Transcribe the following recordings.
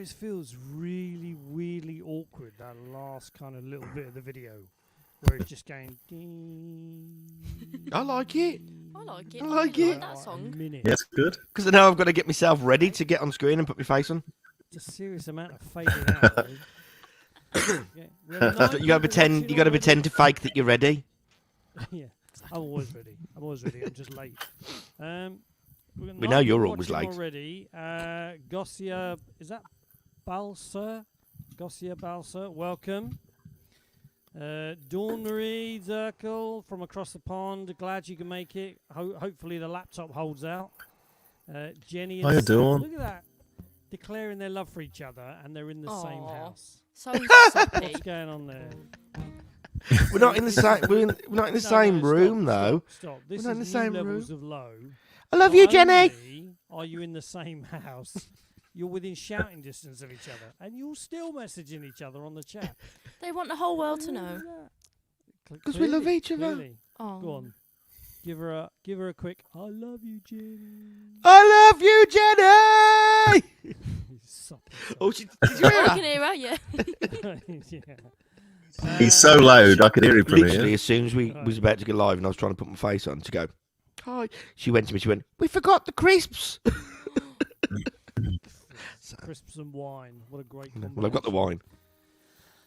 always feels really, really awkward, that last kind of little bit of the video where it's just going... I like it. I like it. I like I it. like that song. Yeah, it's good. Because now I've got to get myself ready to get on screen and put my face on. It's a serious amount of fading out. You got to pretend. You got to pretend to fake that you're ready. Yeah, I'm always ready. I'm just late. We know you're always late. Already. Gossia, is that Balser? Gossia Balser, welcome. Dawn Marie Zirkle from across the pond. Glad you can make it. Hopefully the laptop holds out. Jenny and How you doing? Look at that. Declaring their love for each other, and they're in the same house. So What's soppy. going on there? We're not in the same. We're not in the same room though. Stop. This We're not in the is same new levels room. of low. I love you, Jenny. Only are you in the same house? You're within shouting distance of each other, and you're still messaging each other on the chat. They want the whole world to know. Because we love each other. Clearly. Oh. Go on. Give her a quick. I love you, Jenny. I love you, Jenny. Oh, did you hear I that? can hear her, yeah. Yeah. He's so loud, I could hear him from Literally, here. as soon as we was about to go live and I was trying to put my face on to go, hi, she went to me, she went, we forgot the crisps. Crisps and wine. What a great combination. Well, I've got the wine.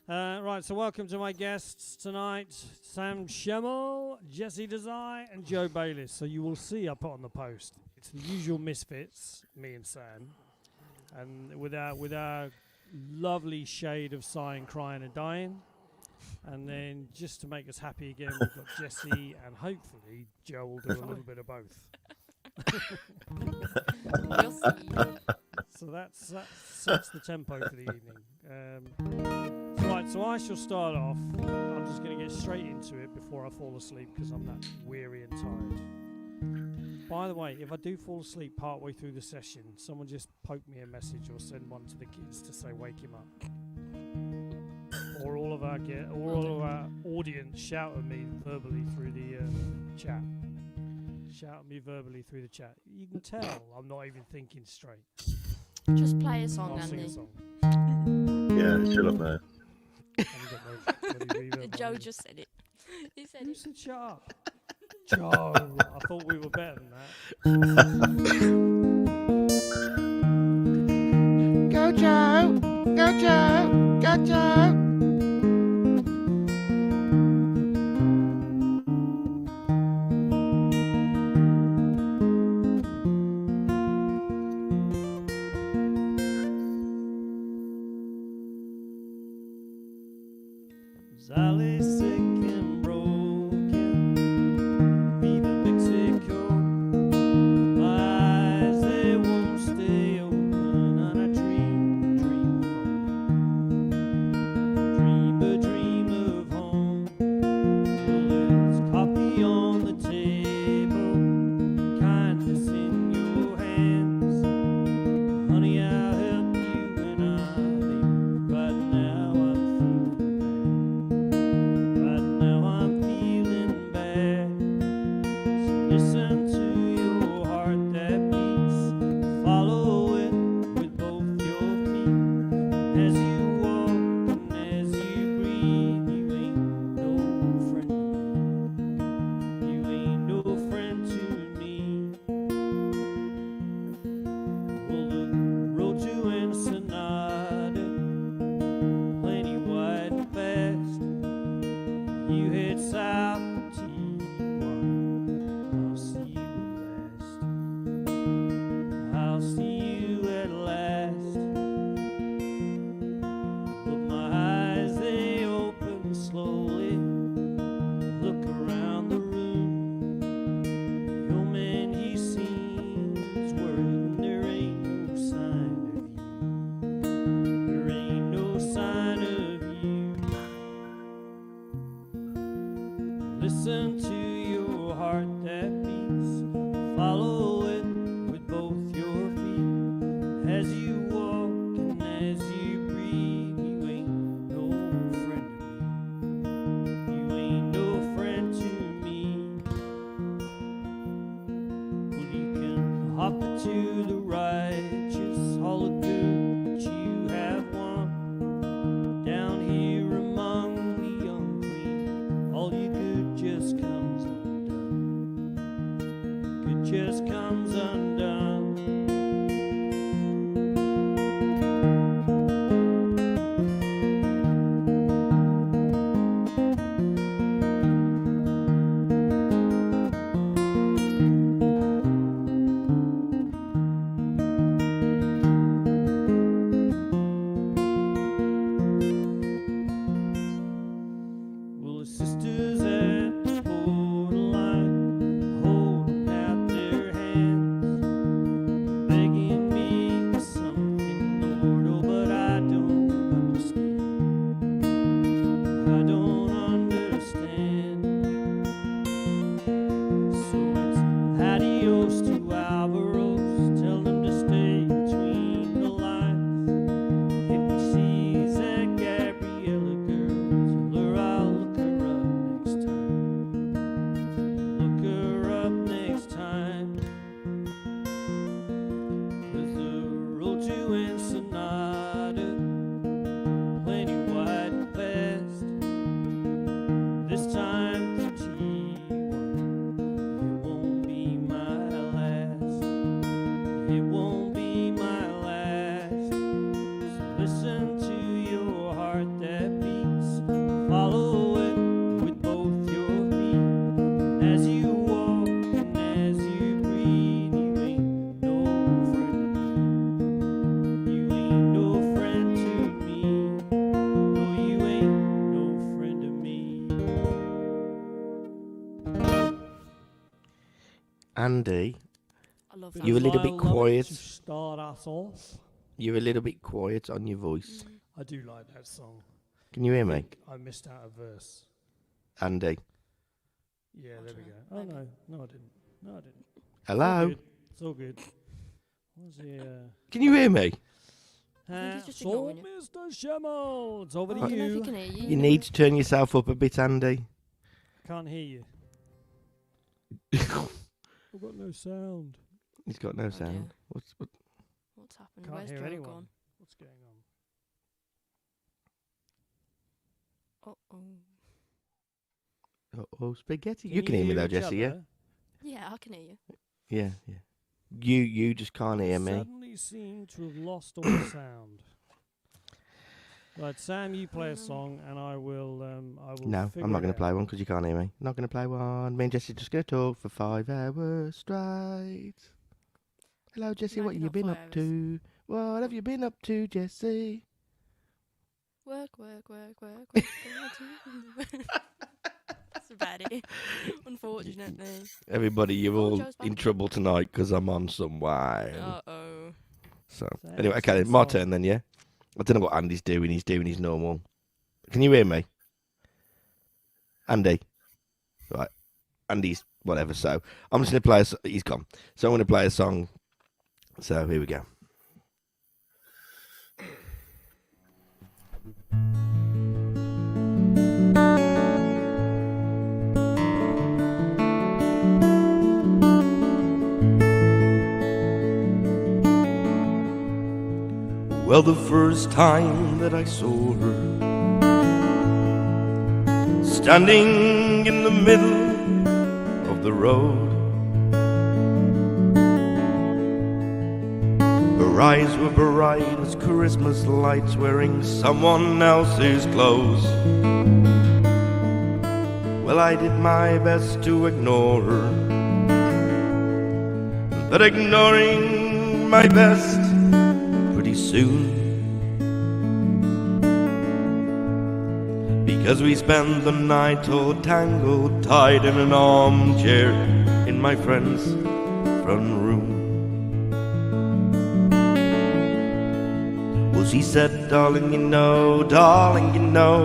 Right, so welcome to my guests tonight, Sam Shemmell, Jessie Desai, and Joe Bayliss. So you will see I put on the post. It's the usual misfits, me and Sam, and with our lovely shade of sighing, crying, and dying. And then just to make us happy again, we've got Jessie, and hopefully Joe will do a little bit of both. We'll see. So that sets the tempo for the evening. Right, so I shall start off. I'm just going to get straight into it before I fall asleep because I'm that weary and tired. By the way, if I do fall asleep partway through the session, someone just poke me a message or send one to the kids to say wake him up. Or all of our audience shout at me verbally through the chat. Shout at me verbally through the chat. You can tell I'm not even thinking straight. Just play a song, I'll sing Andy. a song. Yeah, chill up now. Joe just said it. He said Who it. said shut up? Joe, I thought we were better than that. Go, Joe. Go, Joe. Go, Joe. Sally sick and broken, leaving Mexico. My eyes, they won't stay open, and I dream a dream of home. Well, there's coffee on the table, kindness in your hands. Honey, I'll help you when I'm able. Right now I'm feeling bad. So listen to your heart that beats. Follow it with both your feet. As you walk and as you breathe, you ain't no friend to me. You ain't no friend to me. Well, the road to Ensenada, plenty wide and fast. You head south to Tijuana. I'll see you at last. I'll see you at last. But my eyes, they open slowly. Look around the room. Your man, he seems worried, and there ain't no sign of you. There ain't no sign of you. Listen to your heart that beats. Follow it with both your feet. As you walk and as you breathe, you ain't no friend to me. You ain't no friend to me. Well, you can hop to the righteous, all the good that you Andy, I love Bit that. You a of little bit Lyle Lovett quiet. to start us off. you're a little bit quiet on your voice. I do like that song. Can you hear I me, think I missed out a verse. Andy? Yeah, I there we dunno, go. Oh maybe. no, I didn't. No, I didn't. Hello? It's all good. What's the Can you hear me? think he's just so ignoring you. Mr. Shemmell, it's over I to don't know if he you. can hear you. You need to turn yourself up a bit, Andy. Can't hear you. I've got no sound. He's got no dear. sound. What's What's happened? Can't Where's hear Joe anyone. gone? What's going on? Oh. spaghetti? You can hear me though, Jessie. Yeah, Yeah, I can hear you. yeah. You just can't hear me. Suddenly seem to have lost all the sound. Right, Sam, you play a song, and I will. No, figure I'm not it going to play out. one because you can't hear me. Not going to play one. Me and Jessie just going to talk for 5 hours straight. Hello, Jessie. What Maybe you not been 5 up to? What have you been up to, Jessie? Work. That's about it. Unfortunately. Everybody, you're Oh, all Joe's back in again. trouble tonight because I'm on some wine. Uh-oh. So Sam, anyway, okay, sing my song. turn then. Yeah. I don't know what Andy's doing. He's doing his normal. Can you hear me, Andy? Right, Andy's whatever. So I'm just going to play. He's gone. So I'm going to play a song. So here we go. Well, the first time that I saw her, standing in the middle of the road, her eyes were bright as Christmas lights, wearing someone else's clothes. Well, I did my best to ignore her, but ignoring my best pretty soon, because we spent the night all tangled, tied in an armchair in my friend's front room. Well, she said, darling, you know,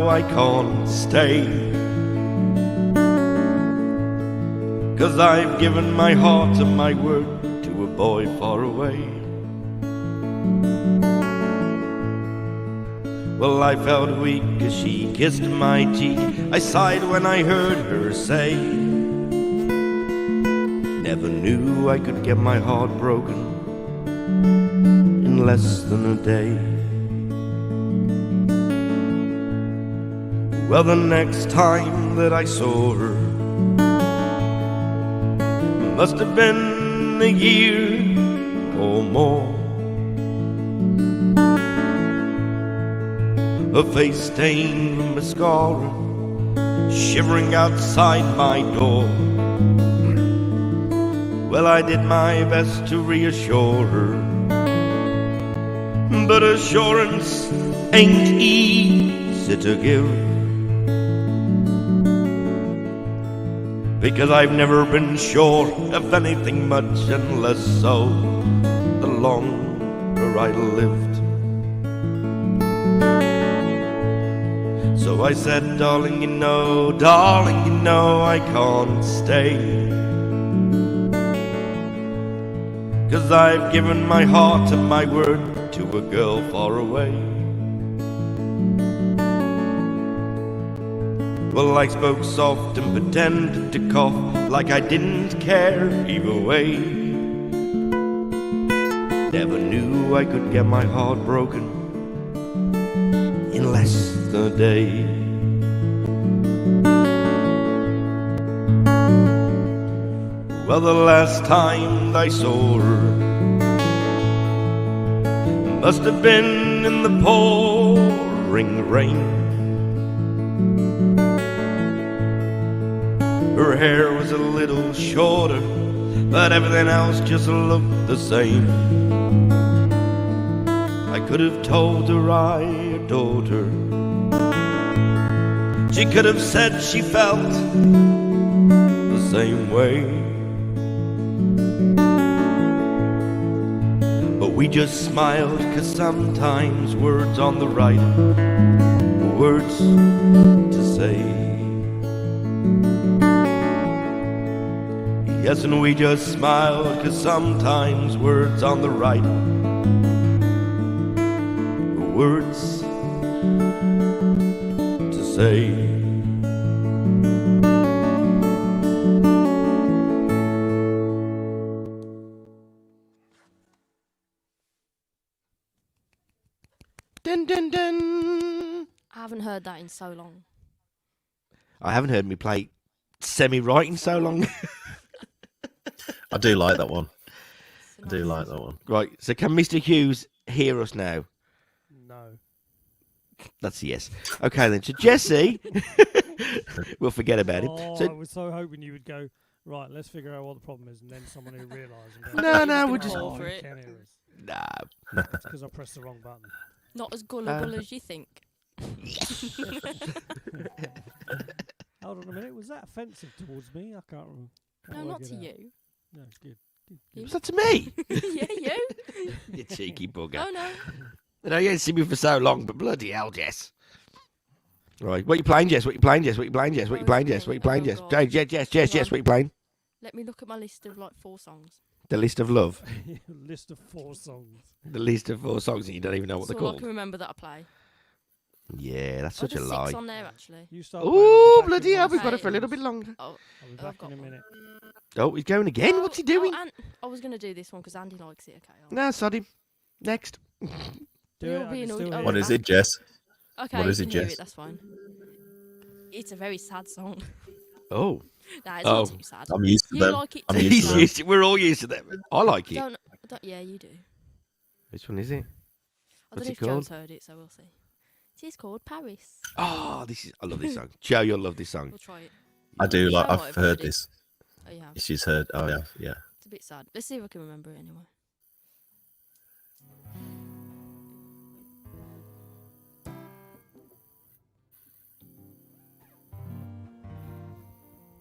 I can't stay, 'cause I've given my heart and my word to a boy far away. Well, I felt weak as she kissed my cheek. I sighed when I heard her say, never knew I could get my heart broken in less than a day. Well, the next time that I saw her must have been a year or more. Her face stained with mascara, shivering outside my door. Well, I did my best to reassure her, but assurance ain't easy to give, because I've never been sure of anything much, and less so the longer I lived. So I said, darling, you know, I can't stay, 'cause I've given my heart and my word to a girl far away. Well, I spoke soft and pretended to cough like I didn't care either way. Never knew I could get my heart broken in less than a day. Well, the last time I saw her must have been in the pouring rain. Her hair was a little shorter, but everything else just looked the same. I could have told her I adored her. She could have said she felt the same way. We just smiled, 'cause sometimes words on the right, words to say. Yes, and we just smiled, 'cause sometimes words on the right, words to say. Dun, dun, dun. I haven't heard that in so long. I haven't heard me play semi-right in so long. I do like that one. It's I do nice. like that one. Right, so can Mr. Hughes hear us now? No. That's a yes. Okay then, so Jessie, we'll forget about him. Oh, I So, was so hoping you would go, right, let's figure out what the problem is, and then someone who realised. and go, No, no, we're "Oh, just- you Fall for it." can hear us." nah. It's because I pressed the wrong button. Not as gullible as you think. Hold on a minute, was that offensive towards me? I can't remember. No, not to you. No, it's good. Was that to me? Yeah, you. You cheeky bugger. Oh no. I know you ain't seen me for so long, but bloody hell, Jess. Right, what you playing, Jess? What you playing, Jess? What you playing, Jess? What you playing, Jess? What you playing, Jess? Oh, God. Jess, what you playing? Let me look at my list of like 4 songs. The list of love. List of 4 songs. The list of 4 songs and you don't even know what That's they're all I called. can remember that I play. Yeah, that's Oh, such a there's lie. 6 on there actually. You start playing, I'll be Oh, back bloody in hell, one we've got it second. for a little bit longer. Oh, I'll be I've back got in a one. minute. Oh, he's going again. What's he doing? I was going to do this one because Andy likes it. Okay. No, soddy. Next. Do We'll it, I be can annoyed. still Oh, hear What it. is it, Jess? Okay. What is you it, can hear Jess? That's fine. It's a very sad song. Oh. Nah, it's Oh. not too sad. I'm used to You them. like it I'm too, used to them. We're all used to that. I like it. Don't, yeah, you do. Which one is it? I What's don't know it if Joe's called? heard it, so we'll see. It is called Paris. Oh, I love this song. Joe, you'll love this song. We'll try it. I do like. Sure, I've I've heard heard it. this. Oh, you have. She's heard. Oh yeah, yeah. It's a bit sad. Let's see if I can remember it anyway.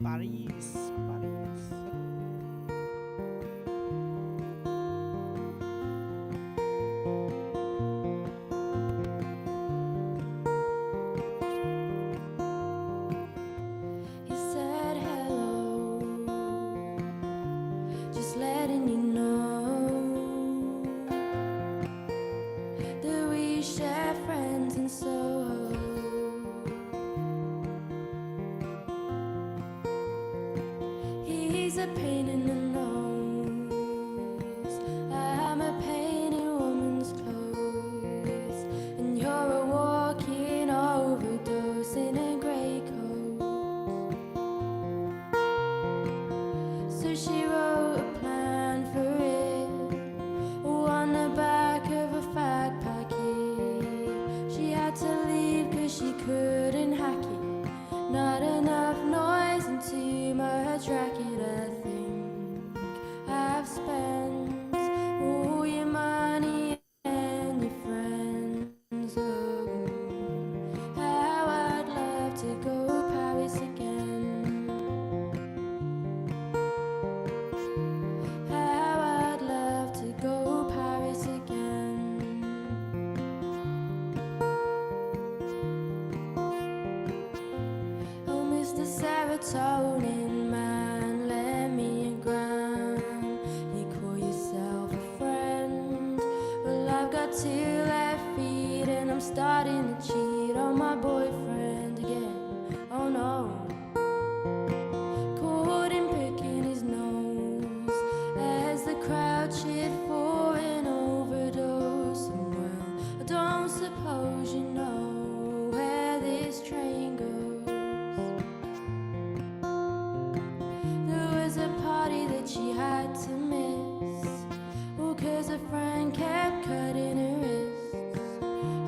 Paris, Paris. He said hello, just letting you know that we share friends in Soho. He's a pain in the nose, I'm a pain in woman's clothes, and you're a walking overdose in a grey coat. So she wrote a plan for it on the back of a fag packet. She had to leave 'cause she couldn't hack it. Not enough noise and too much racket. I think I've spent all your money and your friends. Oh, how I'd love to go Paris again. How I'd love to go Paris again. Oh, Mr. Serotonin Man, lend me a gram. You call yourself a friend. Well, I've got 2 left feet and I'm starting to cheat on my boyfriend again. Oh no. Caught him picking his nose as the crowd cheered for an overdose. And well, I don't suppose you know where this train goes. There was a party that she had to miss, oh, 'cause a friend kept cutting her wrists.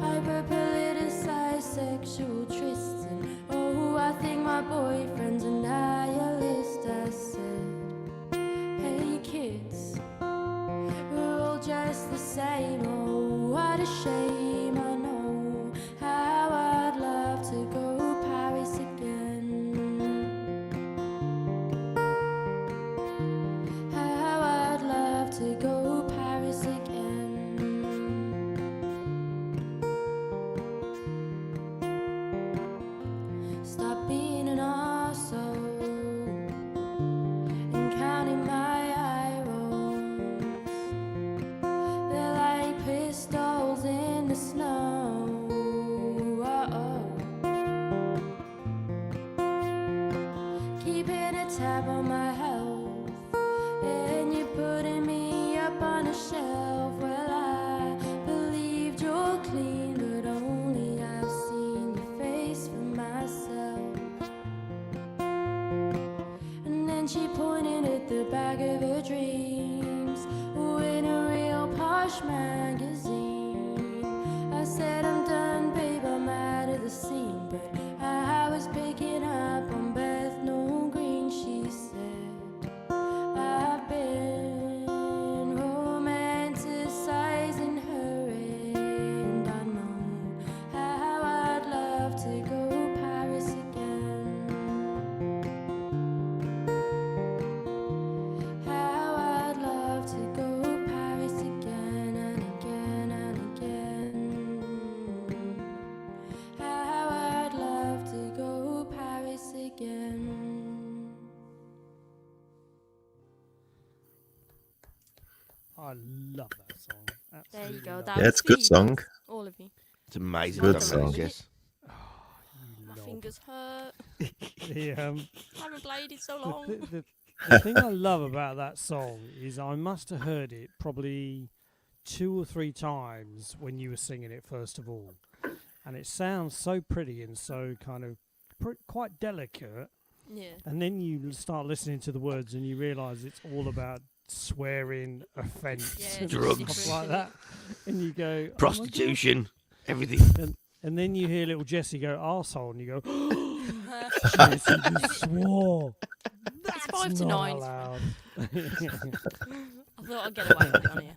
Hyper-politicized sexual trysts, and oh, I think my boyfriend's a nihilist. I said, hey kids, we're all just the same. Oh, what a shame. I know how I'd love to go Paris again. How I'd love to go Paris again. stop being an arsehole and counting my eye rolls. They're like pistols in the snow. Keeping a tab on my health, and you're putting me up on a shelf. Well, I believed you're clean, but only I've seen the face for myself. And then she pointed at the back of her dreams, in a real posh magazine. I said, I'm done, babe, I'm out of the scene. But I was picking up on Bethnal Green. She said, I've been romanticizing her, and I know how I'd love to go Paris again. How I'd love to go Paris again and again and again. How I'd love to go Paris again. I love that song. There you Absolutely go. love That Yeah, was it's a for good you, song. both, all of you. It's amazing. Good that song. melody, Jess. You My knob. fingers hurt. The, Haven't played it so long. the thing I love about that song is I must have heard it probably 2 or 3 times when you were singing it first of all, and it sounds so pretty and so kind of quite delicate. Yeah. And then you start listening to the words and you realise it's all about swearing, offence, Yeah, and Drugs. stuff like that. And you go, "Oh my God." Prostitution, everything. And then you hear little Jessie go, arsehole, and you go, Jessie just swore. That's 5 to not 9. allowed. I thought I'd get away with it on here.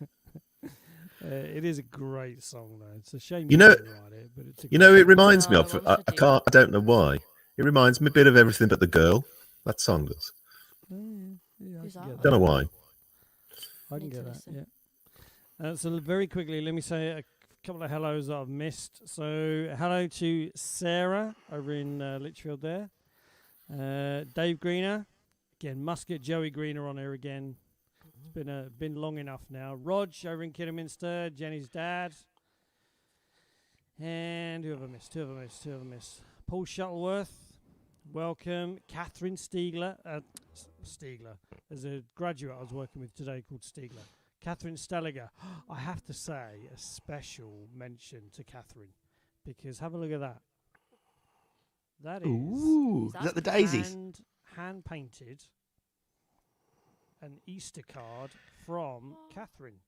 It is a great song, though. It's a shame You know- didn't write it, but it's a You know, great it reminds me No, of. I wish I I did. can't. I don't know why. It reminds me a bit of Everything But the Girl. That song does. song. Yeah, I Who's can get that? Don't know why. I can Need to get that. listen. Yeah. So very quickly, let me say a couple of hellos that I've missed. So hello to Sarah over in Litchfield there. Dave Greener, again, must get Joey Greener on here again. It's been long enough now. Rog over in Kidderminster, Jenny's dad. And who have I missed? Paul Shuttleworth, welcome. Catherine Stiegler. Stiegler. There's a graduate I was working with today called Stiegler. Catherine Stelliger. I have to say a special mention to Catherine, because have a look at that. That is Ooh, is that the daisies? hand painted an Easter card from Catherine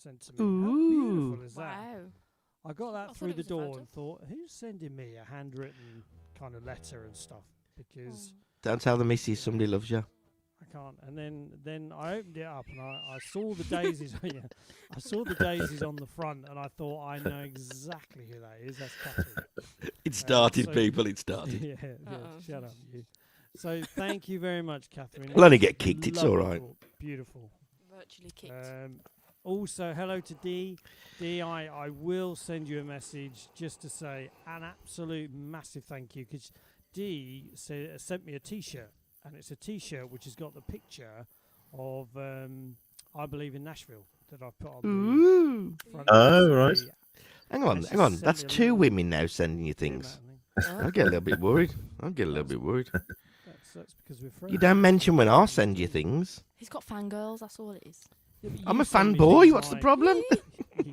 sent to me. How beautiful is that? Wow. I got I that thought through it the was a door photo. and thought, who's sending me a handwritten kind of letter and stuff? Because Don't tell the missus somebody loves you. I can't. And then I opened it up and I saw the daisies. Yeah, I saw the daisies on the front, and I thought, I know exactly who that is. That's Catherine. It started, so- people. It started. yeah, Uh-oh. shut up, you. So thank you very much, Catherine. I'll only get kicked, it's Lovely all right. talk. Beautiful. Virtually kicked. Also, hello to Dee. Dee, I will send you a message just to say an absolute massive thank you, because Dee sent me a T-shirt, and it's a T-shirt which has got the picture of I Believe in Nashville that I've put on Ooh. the front. Oh, of right. the- Hang on. Let's just That's send you a 2 little- women now sending you do things. that, I think. I get a little bit worried. That's because we're friends. You don't mention when I send you things. He's got fangirls, that's all it is. Yeah, but I'm you a send me fanboy. things What's the like- problem?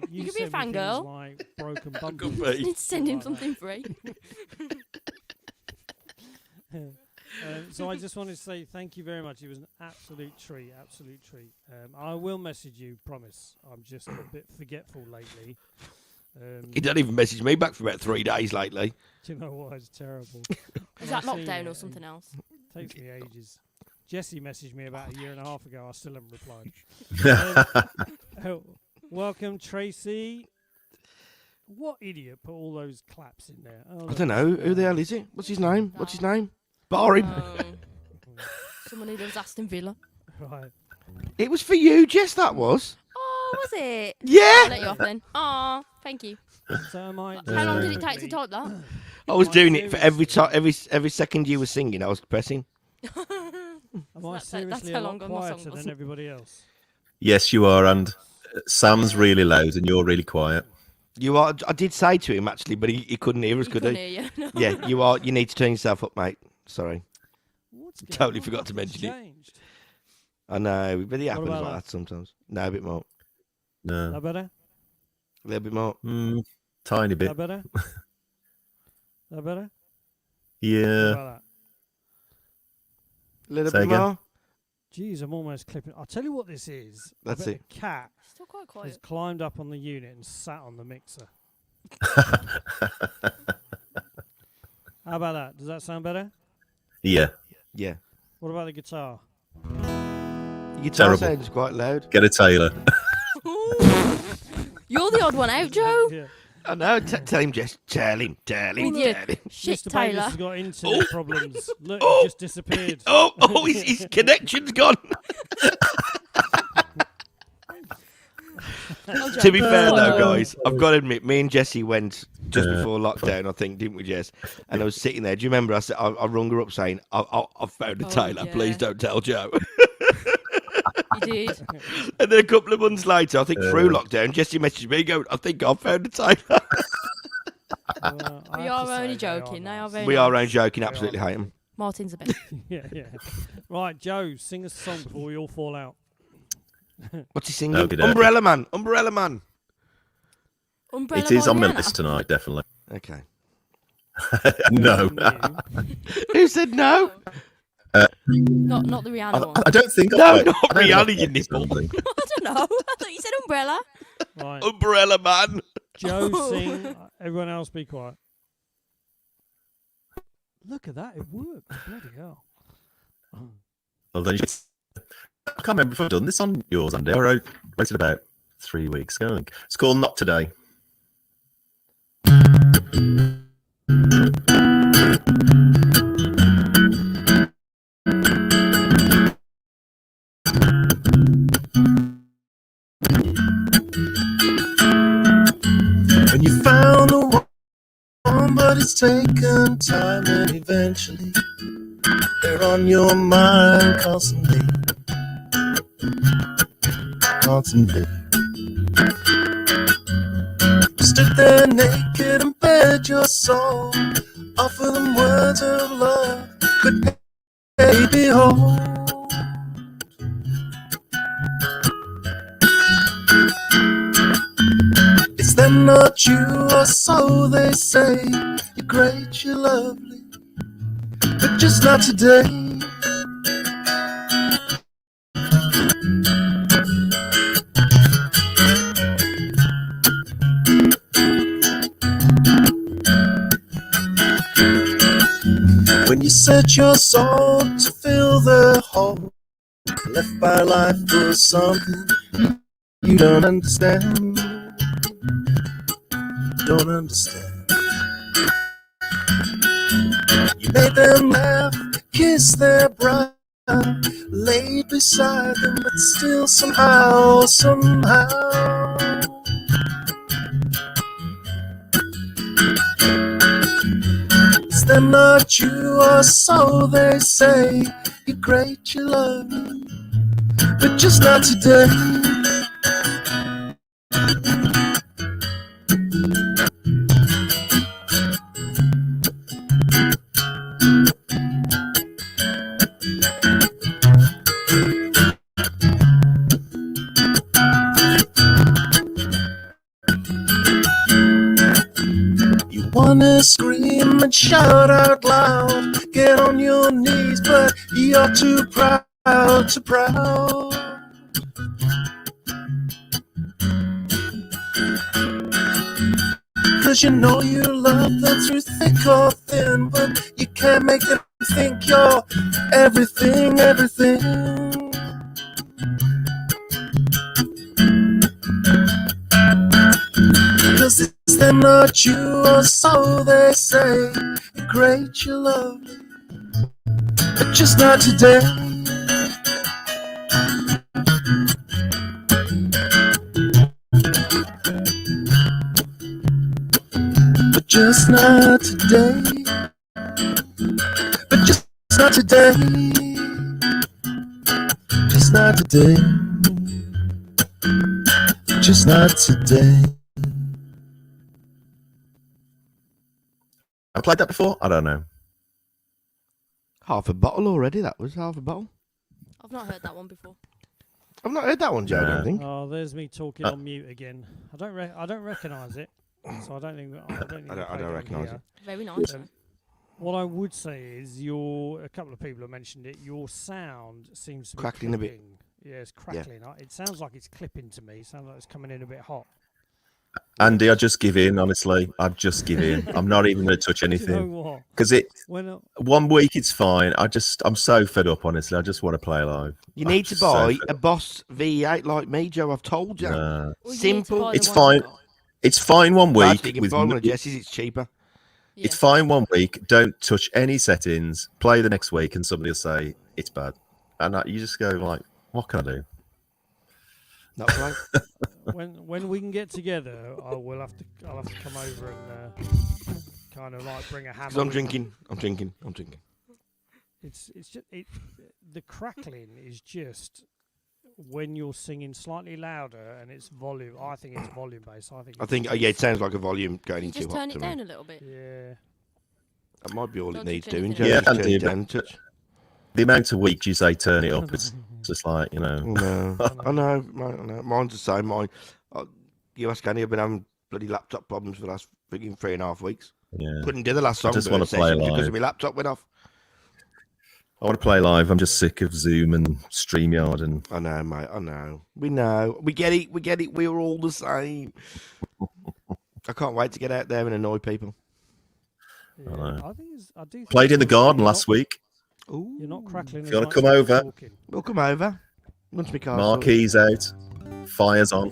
You could be a send me things fangirl. Like broken bumpers. Could You be. need to send him Like that. something free. So I just wanted to say thank you very much. It was an absolute treat. I will message you, promise. I'm just a bit forgetful lately. You don't even message me back for about 3 days lately. Do you know what? It's terrible. Is that lockdown or something else? Takes me ages. Jessie messaged me about a year and a half ago. I still haven't replied. Welcome, Tracy. What idiot put all those claps in there? Oh, I don't know. Who the hell is it? What's his name? Bar him. Someone who loves Aston Villa. Right. It was for you, Jess, that was. Oh, was it? I'll Yeah. let you off then. Aw, thank you. So am I? How long did it take to type that? I was Am I doing it for every seriously- time, every second you were singing. I was pressing. Am I That's seriously how a lot long on my song quieter was. than everybody else? Yes, you are, and Sam's really loud and you're really quiet. You are. I did say to him actually, but he couldn't hear us, He could couldn't he? hear you. Yeah, you are. You need to turn yourself up, mate. Sorry, What's Totally going on? forgot to Nothing's mention it. changed. I know, but it happens about like that? that sometimes. No, a bit more, No. That better? a little bit more. Tiny bit. That better? That better? What Yeah. about that? A little Say bit again? more. Jeez, I'm almost clipping. I'll tell you what this is. I That's bet it. The cat Still quite has quiet. climbed up on the unit and sat on the mixer. How about that? Does that sound better? Yeah. Yeah, What about the guitar? your guitar Terrible. sounds quite loud. Get a Taylor. You're the odd one out, Joe. Yeah. I know. Tell him, Jess. Tell him. With your Tell him. shit, Mr. Bayliss Taylor. has got internet problems. Look, Oh. he just disappeared. Oh, his connection's gone. To be fair, though, guys, I've got to admit, me and Jessie went just before lockdown, I think, didn't we, Jess? And I was sitting there. Do you remember? I rung her up saying, "I've found a Oh, Taylor. yeah. Please don't tell Joe." You did. And then a couple of months later, I think through lockdown, Jessie messaged me going, "I think I've found a Taylor." Well, I We have are to only say they are joking. They are nice. very We are nice. only joking. Absolutely hate them. Martin's the best. Yeah, yeah. Right, Joe, sing us a song before we all fall out. What's he singing? Okey-dokey. Umbrella Man. Umbrella Man. Umbrella It is on my by Rihanna. list tonight, definitely. Okay. No. Who said no? Not the Rihanna one. I don't think. No, I not I don't Rihanna, know you nipple. something. I don't know. I thought you said umbrella. Right, Umbrella Man. Joe, sing. Everyone else, be quiet. Look at that, it worked. Bloody hell. Well, then I can't remember if I've done this on yours, Andy. I wrote it about 3 weeks ago, I think. It's called Not Today. When you found the one, but it's taken time, and eventually they're on your mind constantly. Constantly. Stood there naked and bared your soul. Offer them words of love. Could they be whole? It's them, not you, or so they say. You're great, you're lovely, but just not today. When you search your soul to fill the hole left by life for something you don't understand. Don't understand. You made them laugh, kiss their bride, laid beside them, but still somehow. It's them, not you, or so they say. You're great, you love me, but just not today. You wanna scream and shout out loud, get on your knees, but you're too proud, too proud. Cause you know you love them through thick or thin, but you can't make them think you're everything, everything. Cause it's them, not you, or so they say. You're great, you're lovely, but just not today. But just not today. But just not today. Just not today. Just not today. I played that before? I don't know. Half a bottle already. That was half a bottle. I've not heard that one before. I've not heard that one, Joe. I don't think. Oh, there's me talking on mute again. I don't recognise it, so I don't think. I don't recognise it. Very nice. What I would say is, a couple of people have mentioned it. Your sound seems to be Crackling a bit. clipping. Yeah, it's crackling. It sounds like it's clipping to me. It sounds like it's coming in a bit hot. Andy, I just give in, honestly. I just give in. I'm not even going to touch Do you know anything. what? Because one week it's fine. I'm so fed up, honestly. I just want to play live. You need to buy a Boss V8 like me, Joe. I've told you. Well, you need to Simple. buy the It's one fine. you've got. It's fine one week. Actually, you can buy one of Jessie's. It's cheaper. Yeah. It's fine one week. Don't touch any settings. Play the next week, and somebody will say it's bad. And you just go like, what can I do? Not right. When we can get together, I'll have to come over and kind of like bring a hammer. 'Cause I'm with drinking. It's just the crackling is just when you're singing slightly louder and it's volume. I think it's volume based. I think. Yeah, it sounds like a volume going You in too just hot turn to it me. down a little bit. Yeah. That might be all Don't it needs touch doing. anything. Joe. Yeah, Just turn Andy, it down a touch. The amount of weeks you say turn it up, it's just like, you know. No, I know. Mine's the same. Mine. You ask Andy, I've been having bloody laptop problems for the last freaking 3.5 weeks. Yeah. Couldn't do the last song just wanna play session because live. my laptop went off. I want to play live. I'm just sick of Zoom and StreamYard and I know, mate. I know. We know. We get it. We're all the same. I can't wait to get out there and annoy people. Yeah. know. I do think played in the you're garden not- last week. Ooh. You're not crackling. If you as wanna much come as you're over. talking. We'll come over. Once we can't. Marquees out. Fires on.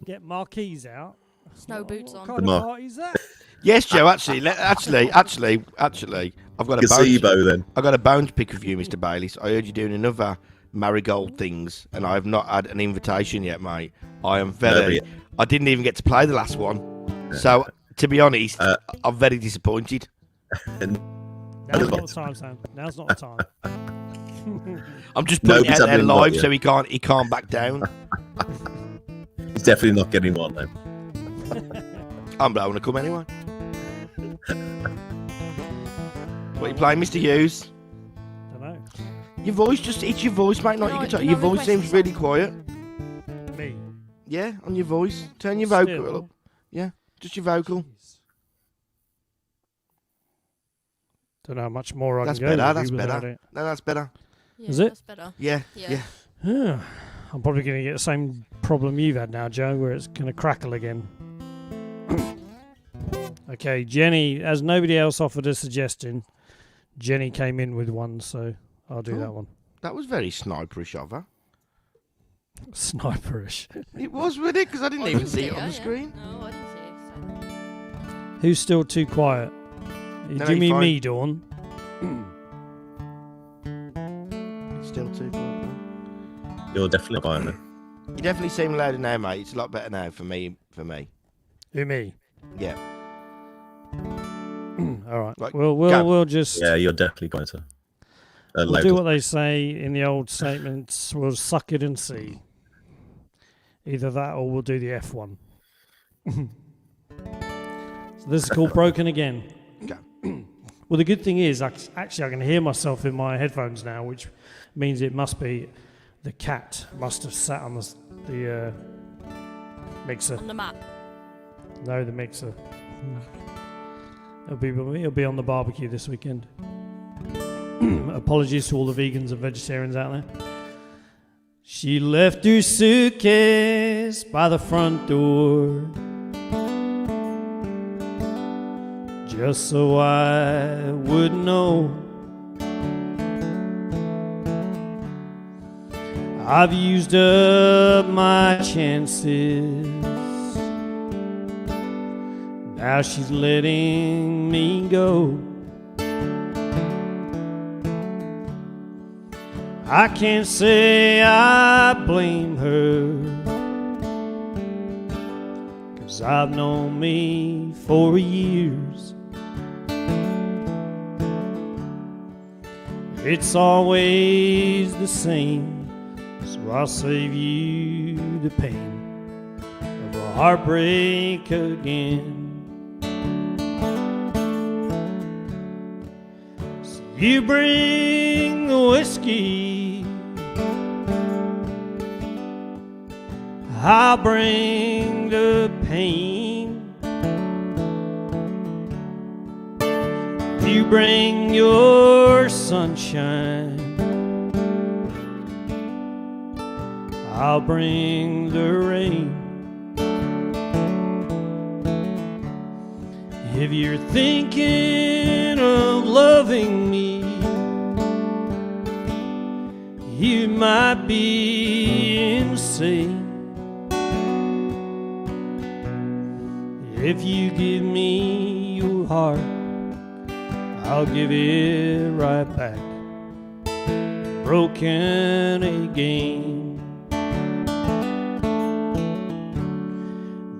Get marquees out. Snow boots What on. kind of Mar- party's that? Yes, Joe. Actually, I've got a bone. Gazebo then. I got a bone to pick with you, Mr. Bayliss. I heard you doing another marigold things, and I have not had an invitation yet, mate. I am very. I didn't even get to play the last one, so to be honest, I'm very disappointed. And Now's not the time, Sam. Now's not the time. I'm just putting Nobody's it out there having live, one, so he can't back down. he's definitely not getting one then. I'm going to come anyway. What are you playing, Mr. Hughes? Don't know. Your voice it's your voice, mate, not No, your guitar. can I Your voice request a seems song? really quiet. Me. Yeah, on your voice. Turn your vocal Still. up. Yeah, just your vocal. Jeez. Don't know how much more I That's can go. better. with That's you without better. it. No, that's better. Yeah, Is it? That's better. Yeah, Yeah. yeah. I'm probably going to get the same problem you've had now, Joe, where it's going to crackle again. Okay, Jenny, as nobody else offered a suggestion, Jenny came in with one, so I'll do Oh. that one. That was very sniperish of her. Sniperish. It was, wasn't it? Because I didn't I even didn't see it on yeah, the screen. No, I didn't see it. So. Who's still too quiet? No, Do you you're mean fine. me, Dawn? Still too quiet. You're definitely buying it. You definitely seem louder now, mate. It's a lot better now for me. Who, me? Yeah. All right. Right, We'll just Yeah, you're definitely going to. we'll do what they say in the old statements. We'll suck it and see. Either that or we'll do the F1. So this is called Broken Again. Okay. Well, the good thing is, actually, I can hear myself in my headphones now, which means it must be the cat must have sat on the mixer. On the map. No, the mixer. It'll be on the barbecue this weekend. Apologies to all the vegans and vegetarians out there. She left her suitcase by the front door, just so I would know. I've used up my chances. Now she's letting me go. I can't say I blame her, 'cause I've known me for years. It's always the same, so I'll save you the pain of a heartbreak again. So you bring the whiskey, I'll bring the pain. You bring your sunshine, I'll bring the rain. If you're thinking of loving me, you might be insane. If you give me your heart, I'll give it right back, broken again.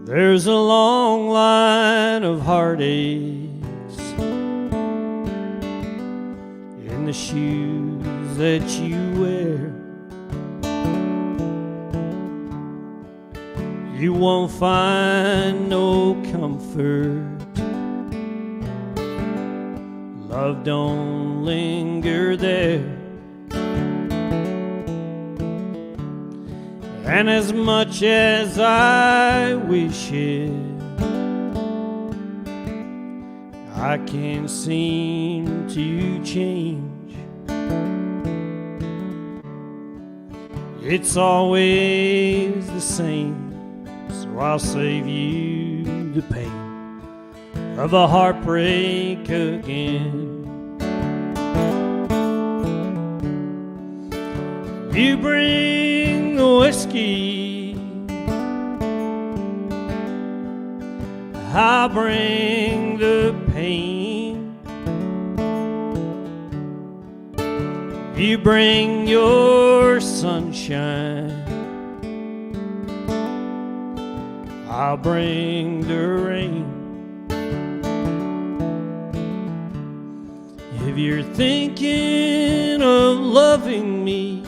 There's a long line of heartaches in the shoes that you wear. You won't find no comfort. Love don't linger there. And as much as I wish it, I can't seem to change. It's always the same, so I'll save you the pain of a heartbreak again. You bring the whiskey, I'll bring the pain. You bring your sunshine, I'll bring the rain. If you're thinking of loving me,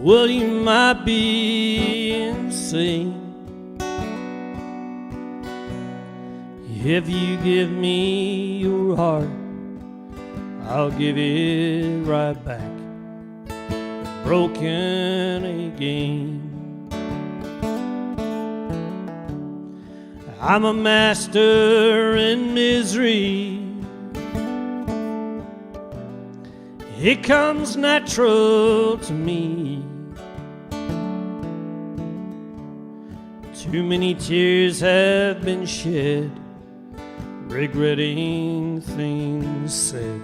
well, you might be insane. If you give me your heart, I'll give it right back, broken again. I'm a master in misery. It comes natural to me. Too many tears have been shed, regretting things said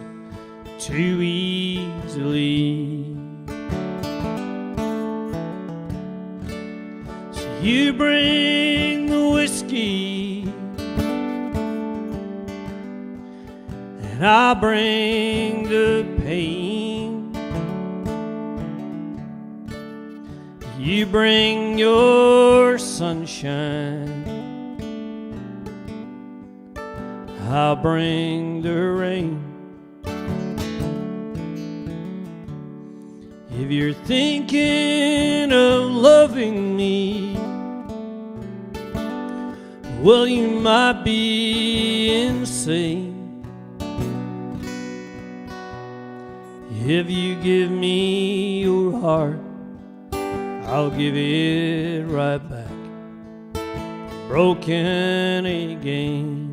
too easily. So you bring the whiskey, and I bring the pain. You bring your sunshine, I'll bring the rain. If you're thinking of loving me, well, you might be insane. If you give me your heart, I'll give it right back, broken again.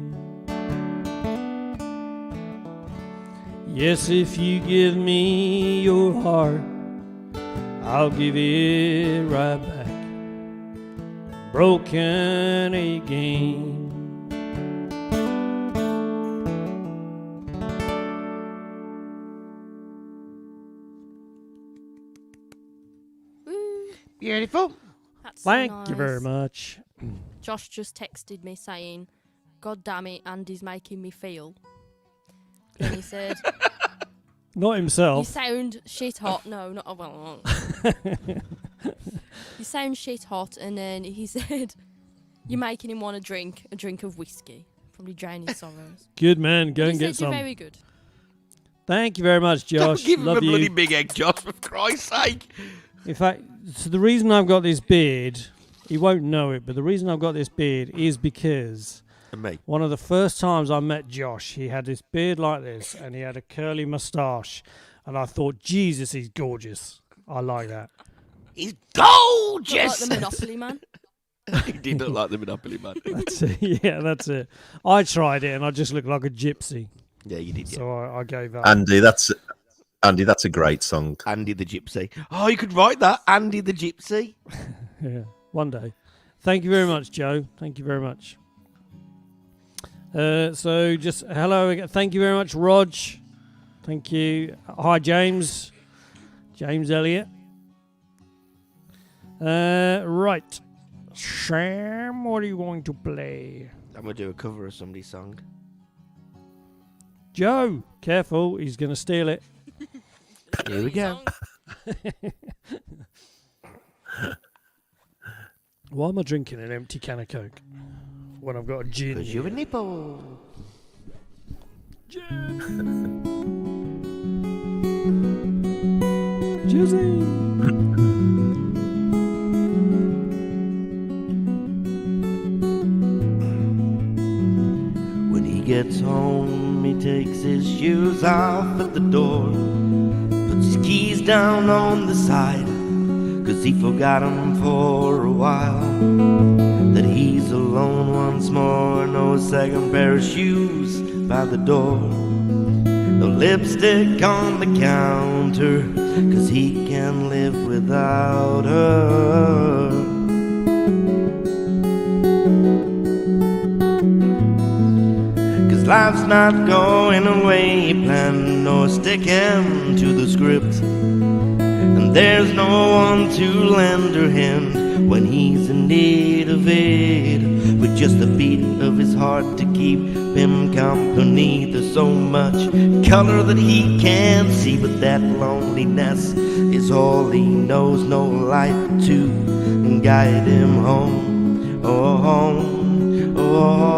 Yes, if you give me your heart, I'll give it right back, broken again. Woo. Beautiful. That's so Thank nice. you very much. Josh just texted me saying, "God damn it, Andy's making me feel." And he said, Not "You himself. sound shit hot." No, not well. You sound shit hot, and then he said, You're making him want to drink a drink of whiskey. Probably drain his sorrows. Good man. Go But and he get said you're some. very good. Thank you very much, Josh. Don't give him Love a bloody you. big egg, Josh, for Christ's sake. In fact, so the reason I've got this beard, he won't know it, but the reason I've got this beard is because And me. one of the first times I met Josh, he had this beard like this and he had a curly moustache. And I thought, Jesus, he's gorgeous. I like that. He's Look like gorgeous. the Monopoly man. He did look like the Monopoly man. That's it. Yeah, that's it. I tried it and I just looked like a gypsy. Yeah, you did. Yeah. So I gave up. Andy, that's a great song. Andy the Gypsy. Oh, you could write that. Andy the Gypsy. Yeah, one day. Thank you very much, Joe. Thank you very much. So just hello again. Thank you very much, Rog. Thank you. Hi, James. James Elliott. Right. Sam, what are you going to play? I'm going to do a cover of somebody's song. Joe, careful. He's going to steal it. Here we go. Why am I drinking an empty can of Coke when I've got a gin? Because you're a nipple. Jessie. When he gets home, he takes his shoes off at the door, puts his keys down on the side, 'cause he forgot 'em for a while. That he's alone once more, no second pair of shoes by the door, no lipstick on the counter, 'cause he can't live without her. Life's not going away he planned, nor sticking to the script, and there's no one to lend a hand when he's in need of it. With just the beat of his heart to keep him company, there's so much color that he can't see, but that loneliness is all he knows. No light to guide him home, oh home, oh home.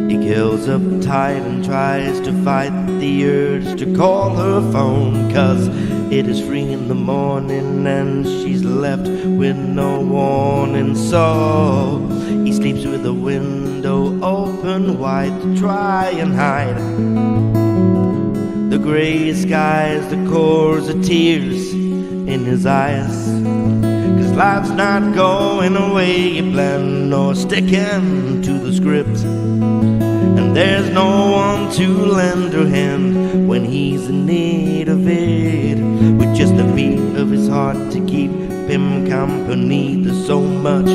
He kills up tight and tries to fight the urge to call her phone, 'cause it is 3 in the morning and she's left with no warning. So he sleeps with the window open wide to try and hide the grey skies, the chorus of tears in his eyes. 'Cause life's not going away you plan, nor sticking to the script, and there's no one to lend a hand when he's in need of it. With just the beat of his heart to keep him company, there's so much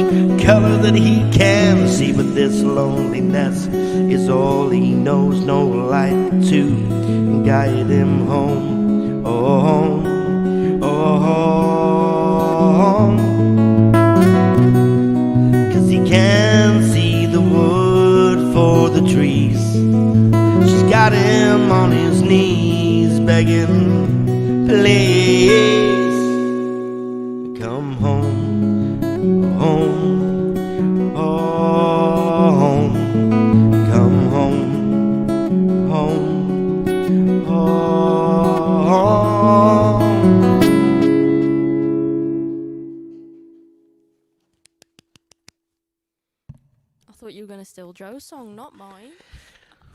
color that he can see, but this loneliness is all he knows. No light to guide him home, oh home, oh home. 'Cause he can't see the wood for the trees. She's got him on his knees begging, please come home, home, home, come home, home, home. I thought you were going to steal Joe's song, not mine.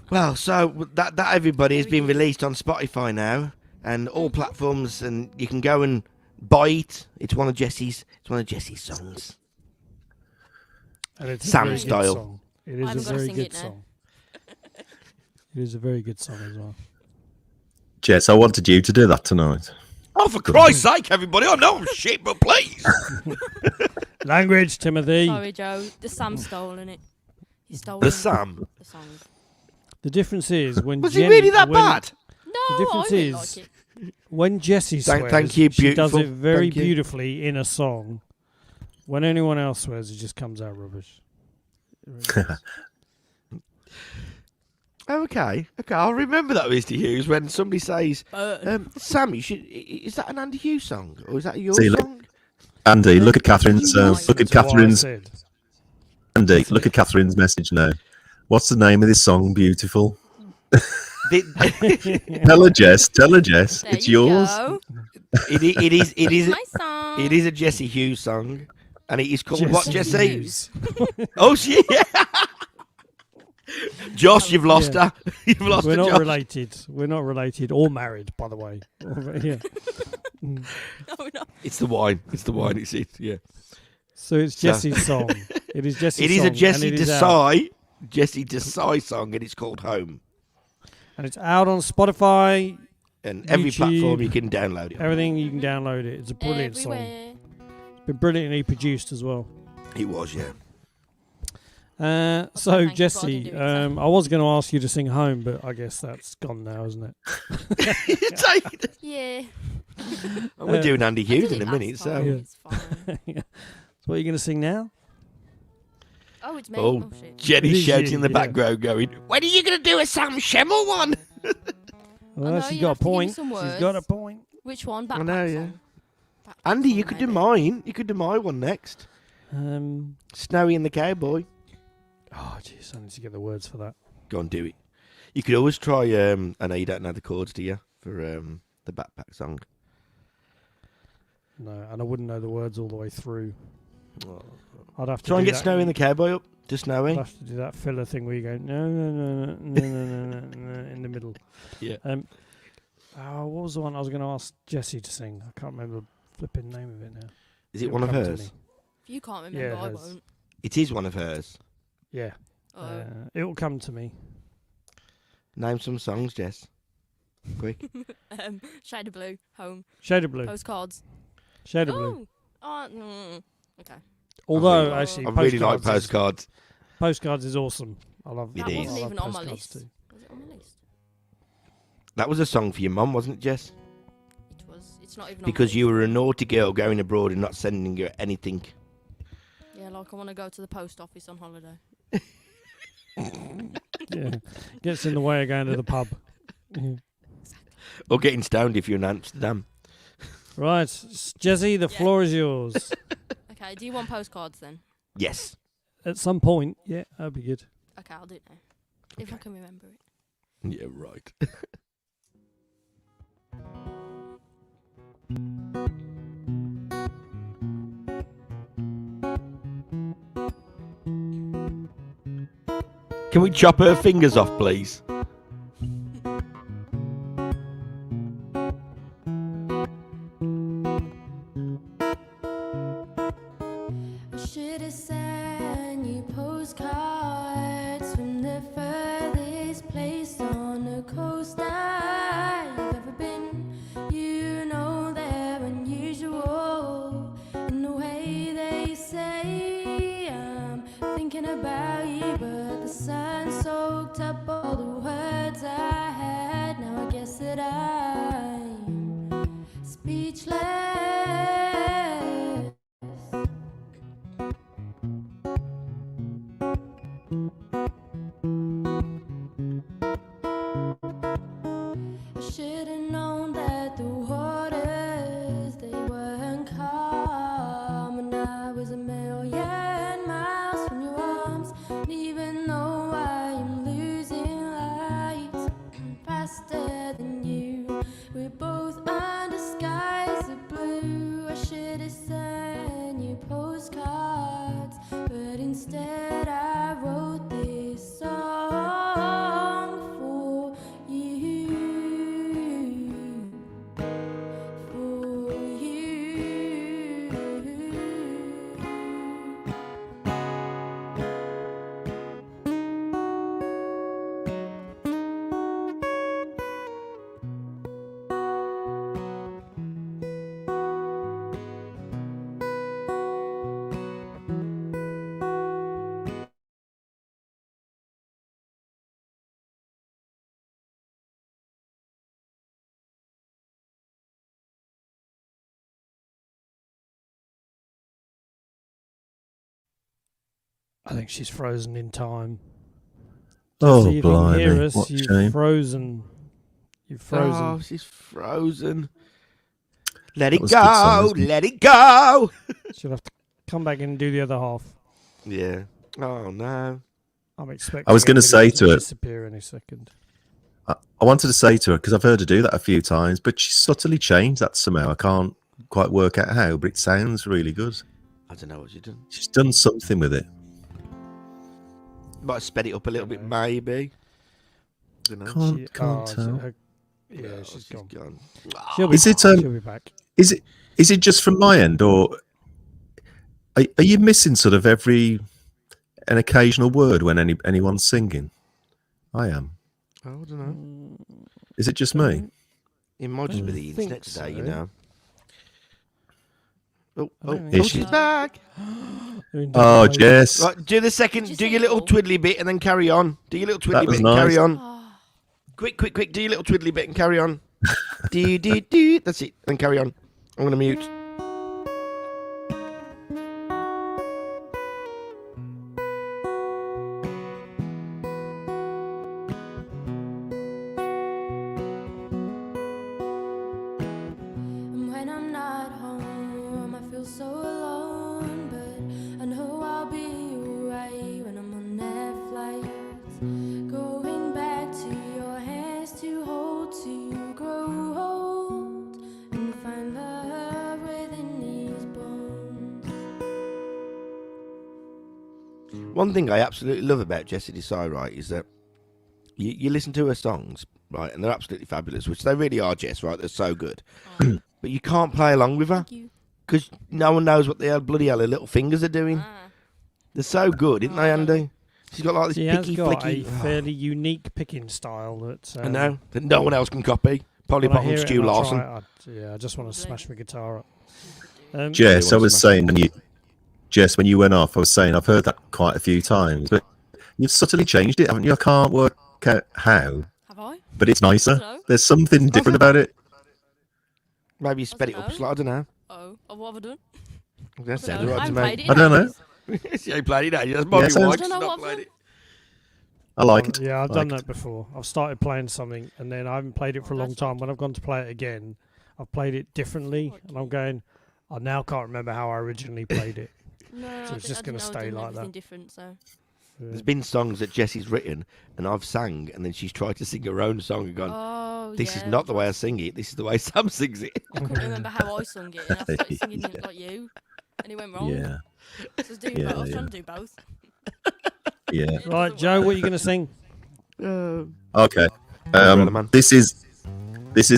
Well, so that everybody has been released on Spotify now and all platforms, and you can go and buy it. It's one of Jessie's songs. And it's Sam a very style. Good song. It is I'm a gonna very sing good it now. song. It is a very good song as well. Jess, I wanted you to do that tonight. Oh, for Christ's sake, everybody! I know I'm shit, but please. Language, Timothy. Sorry, Joe. The Sam stolen it. He stole The Sam. the song. The difference is when Was Jenny, he really that when, bad? No, difference I really is- like it. When Jessie swears, Thank you, she does beautiful. it very Thank you. beautifully in a song. When anyone else swears, it just comes out rubbish. It really does. Okay, I'll remember that, Mr. Hughes, when somebody says, Sam, is that an Andy Hughes song? Or is that your See, look- song? Andy, look at Did Catherine's. you Look listen at to what I Catherine's. said? Andy, look at Catherine's message now. What's the name of this song? Beautiful. Tell her, Jess. There It's you yours. go. It is My song. It is a Jessie Hughes song, and it is called what, Jessie Jessie? Hughes. Oh, shit! Josh, you've lost her. You've lost We're her, not Josh. related. We're not related or married, by the way. Yeah. Oh, no. It's the wine. It's it. Yeah. So it's Jessie's song. It is Jessie's It is song. a Jessie and it is out. Desai song, and it's called Home. And it's out on Spotify, And every YouTube. platform you can download it. everything. You can download it. It's a brilliant song. Everywhere. It's been brilliantly produced as well. It was, yeah. So Thank you for Jessie, doing so. I was going to ask you to sing Home, but I guess that's gone now, isn't it? Yeah. We're doing Andy I Hughes did in it a minute, last so. time, Yeah. It's fine. So what are you going to sing now? Oh, it's me. Oh, Oh, shit. Jenny's It is shouting you, in the yeah. background going, when are you going to do a Sam Shemmell one? Well, no, she's you'd got a have to give me point. some She's got a words. point. Which one? I Backpack know, yeah. song? Backpack Andy, song, you could do maybe. mine. You could do my one next. Snowy and the Cowboy. Oh, jeez, I need to get the words for that. Go and do it. You could always try, I know you don't know the chords, do you, for the backpack song. No, and I wouldn't know the words all the way through. I'd have to Try and do get that Snowy and the Cowboy up. To I'd Snowy. have to do that filler thing where you go no in the middle. Yeah. What was the one I was going to ask Jessie to sing? I can't remember the flipping name of it now. Is it It'll one of come to hers? me. If you can't remember, Yeah, I it has. won't. It is one of hers. Yeah, Oh. it will come to me. Name some songs, Jess. Quick. Shade of Blue, Home, Shade of Blue. Postcards. Shade of Blue. Okay. Although really actually, I really like Postcards is- postcards. Postcards is awesome. I love It That is. wasn't I love even on my Postcards list. too. Was it on my list? That was a song for your mum, wasn't it, Jess? It was. It's not even Because on my you list. were a naughty girl going abroad and not sending her anything. Yeah, like I want to go to the post office on holiday. Yeah, gets in the way of going to the pub. Yeah. Or getting stoned if you're in Amsterdam. Right, Jessie, the Yeah. floor is yours. Okay, do you want postcards then? Yes. At some point, yeah, that'd be good. Okay, I'll do it now. If I can remember it. Yeah, right. Can we chop her fingers off, please? I should have sent you postcards from the furthest place on the coast I've ever been. You know they're unusual in the way they say I'm thinking about you, but the sun soaked up all the words I had. Now I guess that I'm speechless. I should have known that the waters they weren't calm, and I was a million miles from your arms. And even though I am losing light faster than you, we're both under skies of blue. I should have sent you postcards, but instead I wrote this song for you. For you. I think she's frozen in time. Oh, Jesse, if you can hear blimey. us, What a you've shame. frozen. You've frozen. Oh, she's frozen. Let That it was a good song, go. wasn't it? Let it go. She'll have to come back in and do the other half. Yeah. Oh, no. I'm expecting. I was going to say everybody to her, disappear any second. I wanted to say to her, because I've heard her do that a few times, but she subtly changed that somehow. I can't quite work out how, but it sounds really good. I don't know what she's done. She's done something with it. Might have sped it up a little bit, maybe. Don't know. Can't tell. Yeah, Oh, she's gone. Ah. She'll be, Is it, she'll be back. Is it just from my end, or are you missing sort of an occasional word when anyone's singing? I am. I don't know. Is it just me? It might just be don't the think internet today, you so. know. Oh, I don't oh, think she's so. back. Oh, Jess. Right, do the second, Did do you your say little all? twiddly bit and then carry on. Do your little twiddly That was bit and carry nice. on. Oh, Quick, do your little twiddly bit and carry on. Do. That's it. Then carry on. I'm going to mute. And when I'm not home, I feel so alone. But I know I'll be alright when I'm on that flight. Going back to your hands to hold, to grow old and find love within these bones. One thing I absolutely love about Jessie Desai, right, is that you listen to her songs, right, and they're absolutely fabulous, which they really are, Jess, right? They're so good. oh, But you can't play along with her thank you. because no one knows what the hell bloody hell her little fingers are doing. Ah. They're so good, isn't they, Andy? She's got like this She has picky, got flicky. a fairly unique picking style that I know that no one else can copy. Polly when I Potter hear and it Stu and I Larson. try it, I just want to smash my guitar up. Jess, I wanna was smash saying, Jess, when you went off, I was saying I've heard that quite a few times, but you've subtly changed it, haven't you? I can't work out how, Have I? but it's nicer. Dunno. There's something different about it. Maybe you sped it up. dunno. I don't know. Oh, what have I done? That sounds Dunno. right I to haven't me. played it in I don't know. ages. She ain't played it. That's Yeah, Bobby sounds- White. I don't She's know not what played I've it. I like it. Yeah, I've I done like that before. I've started playing something and then I haven't played it for a long That's time. When I've gone to play it again, I've played it differently, and I'm going, I now can't remember how I originally played it. No, So it's just gonna stay like everything that. different, so. There's been songs that Jessie's written and I've sang, and then she's tried to sing her own song and gone, Oh, this is yeah, not the way I that's- sing it. This is the way Sam sings it. I couldn't remember how I sung it, and I started singing it like you, and it went wrong. Yeah, So I was doing Yeah, both. I was yeah. trying to do both. yeah. It Right, doesn't Joe, work. what are you going to sing? Okay. Umbrella Man. This is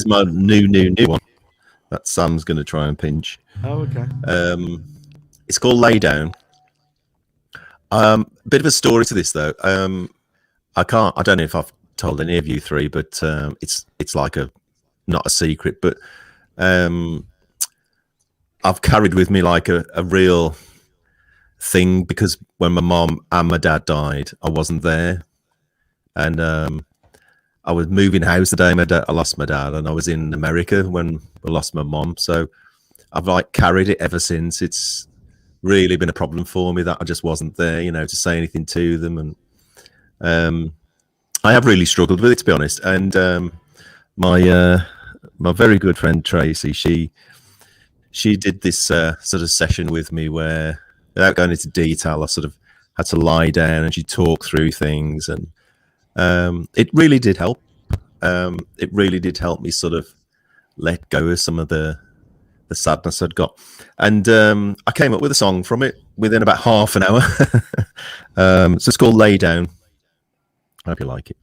my new one that Sam's going to try and pinch. Oh, okay. It's called Lay Down. Bit of a story to this though. I don't know if I've told any of you three, but it's like not a secret, but I've carried with me like a real thing, because when my mom and my dad died, I wasn't there, and I was moving house the day I lost my dad, and I was in America when I lost my mom. So I've like carried it ever since. It's really been a problem for me that I just wasn't there, to say anything to them, and I have really struggled with it, to be honest. And my very good friend Tracy, she did this sort of session with me where, without going into detail, I sort of had to lie down and she talked through things, and it really did help. It really did help me sort of let go of some of the sadness I'd got. And I came up with a song from it within about half an hour. So it's called Lay Down. I hope you like it.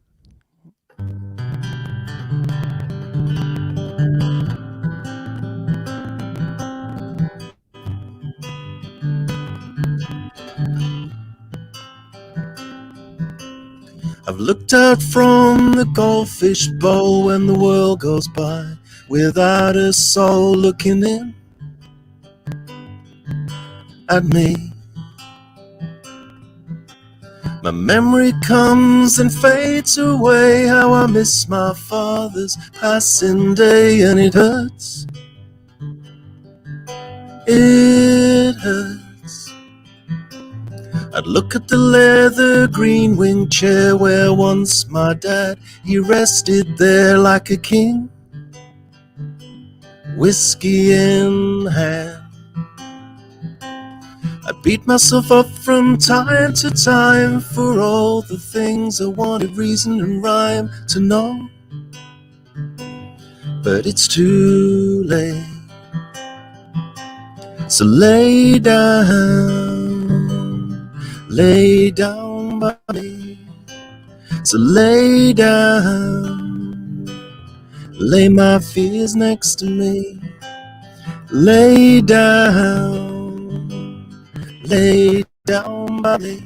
I've looked out from the goldfish bowl when the world goes by without a soul looking in at me. My memory comes and fades away, how I miss my father's passing day, and it hurts. It hurts. I'd look at the leather green wing chair where once my dad, he rested there like a king, whiskey in hand. I beat myself up from time to time for all the things I wanted reason and rhyme to know, but it's too late. So lay down by me. So lay down, lay my fears next to me. Lay down by me.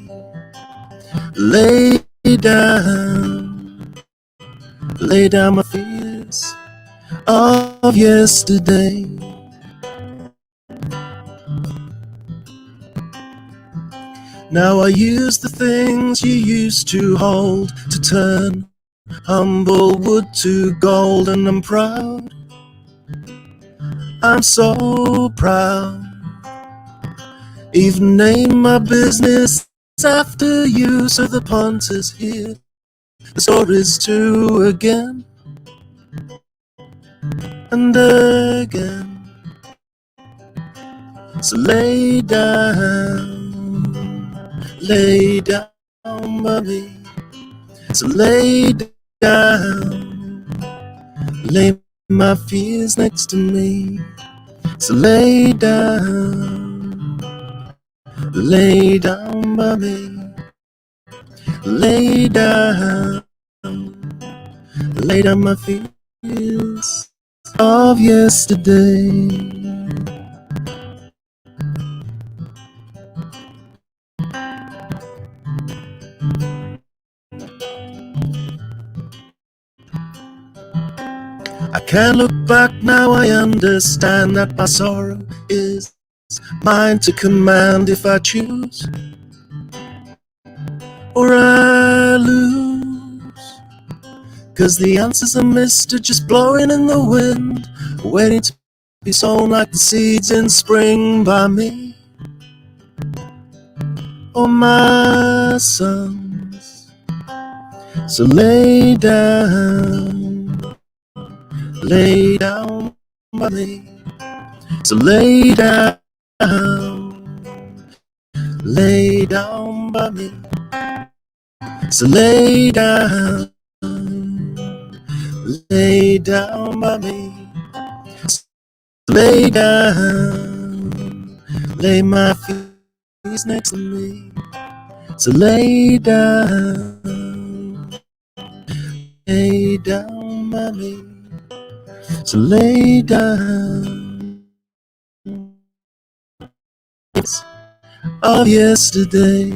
Lay down my fears of yesterday. Now I use the things you used to hold to turn humble wood to gold, and I'm proud. I'm so proud. Even name my business after you, so the punters hear the stories too again and again. So lay down by me. So lay down, lay my fears next to me. So lay down by me. Lay down my fears of yesterday. I can't look back now, I understand that my sorrow is mine to command if I choose, or I lose. 'Cause the answers are mist are just blowing in the wind, waiting to be sown like the seeds in spring by me or my sons. So lay down by me. So lay down by me. So lay down by me. So lay down, lay my feet next to me. So lay down by me. So lay down of yesterday,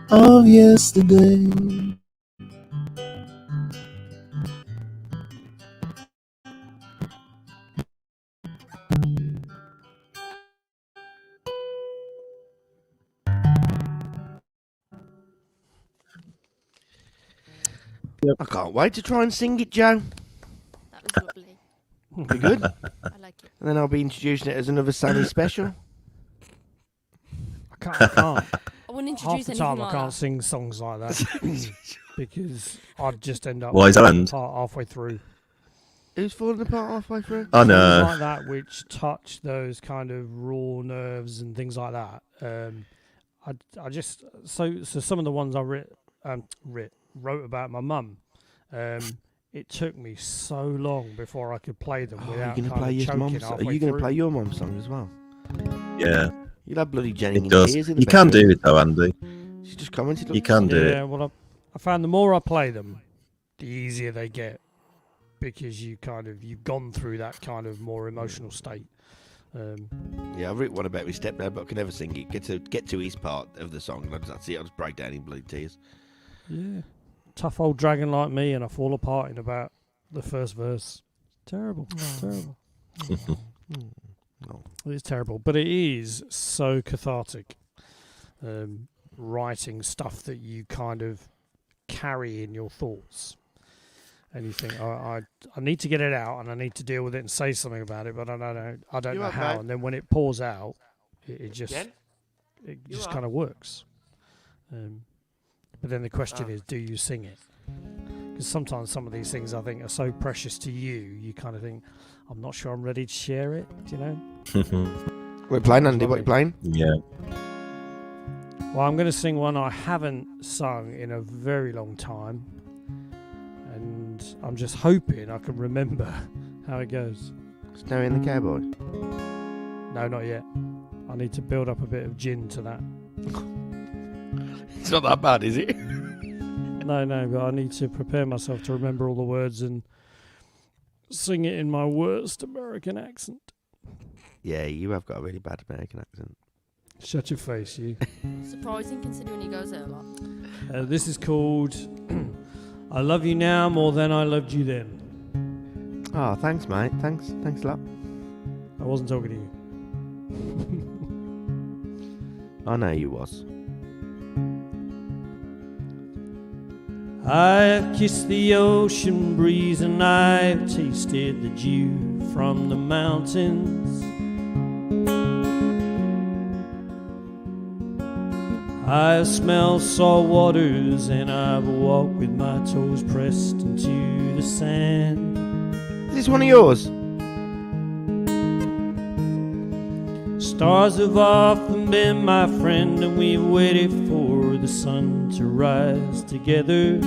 of yesterday. I can't wait to try and sing it, Joe. That was lovely. Be good. I like it. And then I'll be introducing it as another Sammy special. I can't. I wouldn't Half introduce the anything time I like can't that. sing songs like that because I'd just end up Why is that end? halfway through. Who's falling apart halfway through? Oh Songs no. like that which touch those kind of raw nerves and things like that. I just so some of the ones I wrote about my mum. It took me so long before I could play them Oh, without you're kind play of your choking mum's. Are halfway you going to through. play your mum's song as well? Yeah, You'll have bloody Jenny it in does. tears in the You can bedroom. do it though, Andy. She just commented. You can do Yeah, it. well, I found the more I play them, the easier they get because you've gone through that kind of more emotional state. Yeah, I've written one about my stepdad, but I can never sing it. Get to his part of the song, and that's it. I'll just break down in bloody tears. Yeah, tough old dragon like me, and I fall apart in about the first verse. Terrible, terrible. No. It's terrible, but it is so cathartic. Writing stuff that you kind of carry in your thoughts. and you think, I need to get it out and I need to deal with it and say something about it, but I don't You know are, how. mate. And then when it pours out, it just Again? You are. kind of works. But then the question Oh. is, do you sing it? Because sometimes some of these things I think are so precious to you, you kind of think, I'm not sure I'm ready to share it. Do you know? We're playing, Andy. What are you playing? Yeah. Well, I'm going to sing one I haven't sung in a very long time, and I'm just hoping I can remember how it goes. Snowy and the Cowboy. No, not yet. I need to build up a bit of gin to that. It's not that bad, is it? No, but I need to prepare myself to remember all the words and sing it in my worst American accent. Yeah, you have got a really bad American accent. Shut your face, you. Surprising considering he goes there a lot. This is called I Love You Now More Than I Loved You Then. Oh, thanks, mate. Thanks a lot. I wasn't talking to you. I know you was. I've kissed the ocean breeze and I've tasted the dew from the mountains. I've smelled salt waters and I've walked with my toes pressed into the sand. Is this one of yours? Stars have often been my friend and we've waited for the sun to rise together.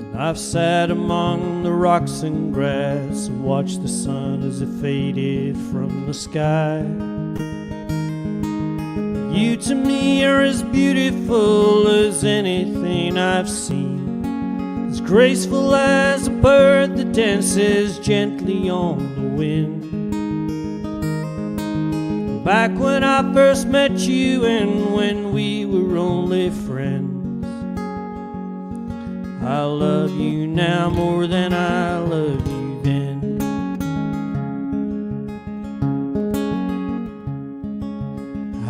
And I've sat among the rocks and grass and watched the sun as it faded from the sky. You to me are as beautiful as anything I've seen, as graceful as a bird that dances gently on the wind. Back when I first met you and when we were only friends, I love you now more than I loved you then.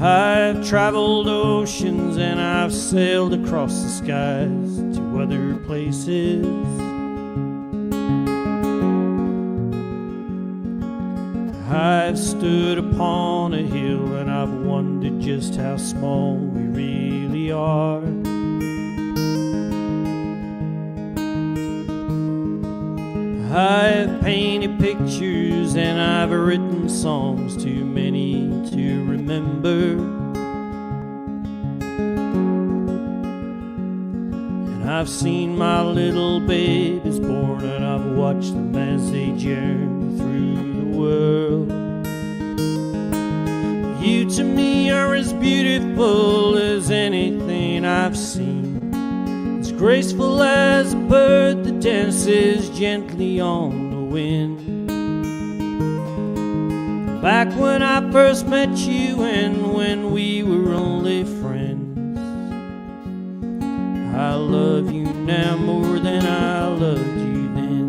I've traveled oceans and I've sailed across the skies to other places. I've stood upon a hill and I've wondered just how small we really are. I've painted pictures and I've written songs, too many to remember. And I've seen my little babies born and I've watched them as they journey through the world. You to me are as beautiful as anything I've seen, as graceful as a bird that dances gently on the wind. Back when I first met you and when we were only friends, I love you now more than I loved you then.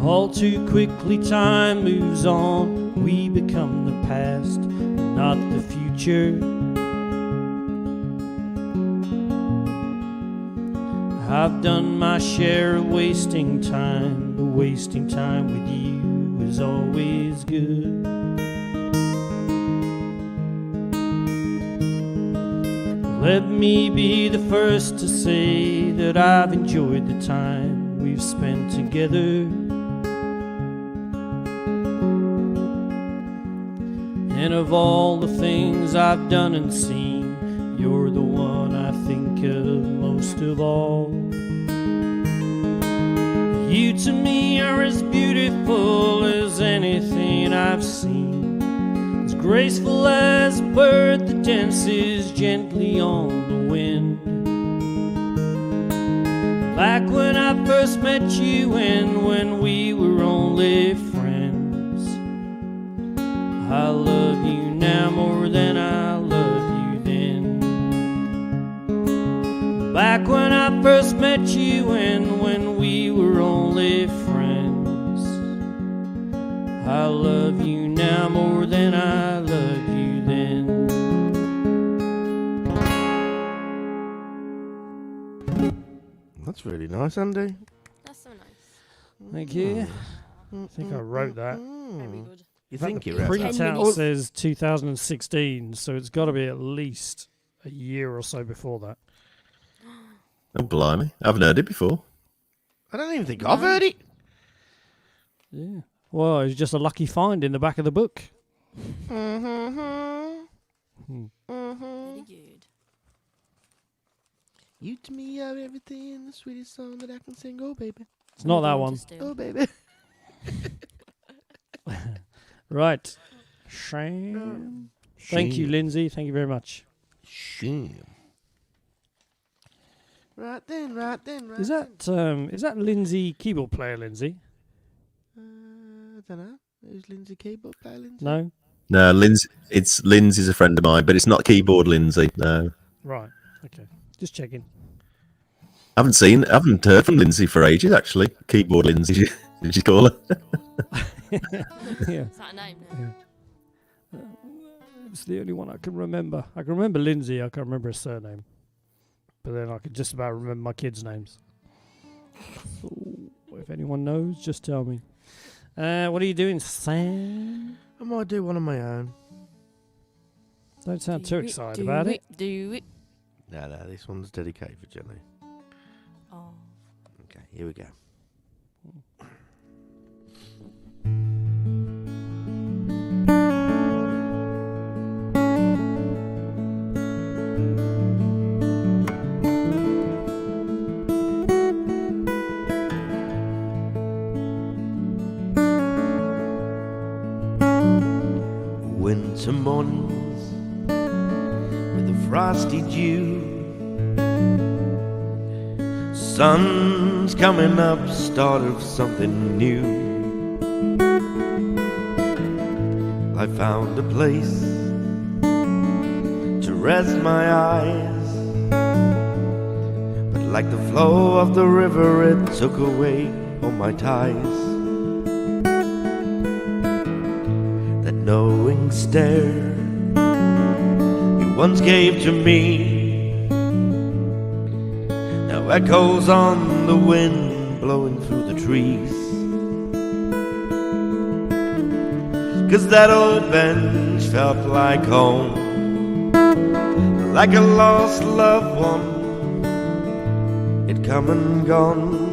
All too quickly time moves on, we become the past, not the future. I've done my share of wasting time, but wasting time with you is always good. Let me be the first to say that I've enjoyed the time we've spent together. And of all the things I've done and seen, you're the one I think of most of all. You to me are as beautiful as anything I've seen, as graceful as a bird that dances gently on the wind. Back when I first met you and when we were only friends, I love you now more than I loved you then. Back when I first met you and when we were only friends, I love you than I loved you then. That's really nice, Andy. That's so nice. Thank you. I think I wrote that. Very good. You In fact, think the you wrote that? printout says 2016, so it's got to be at least a year or so before that. Oh, blimey. I haven't heard it before. I don't even think I've heard it. Yeah. Well, it's just a lucky find in the back of the book. Very good. You to me are everything, the sweetest song that I can sing. Oh, baby. It's not that Another one. to steal. Oh, baby. Right. Shame. Thank you, Lindsay. Thank you very much. Shame. Right then, right then, right Is that Lindsay keyboard player, Lindsay? I don't know. Who's Lindsay keyboard player, Lindsay? No? No, Lindsay's a friend of mine, but it's not keyboard Lindsay. No. Right. Okay. Just checking. I haven't heard from Lindsay for ages, actually. Keyboard Lindsay, did you call her? Yeah. Is that a name now? It's the only one I can remember. I can remember Lindsay. I can't remember her surname. But then I can just about remember my kids' names. So, if anyone knows, just tell me. What are you doing, Sam? I might do one on my own. Don't sound too excited do about it. Do it. No, this one's dedicated for Jenny. Oh. Okay, here we go. Winter mornings with a frosty dew, sun's coming up, start of something new. I found a place to rest my eyes, but like the flow of the river, it took away all my ties. That knowing stare you once gave to me now echoes on the wind blowing through the trees. 'Cause that old bench felt like home, like a lost loved one, it come and gone.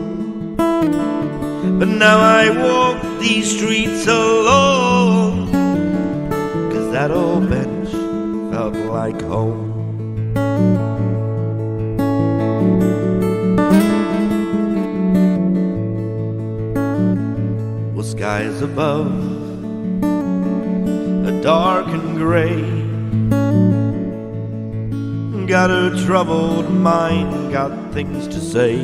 But now I walk these streets alone, 'cause that old bench felt like home. Well, skies above are dark and grey, got a troubled mind, got things to say.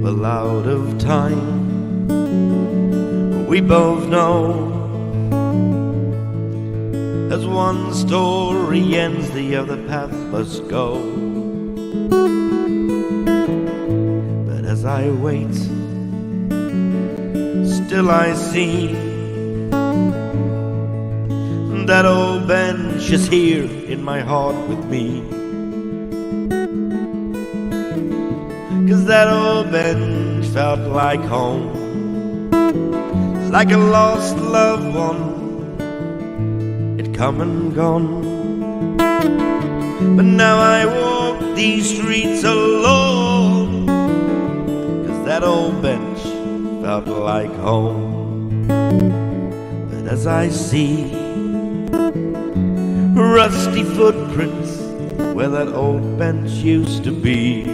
Well, out of time, we both know, as one story ends, the other path must go. But as I wait, still I see that old bench is here in my heart with me. 'Cause that old bench felt like home, like a lost loved one, it come and gone. But now I walk these streets alone, 'cause that old bench felt like home. But as I see rusty footprints where that old bench used to be,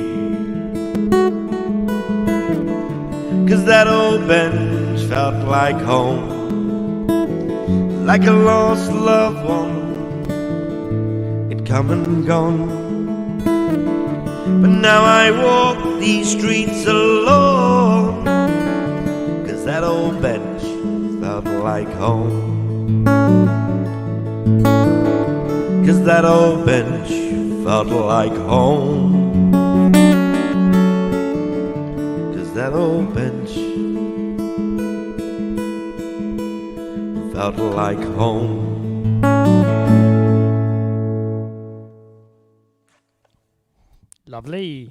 'cause that old bench felt like home, like a lost loved one, it come and gone. But now I walk these streets alone, 'cause that old bench felt like home. 'Cause that old bench felt like home. 'Cause that old bench felt like home. Lovely.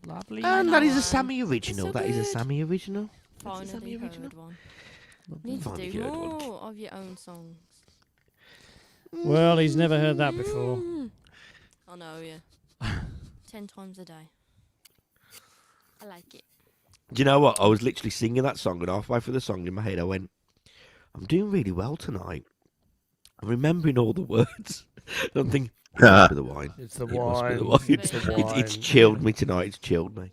Lovely. And that is a one. Sammy original. so That is a good. Sammy original. Finally Sammy heard original. one. Need to Finally do heard one. more of your own songs. Well, he's never heard that before. I know, yeah. 10 times a day. I like it. Do you know what? I was literally singing that song, and halfway through the song in my head, I went, I'm doing really well tonight. I'm remembering all the words. And I'm thinking, it must be the wine. It's the It must be wine. the wine. It's the It's wine. chilled me tonight. It's chilled me.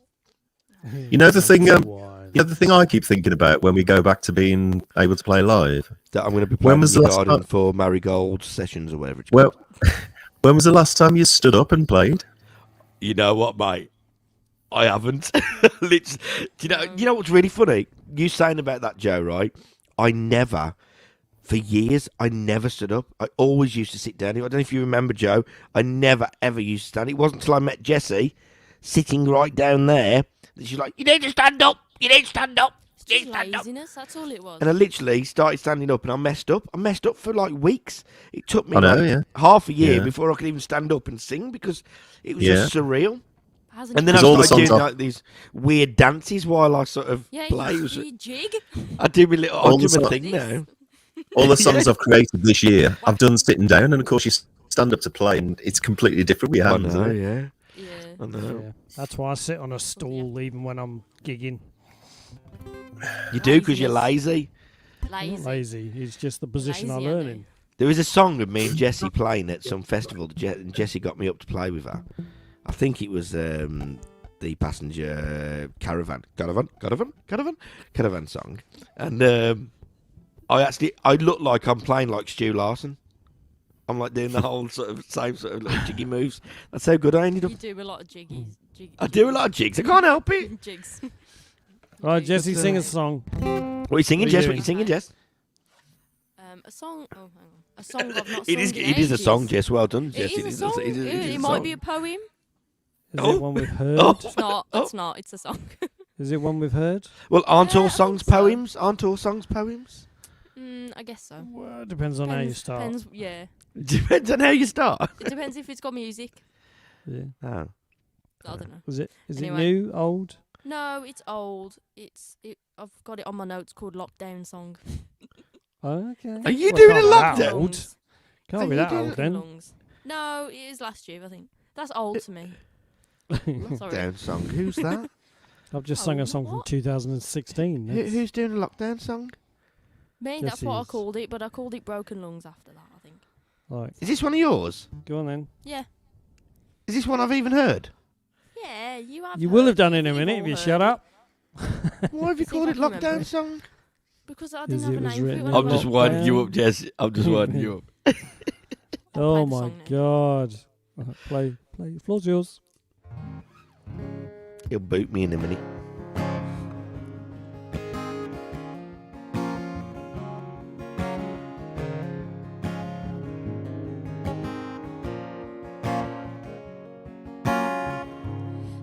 You know the thing, It's the the wine. other thing I keep thinking about when we go back to being able to play live. That I'm going to be When playing was in the the last garden time- for Marigold sessions or whatever it's Well, called. when was the last time you stood up and played? You know what, mate? I haven't. Do you know what's really funny? You saying about that, Joe, right? For years, I never stood up. I always used to sit down. I don't know if you remember, Joe. I never, ever used to stand. It wasn't until I met Jessie, sitting right down there, that she's like, you need to stand up. You need to stand up. It's You just need to stand up. laziness, that's all it was. And I literally started standing up, and I messed up. I messed up for like weeks. It took me I know, like yeah. half a year Yeah. before I could even stand up and sing because it was Yeah. just surreal. Hasn't And it then I Because all the started songs doing are- like these weird dances while I sort of yeah, play. you jig. I do my little All the ultimate songs- thing now. All the songs I've created this year, I've done sitting down, and of course you stand up to play, and it's completely different with your I hands. know, isn't it? yeah. Yeah. I know. Yeah. That's why I sit on a stool even when I'm gigging. You do because you're lazy. I'm not Lazy. lazy. It's just the position I Lazy, I learn know. in. There was a song of me and Jessie playing at some festival, and Jessie got me up to play with her. I think it was the passenger caravan song, and I look like I'm playing like Stu Larson. I'm like doing the whole same sort of little jiggy moves. That's how good I ended up. You do a lot of jiggies. I do a lot of jigs. I can't help it. Jigs. Right, Jesse, sing a song. What are you singing, What are you Jess? What doing? are you singing, Jess? A song. Oh, hang on. A song I've not It is. sung in It is a ages. song, Jess. Well done, It Jess. is a song. It a might song. be a poem. Is Oh. it one we've heard? Oh. It's not. It's not. It's a song. Is it one we've heard? Well, aren't I all hope songs so. poems? Aren't all songs poems? I guess so. Well, it depends on how you start. Depends, yeah. Depends on how you start. It depends if it's got music. Yeah. Oh. I don't know. Is it Anyway. new, old? No, it's old. I've got it on my notes called Lockdown Song. Oh, okay. Are you Well, doing can't a be that lockdown? old. Lungs. Can't Are be you that doing old then. Lungs. No, it is last year, I think. That's old to me. Sorry. Lockdown song. Who's that? I've just sung Oh, a song from what? 2016. That's- Who's doing a lockdown song? Me, that's what I Jesse's. called it, but I called it Broken Lungs after that, I think. Right, Is this one of yours? go on then. Yeah. Is this one I've even heard? Yeah, you have. You will have heard done it, in a you've minute all if you heard shut it. up. Why have you See called if it I can lockdown remember. song? Because I Is didn't have it a was name for it written when in I block? wrote it. winding you up, Jess. I'm just winding you up. I'll Oh play the my song now. god. Play. The floor's yours. He'll boot me in a minute.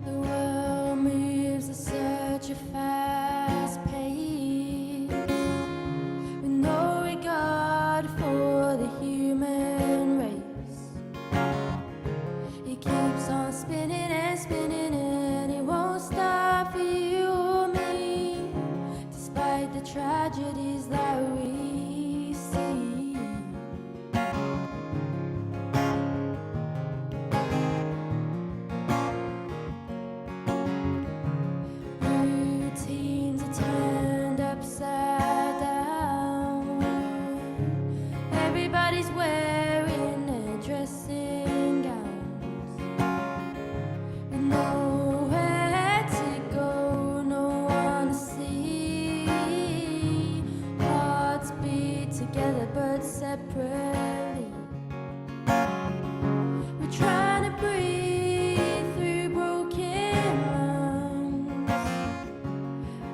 The world moves at such a fast pace, with no regard for the human race. It keeps on spinning and spinning, and it won't stop for you or me, despite the tragedies that we see. Routines are turned upside down. Everybody's wearing their dressing gowns, with nowhere to go, no one to see. Hearts beat together but separately. We're trying to breathe through broken lungs.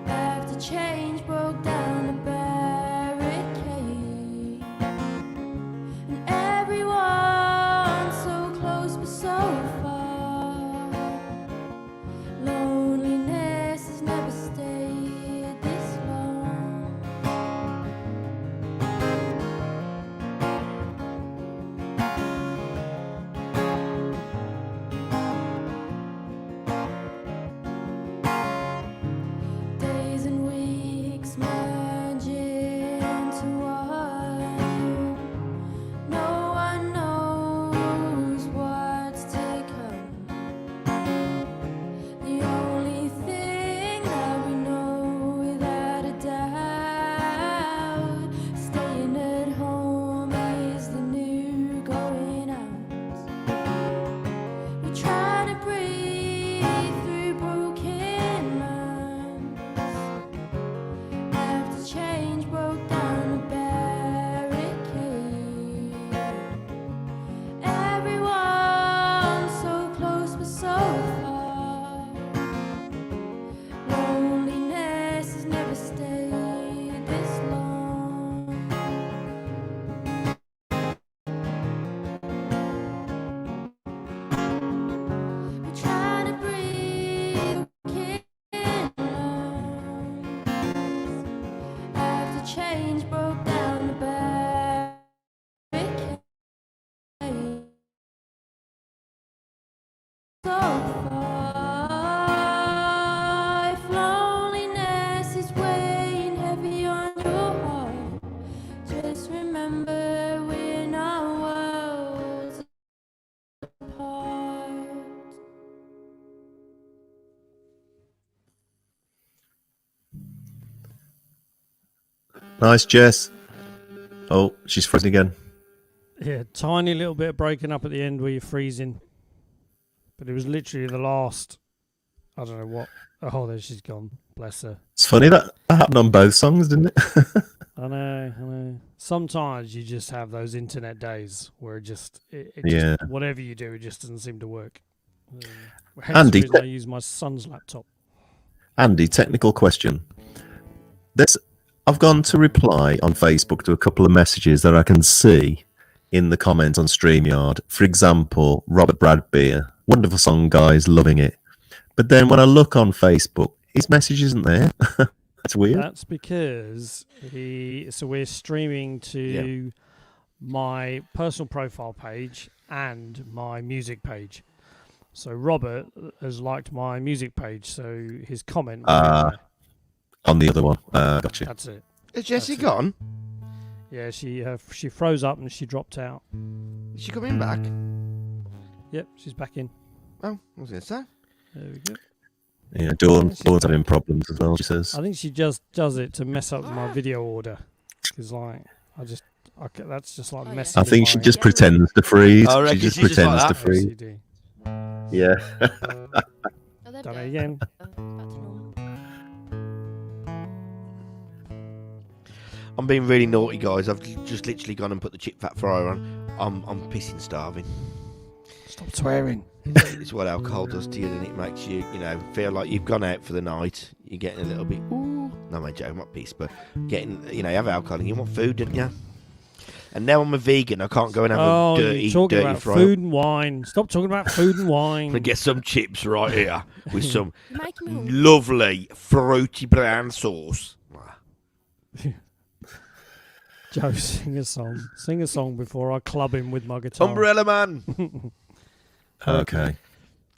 After change broke down the barricade, and everyone so close but so far. Loneliness has never stayed this long. so far. If loneliness is weighing heavy on your heart, just remember we're not worlds apart. Nice, Jess. Oh, she's frozen again. Yeah, tiny little bit of breaking up at the end where you're freezing. But it was literally the last, I don't know what. Oh, there she's gone. Bless her. It's funny that happened on both songs, didn't it? I know. Sometimes you just have those internet days where it just Yeah. whatever you do, it just doesn't seem to work. Hence Andy, the reason I use my son's laptop. Andy, technical question. I've gone to reply on Facebook to a couple of messages that I can see in the comments on StreamYard. For example, Robert Bradbeer, wonderful song, guys, loving it. But then when I look on Facebook, his message isn't there. That's weird. That's because we're streaming to my personal profile page and my music page. So Robert has liked my music page, so his comment will be there. On the other one. Gotcha. That's it. Is Jessie gone? Yeah, she froze up and she dropped out. Is she coming back? Yep, she's back in. Oh, I was going to say. There we go. Yeah, Dawn's having problems as well, she says. I think she just does it to mess up my video order. Because that's just like Oh, yeah. messing I think with she my- just pretends to freeze. I reckon She just she's just pretends like to that. freeze. OCD. Yeah. Oh, there we Done go. it again. Back to normal. I'm being really naughty, guys. I've just literally gone and put the chip fat fryer on. I'm pissing starving. Stop swearing. It's what alcohol does to you, and it makes you, feel like you've gone out for the night. You're getting a little bit, ooh. No, my joke, not piss, but getting, you have alcohol and you want food, don't you? And now I'm a vegan. I can't go and have a You're dirty talking about fry. food and wine. Stop talking about food and I'm wine. gonna get some chips right here with some You're making me hungry. lovely fruity brown sauce. Joe, sing a song. Sing a song before I club him with my guitar. Umbrella Man. Okay.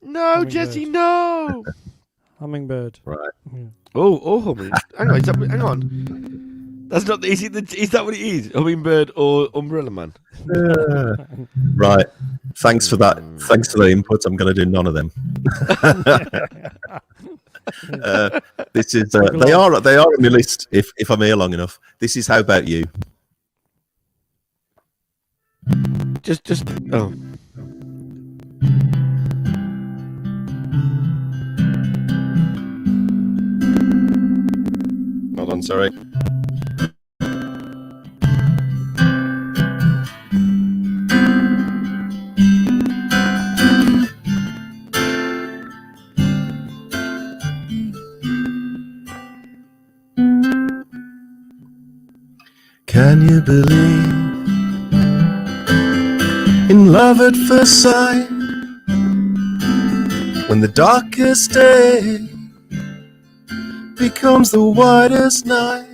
No, Hummingbird. Jessie, no. Hummingbird. Right. Yeah. Oh, humming. Hang on, hang on. That's not. Is that what it is? Hummingbird or Umbrella Man? Right. Thanks for that. Thanks for the input. I'm going to do none of them. This is. They are on my list. If I'm here long enough. This is How About You. Just. Oh. Hold on, sorry. Can you believe in love at first sight? When the darkest day becomes the whitest night,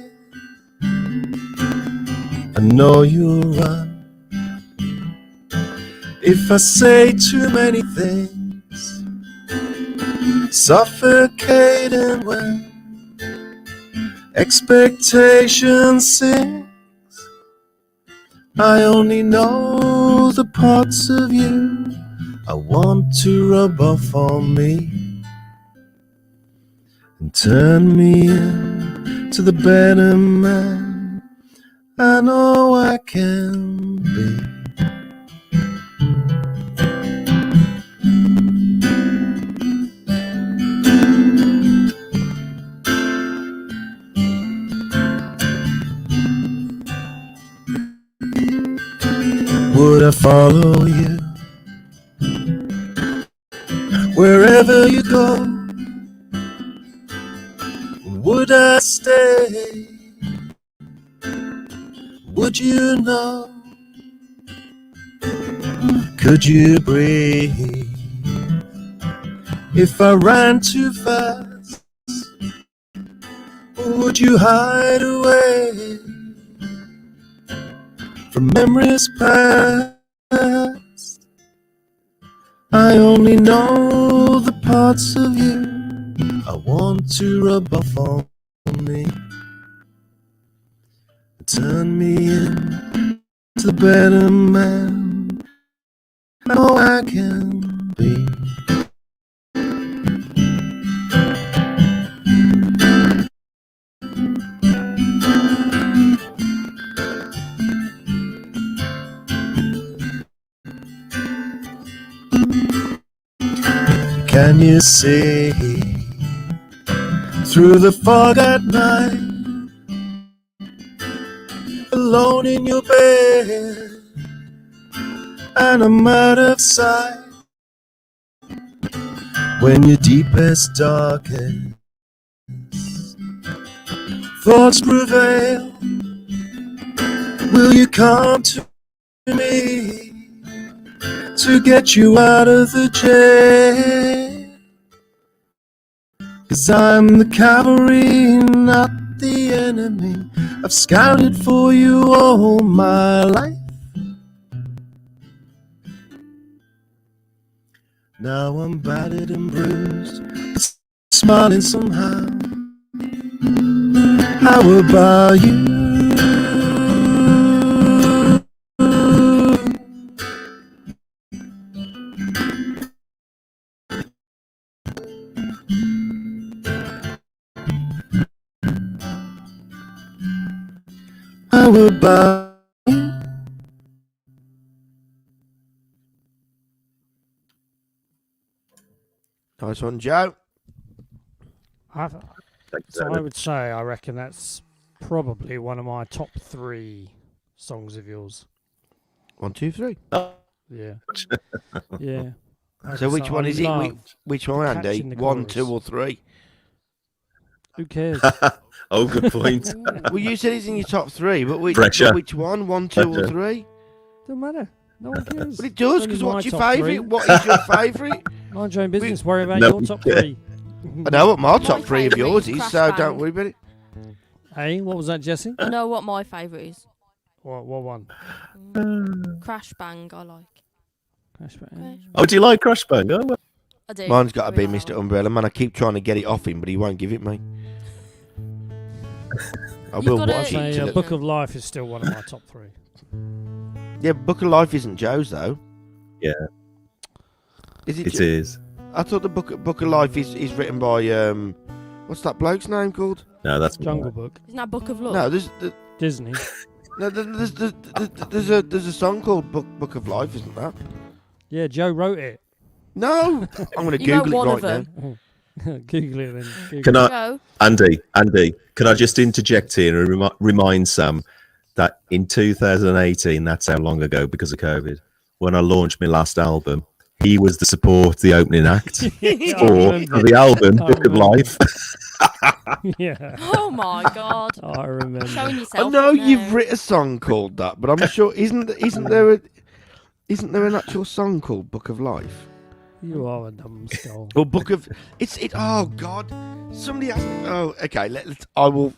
I know you'll run if I say too many things, suffocating when expectation sings. I only know the parts of you I want to rub off on me and turn me into the better man I know I can be. Would I follow you wherever you go? Would I stay? Would you know? Could you breathe if I ran too fast? Or would you hide away from memories past? I I only know the parts of you I want to rub off on me. Turn me into the better man I know I can be. Can you see through the fog at night, alone in your bed, and I'm out of sight? When your deepest, darkest thoughts prevail, will you come to me to get you out of the jail? 'Cause I'm the cavalry, not the enemy. I've scouted for you all my life. Now I'm battered and bruised, but smiling somehow. How about you? How about you? Nice one, Joe. So I would say I reckon that's probably one of my top 3 songs of yours. 1, 2, 3. Yeah. Yeah. So which one is it? love Which one, Andy? catching the 1, chorus. 2, or 3? Who cares? Oh, good point. Well, you said it's in your top 3, but which Pressure. one? 1, 2, or Pressure. 3? Doesn't matter. No one cares. But it does, It's because only what's my your top favourite? 3. What is your favourite? Mind your own business. Worry about No, your top 3. I know what my top My 3 of favourite yours is is, Crash so Bang. don't worry about it. Hey, what was that, Jessie? I know what my favourite is. What one? Crash Bang, I like. Crash Bang. Crash. Oh, do you like Crash Bang? Oh, well. I do. Mine's got to be Really Mr. like. Umbrella Man. I keep trying to get it off him, but he won't give it me. I You've will gotta- watch Say, it. Yeah. till Book of Life is still one of my top 3. Yeah, Book of Life isn't Joe's, though. Yeah. Is it? It is. I thought the Book of Life is written by, what's that bloke's name called? No, that's Jungle Book. Isn't that Book of Love? No, Disney. there's a song called Book of Life, isn't that? Yeah, Joe wrote it. No! I'm going to You wrote Google one it of right them. now. Google it then. Google Can it. I, Joe. Andy, can I just interject here and remind Sam that in 2018, that's how long ago because of COVID, when I launched my last album, he was the support, the opening act Yeah, I for remember. the album I Book of remember. Life. Yeah. Oh my God. I remember. Showing I yourself. know up now. you've written a song called that, but I'm sure isn't there an actual song called Book of Life? You are a dumb skull. Or Book of oh God, somebody asked me. Oh, okay. I will.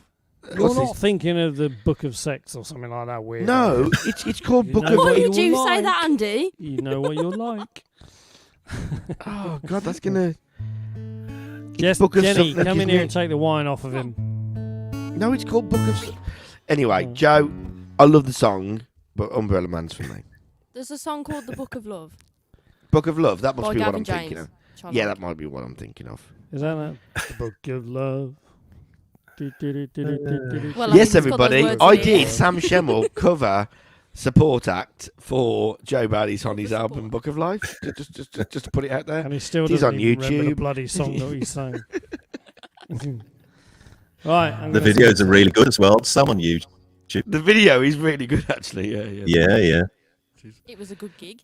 You're what's not this? thinking of the Book of Sex or something like that weird. No, it's called You Book know of. what Why you did you say like. that, Andy? You know what you're like. Oh God, that's gonna. Yes, Book of Jenny, something, come in isn't here it? and take the wine off of him. No, it's called Book of. Anyway, Oh. Joe, I love the song, but Umbrella Man's for me. There's a song called The Book of Love Book of Love. That must by be what Gavin I'm James. thinking of. which I Yeah, like. that might be what I'm thinking of. Is that the Book of Love? Well, I Yes, mean, it's got those everybody. words I in it. did Sam Shemmell cover support act for Joe Bayliss on his Cover album support. Book of Life. Just to put it out there. And he still It is doesn't on even remember the YouTube. bloody song that he sang. Right. I'm The gonna videos sing are really good as well. Some on YouTube. The video is really good, actually. Yeah. Yeah. It was a good gig.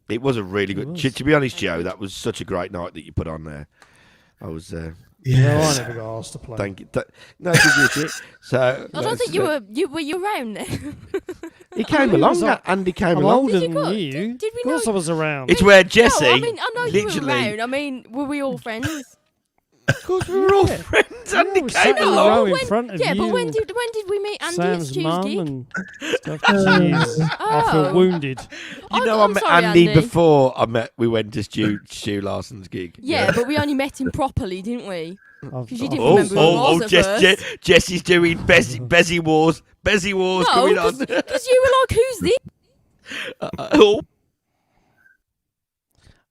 It was a really It good. was. To be honest, Joe, that was such a great night that you put on there. I was. No, I Yes. never got asked to play. Thank you. No, give you a shit. So I don't think you were you around then. He came I along, was up- and he came I'm along. older Did you than go- you. did we Of course know- I was around. It's where Jessie. No, I mean I know you were literally. around. I mean, were we all friends? Of course, we were all Yeah. friends. since Andy we came sat in the row along. in front of Yeah, you. but when did we meet Andy at Sam's Stu's mum gig? and stuff. Jeez, I feel Oh. wounded. You know, I'm I met sorry, Andy Andy. before we went to Stu Larson's gig. Yeah, but we only met him properly, didn't we? I've- 'Cause you I've- didn't remember who it was at first. Jessie's doing Bezzy Wars. Bezzy Wars No, coming on. because you were like, "Who's this?" Oh,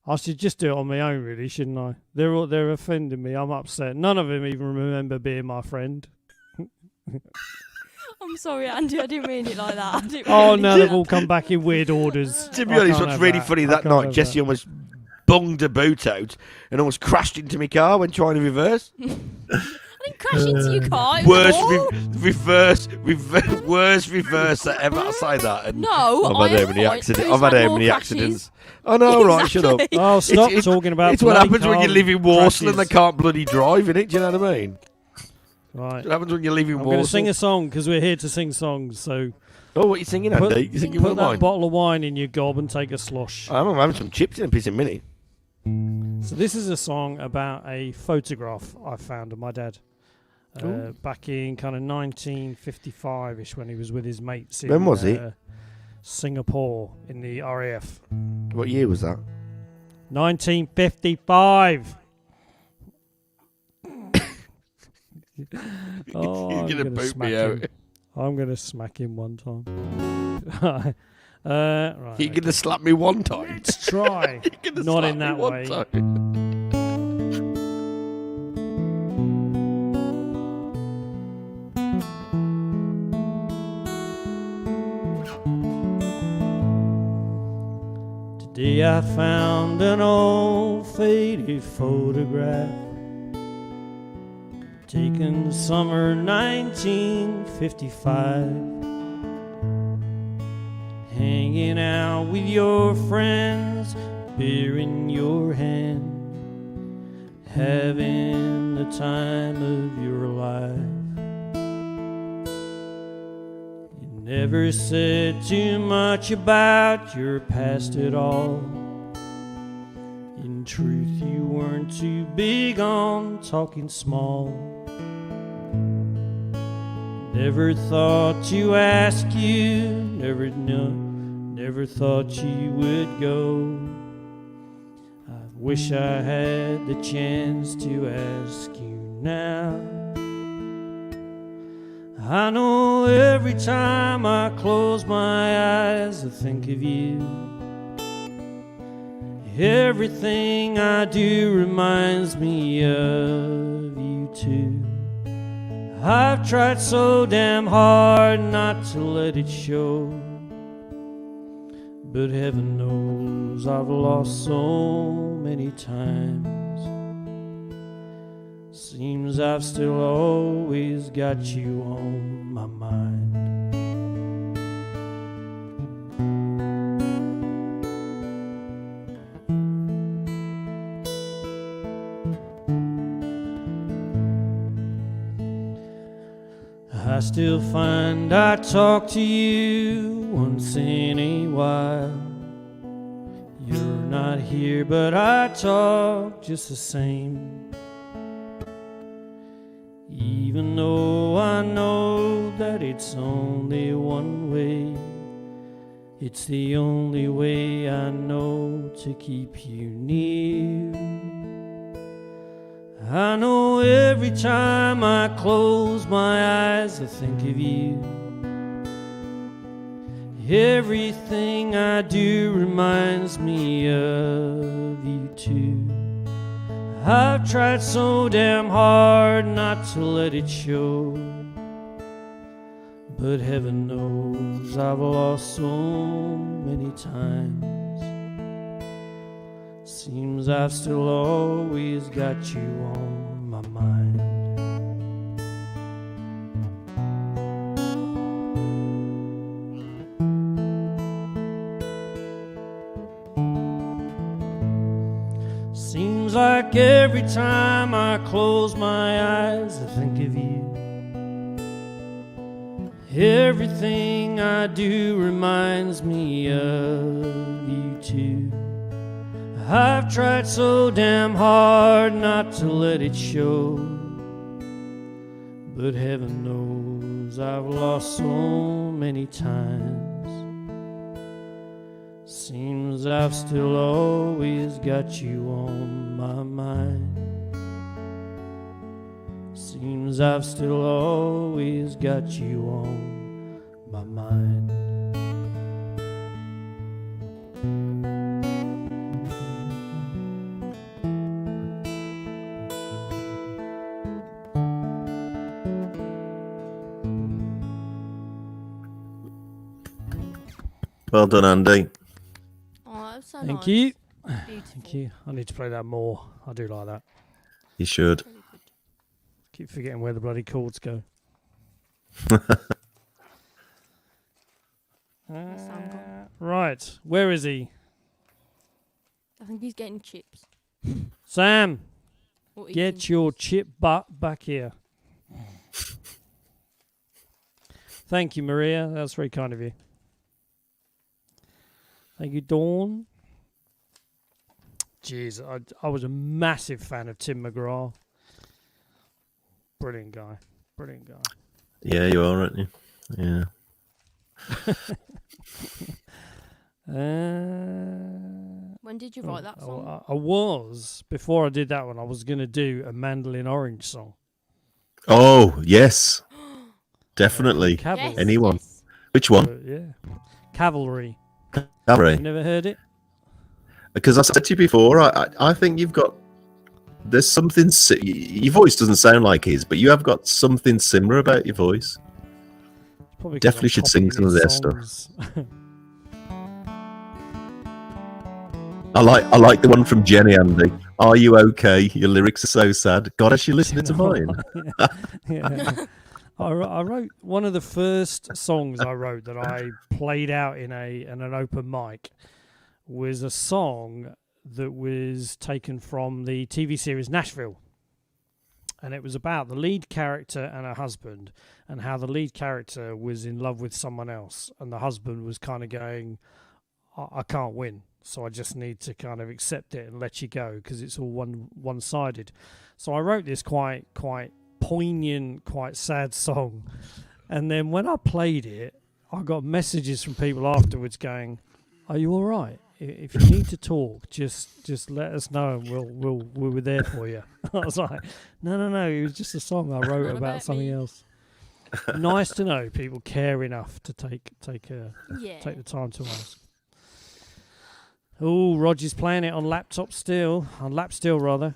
I should just do it on my own, really, shouldn't I? They're offending me. I'm upset. None of them even remember being my friend. I'm sorry, Andy. I didn't mean it like that. I didn't Oh, really now do they've that. all come back in weird orders. to be I honest, can't what's have really that. funny I that can't night, have Jessie that. almost bunged a boot out and almost crashed into my car when trying to reverse. I didn't crash into your car. It was Worst a ball. worst reverse ever. I say that. And No, I've had I how many avoid- accidents? who's I've had had how more many crashes? accidents? Oh no, right, shut up. Exactly. Oh, stop It's- talking about It's what bloody happens when you car live in Warsaw and they crashes. can't bloody drive, innit? Do you know what I mean? Right. What happens when you live in I'm Warsaw? going to sing a song because we're here to sing songs. So Oh, what are you singing, Andy? You singing put with that mine? bottle of wine in your gob and take a slosh. I'm having some chips in a piece of minute. So this is a song about a photograph I found of my dad back in kind of 1955ish when he was with his mates in When was it? Singapore in the RAF. What year was that? 1955. Oh, You're I'm gonna gonna boot smack me him. out. I'm going to smack him one time. Right, You're gonna slap me one time. let's try. You're gonna Not slap in me that one way. time. Today I found an old faded photograph taken summer 1955, hanging out with your friends, beer in your hand, having the time of your life. You never said too much about your past at all. In truth, you weren't too big on talking small. Never thought to ask you, never thought you would go. I wish I had the chance to ask you now. I know every time I close my eyes I think of you. Everything I do reminds me of you too. I've tried so damn hard not to let it show, but heaven knows I've lost so many times. Seems I've still always got you on my mind. I still find I talk to you once in a while. You're not here, but I talk just the same. Even though I know that it's only one way, it's the only way I know to keep you near. I know every time I close my eyes I think of you. Everything I do reminds me of you too. I've tried so damn hard not to let it show, but heaven knows I've lost so many times. Seems I've still always got you on my mind. Seems like every time I close my eyes I think of you. Everything I do reminds me of you too. I've tried so damn hard not to let it show, but heaven knows I've lost so many times. Seems I've still always got you on my mind. Seems I've still always got you on my mind. Well done, Andy. Oh, that was so Thank nice. you. Beautiful. Thank you. I need to play that more. I do like that. You should. Very good. Keep forgetting where the bloody chords go. Where's Sam gone? Right. Where is he? I think he's getting chips. Sam, Or get eating your chips. chip butt back here. Thank you, Maria. That's very kind of you. Thank you, Dawn. Jeez, I was a massive fan of Tim McGraw. Brilliant guy. Brilliant guy. Yeah, you are, aren't you? Yeah. When did you write that song? I was, before I did that one, I was going to do a Mandolin Orange song. Oh, yes. Definitely. Cavalry. Yes, Anyone? yes. Which one? Yeah. Cavalry. Cabaret. You never heard it? Because I said to you before, I think you've got. There's something. Your voice doesn't sound like his, but you have got something similar about your voice. Probably 'cause Definitely I'm should sing some of copying their his stuff. songs. I like the one from Jenny, Andy. Are you okay? Your lyrics are so sad. God, is she listening to mine? Yeah. I wrote one of the first songs I wrote that I played out in an open mic was a song that was taken from the TV series Nashville, and it was about the lead character and her husband, and how the lead character was in love with someone else, and the husband was kind of going, I can't win, so I just need to kind of accept it and let you go because it's all one-sided. So I wrote this quite poignant, quite sad song, and then when I played it, I got messages from people afterwards going, "Are you all right? If you need to talk, just let us know, and we're there for you." I was like, no, it was just a song I wrote What about about something me? else. Nice to know people care enough to take Yeah. the time to ask. Oh, Roger's playing it on lap steel rather.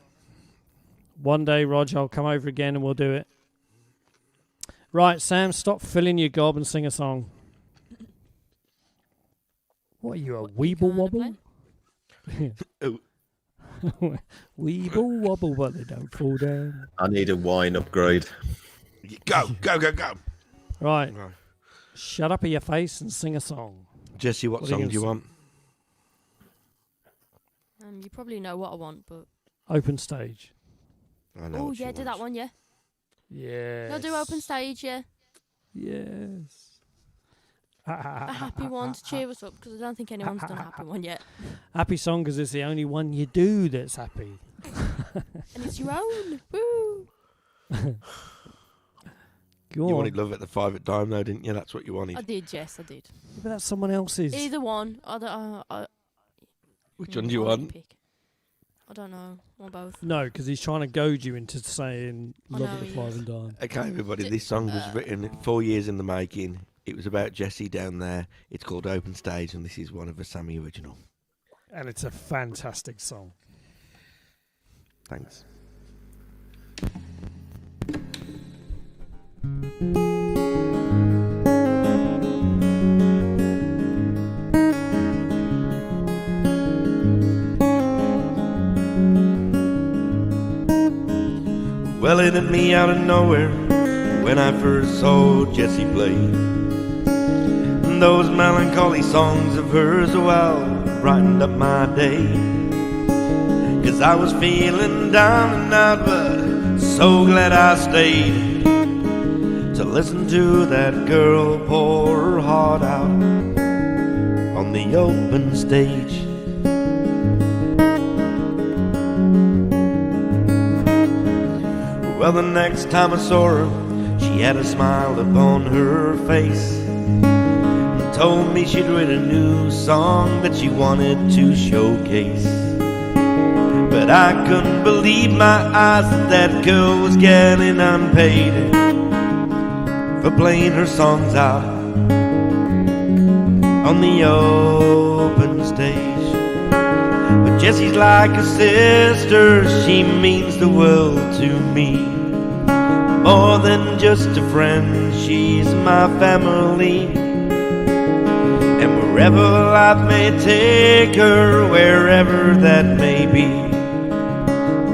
One day, Rog, I'll come over again and we'll do it. Right, Sam, stop filling your gob and sing a song. What are you, a What, you weeble gonna wobble? Weeble wobble, but they don't fall down. I need a wine upgrade. Go. Right, Right. shut up in your face and sing a song. Jesse, what What are you song do you gonna want? You probably know what I want, but Open stage. I know oh what she yeah, do that wants. one, yeah. Yes. No, do open stage, yeah. Yes. A happy one to cheer us up because I don't think anyone's done a happy one yet. Happy song because it's the only one you do that's happy. And it's your own. Woo! Go You on. wanted Love at the 5 at Dime, though, didn't you? That's what you wanted. I did, yes, I did. But that's someone else's. Either one. Which one do you I'll want? pick. I don't know. Or both. No, because he's trying to goad you into saying I Love know at the he Five is. and Dime. Okay, everybody, this song was written 4 years in the making. It was about Jessie down there. It's called Open Stage, and this is one of the Sammy original. And it's a fantastic song. Thanks. Well, it hit me out of nowhere when I first saw Jessie play. And those melancholy songs of hers, well, brightened up my day. 'Cause I was feeling down and out, but so glad I stayed to listen to that girl pour her heart out on the open stage. Well, the next time I saw her, She had a smile upon her face and told me she'd written a new song that she wanted to showcase. But I couldn't believe my eyes that that girl was getting unpaid for playing her songs out on the open stage. But Jessie's like a sister, she means the world to me. More than just a friend, she's my family. And wherever life may take her, wherever that may be,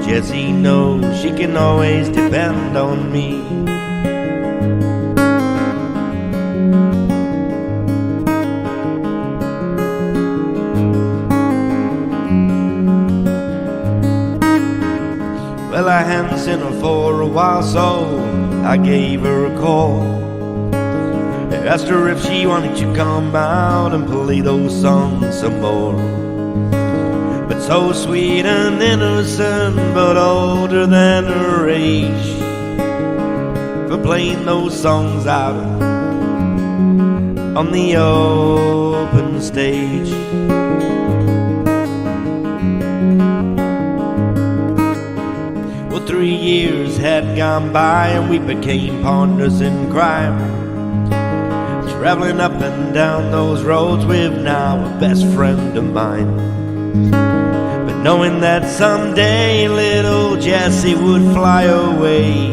Jessie knows she can always depend on me. Well, I hadn't seen her for a while, so I gave her a call. I asked her if she wanted to come out and play those songs some more. But so sweet and innocent, but older than her age, for playing those songs out on the open stage. Well, 3 years had gone by and we became partners in crime, traveling up and down those roads with now a best friend of mine. But knowing that someday little Jessie would fly away,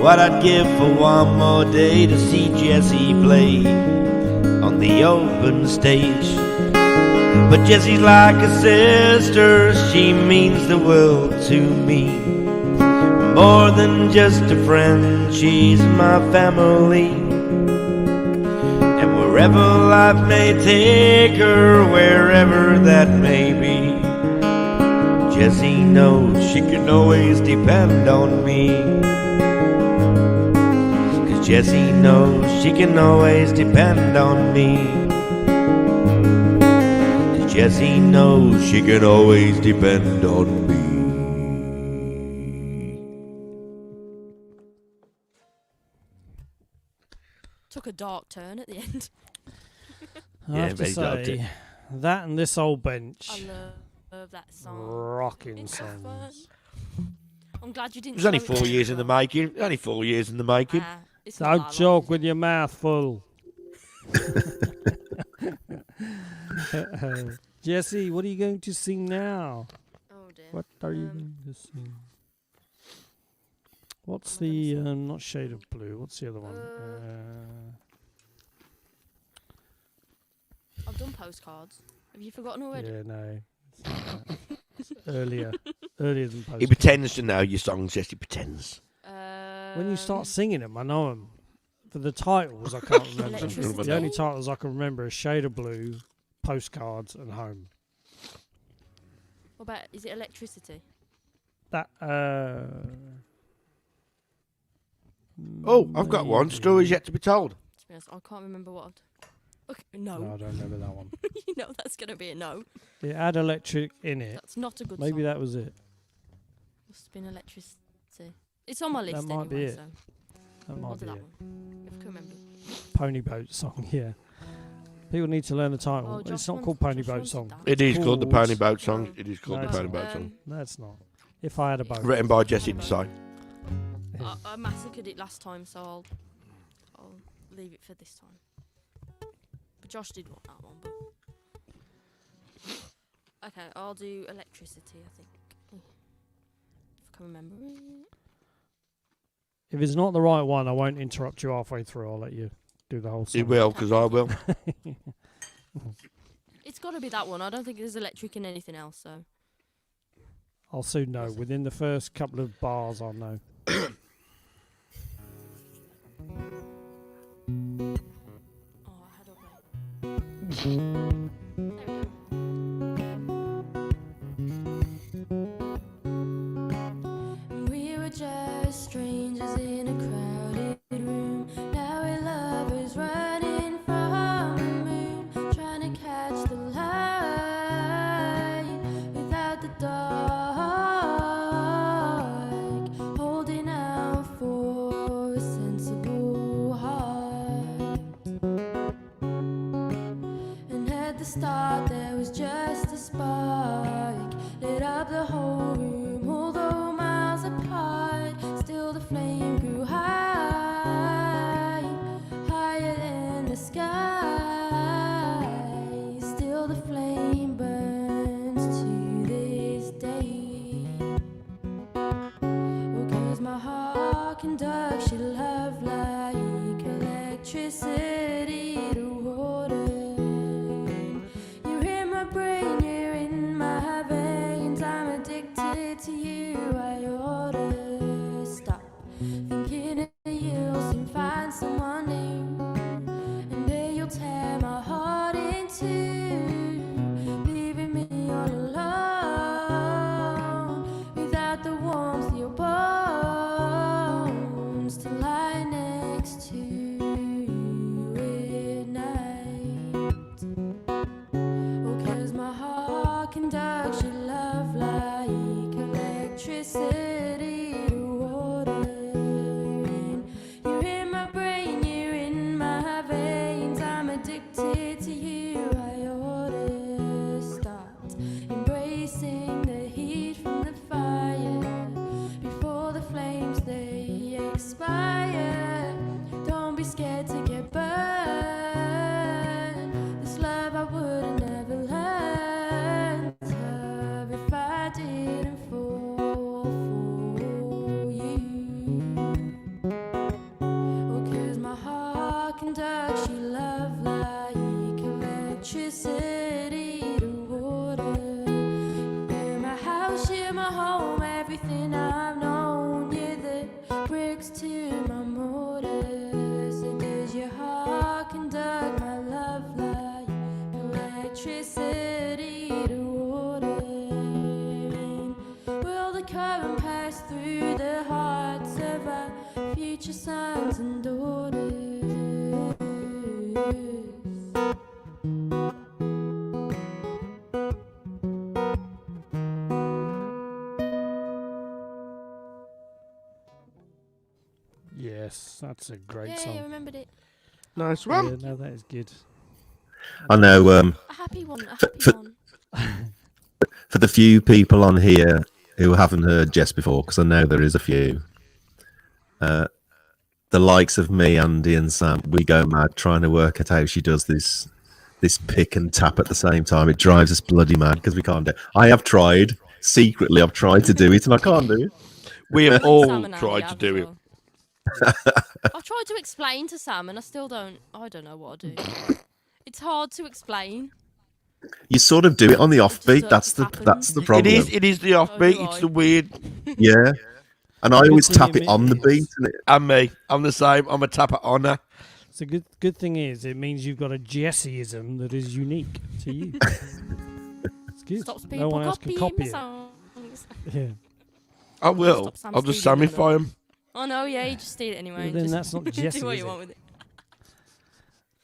what I'd give for one more day to see Jessie play on the open stage. But Jessie's like a sister, she means the world to me. More than just a friend, she's my family. And wherever life may take her, wherever that may be, Jessie knows she can always depend on me. 'Cause Jessie knows she can always depend on me. 'Cause Jessie knows she can always depend on me. Took a dark turn at the end. I Yeah, have to very dark say, that and This Old Bench, I love that song. rocking It's so fun. songs. I'm glad you It didn't. was only slow it 4 down years as in the well. making. Only 4 years in the making. It's not that Don't long, joke is with it? your mouth full. Jessie, what are you going to sing now? Oh dear. What are you going to sing? What's the, not Shade of Blue, what's the other one? I've done postcards. Have you forgotten already? Yeah, no. It's not that. It's earlier than He Post. pretends to know your songs, yes, he pretends. When you start singing them, I know them. For the titles, I can't remember. Electricity. The only titles I can remember are Shade of Blue, Postcards, and Home. What about, is it Electricity? That, Oh, I've got one. maybe. Stories yet to be told. To be honest, I can't remember what I've... Okay, No, no. I don't remember that one. You know that's going to be a no. It had electric in it. That's not a good Maybe song. that was it. Must have been Electricity. It's on my list might anyway, be it. so That we'll might do be that it. one. If I can remember. Pony Boat song, yeah. People need to learn the title. Oh, It's Josh not wants- called Pony Josh Boat wanted song. that. It is called the Pony Boat Song. No. It is called No, the it's Pony not. Boat Song. No, it's not. If I had a boat. Written by Jessie Desai. Yeah. I massacred it last time, so I'll leave it for this time. But Josh did want that one. But okay, I'll do Electricity. I think if I can remember it. If it's not the right one, I won't interrupt you halfway through. I'll let you do the whole song. It will, because I will. It's got to be that one. I don't think there's electric in anything else. So I'll soon know. Within the first couple of bars, I'll know. oh, I had a There we go. We were just strangers in a crowded room. Now we're lovers running from the moon, trying to catch the light without the dark, holding out for start there was just a spark, lit up the whole room. Although miles apart, still the flame grew high, higher than the sky. Still the flame burns to this day. Oh, 'cause my heart conducts your love like electricity to water. You're in my brain, you're in my veins. I'm addicted to you. I ought to stop thinking of you. Soon find someone new, and then you'll tear my heart in two, leaving me all alone without the warmth of your bones to lie next to at night. Oh, 'cause my heart conducts your love like electricity to water. And you're in my brain, you're in my veins. I'm addicted to you. I ought to start embracing the heat from the fire before the flames they expire. Don't be scared to get burned. This love I would have never learned of if I didn't fall for you. Oh, 'cause my heart conducts your love like electricity to water. You're my house, you're my home, everything I've known. You're the bricks to my mortar. So does your heart conduct my love like electricity to water? And will the current pass through the hearts of our future sons and daughters? Yes, that's a great Yeah, I song. remembered it. Nice Yeah, one. no, that is good. I know. A happy one, a happy one. For the few people on here who haven't heard Jess before, because I know there is a few, the likes of me, Andy, and Sam, we go mad trying to work out how she does this pick and tap at the same time. It drives us bloody mad because we can't do it. I have tried secretly. I've tried to do it, and I can't do it. We have Sam all and Andy tried to have do as it. well. I've tried to explain to Sam and I still don't. I don't know what I do. It's hard to explain. You sort of do it on the offbeat. just That's the happens. problem. It is the offbeat. do It's I. the weird. Yeah, and I Good always thing tap it it on the is- beat. And And me. I'm the same. I'm a tapper honor. So good thing is it means you've got a Jessieism that is unique to you. It's good. Stops No people one else can copying copy my it. songs. Yeah. I will. Stop Sam I'll just stealing samify them. Oh no, yeah, you just steal it anyway. Well, then just that's not Jessie, do what is you it? want with it.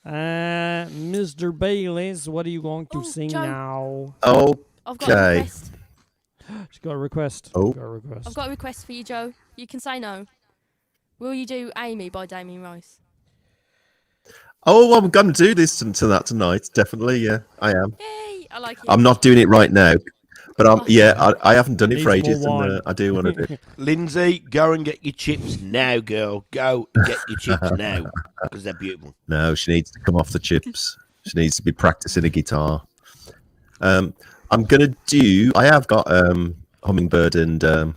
Mr. Bayliss, what are you going to Oh, sing Joe. now? oh, I've got a Okay. request. She's got a request. Oh. Got a request. I've got a request for you, Joe. You can say no. Will you do Amy by Damien Rice? oh, I'm going to do this to that tonight. Definitely, yeah, I am. Yay! I like it. I'm not doing it right now, but Oh. I haven't done it for Needs more ages, and wine. I do want to do it. Lindsay, go and get your chips now, girl. Go and get your chips now because they're beautiful. No, she needs to come off the chips. She needs to be practicing a guitar. I'm gonna do. I have got Hummingbird and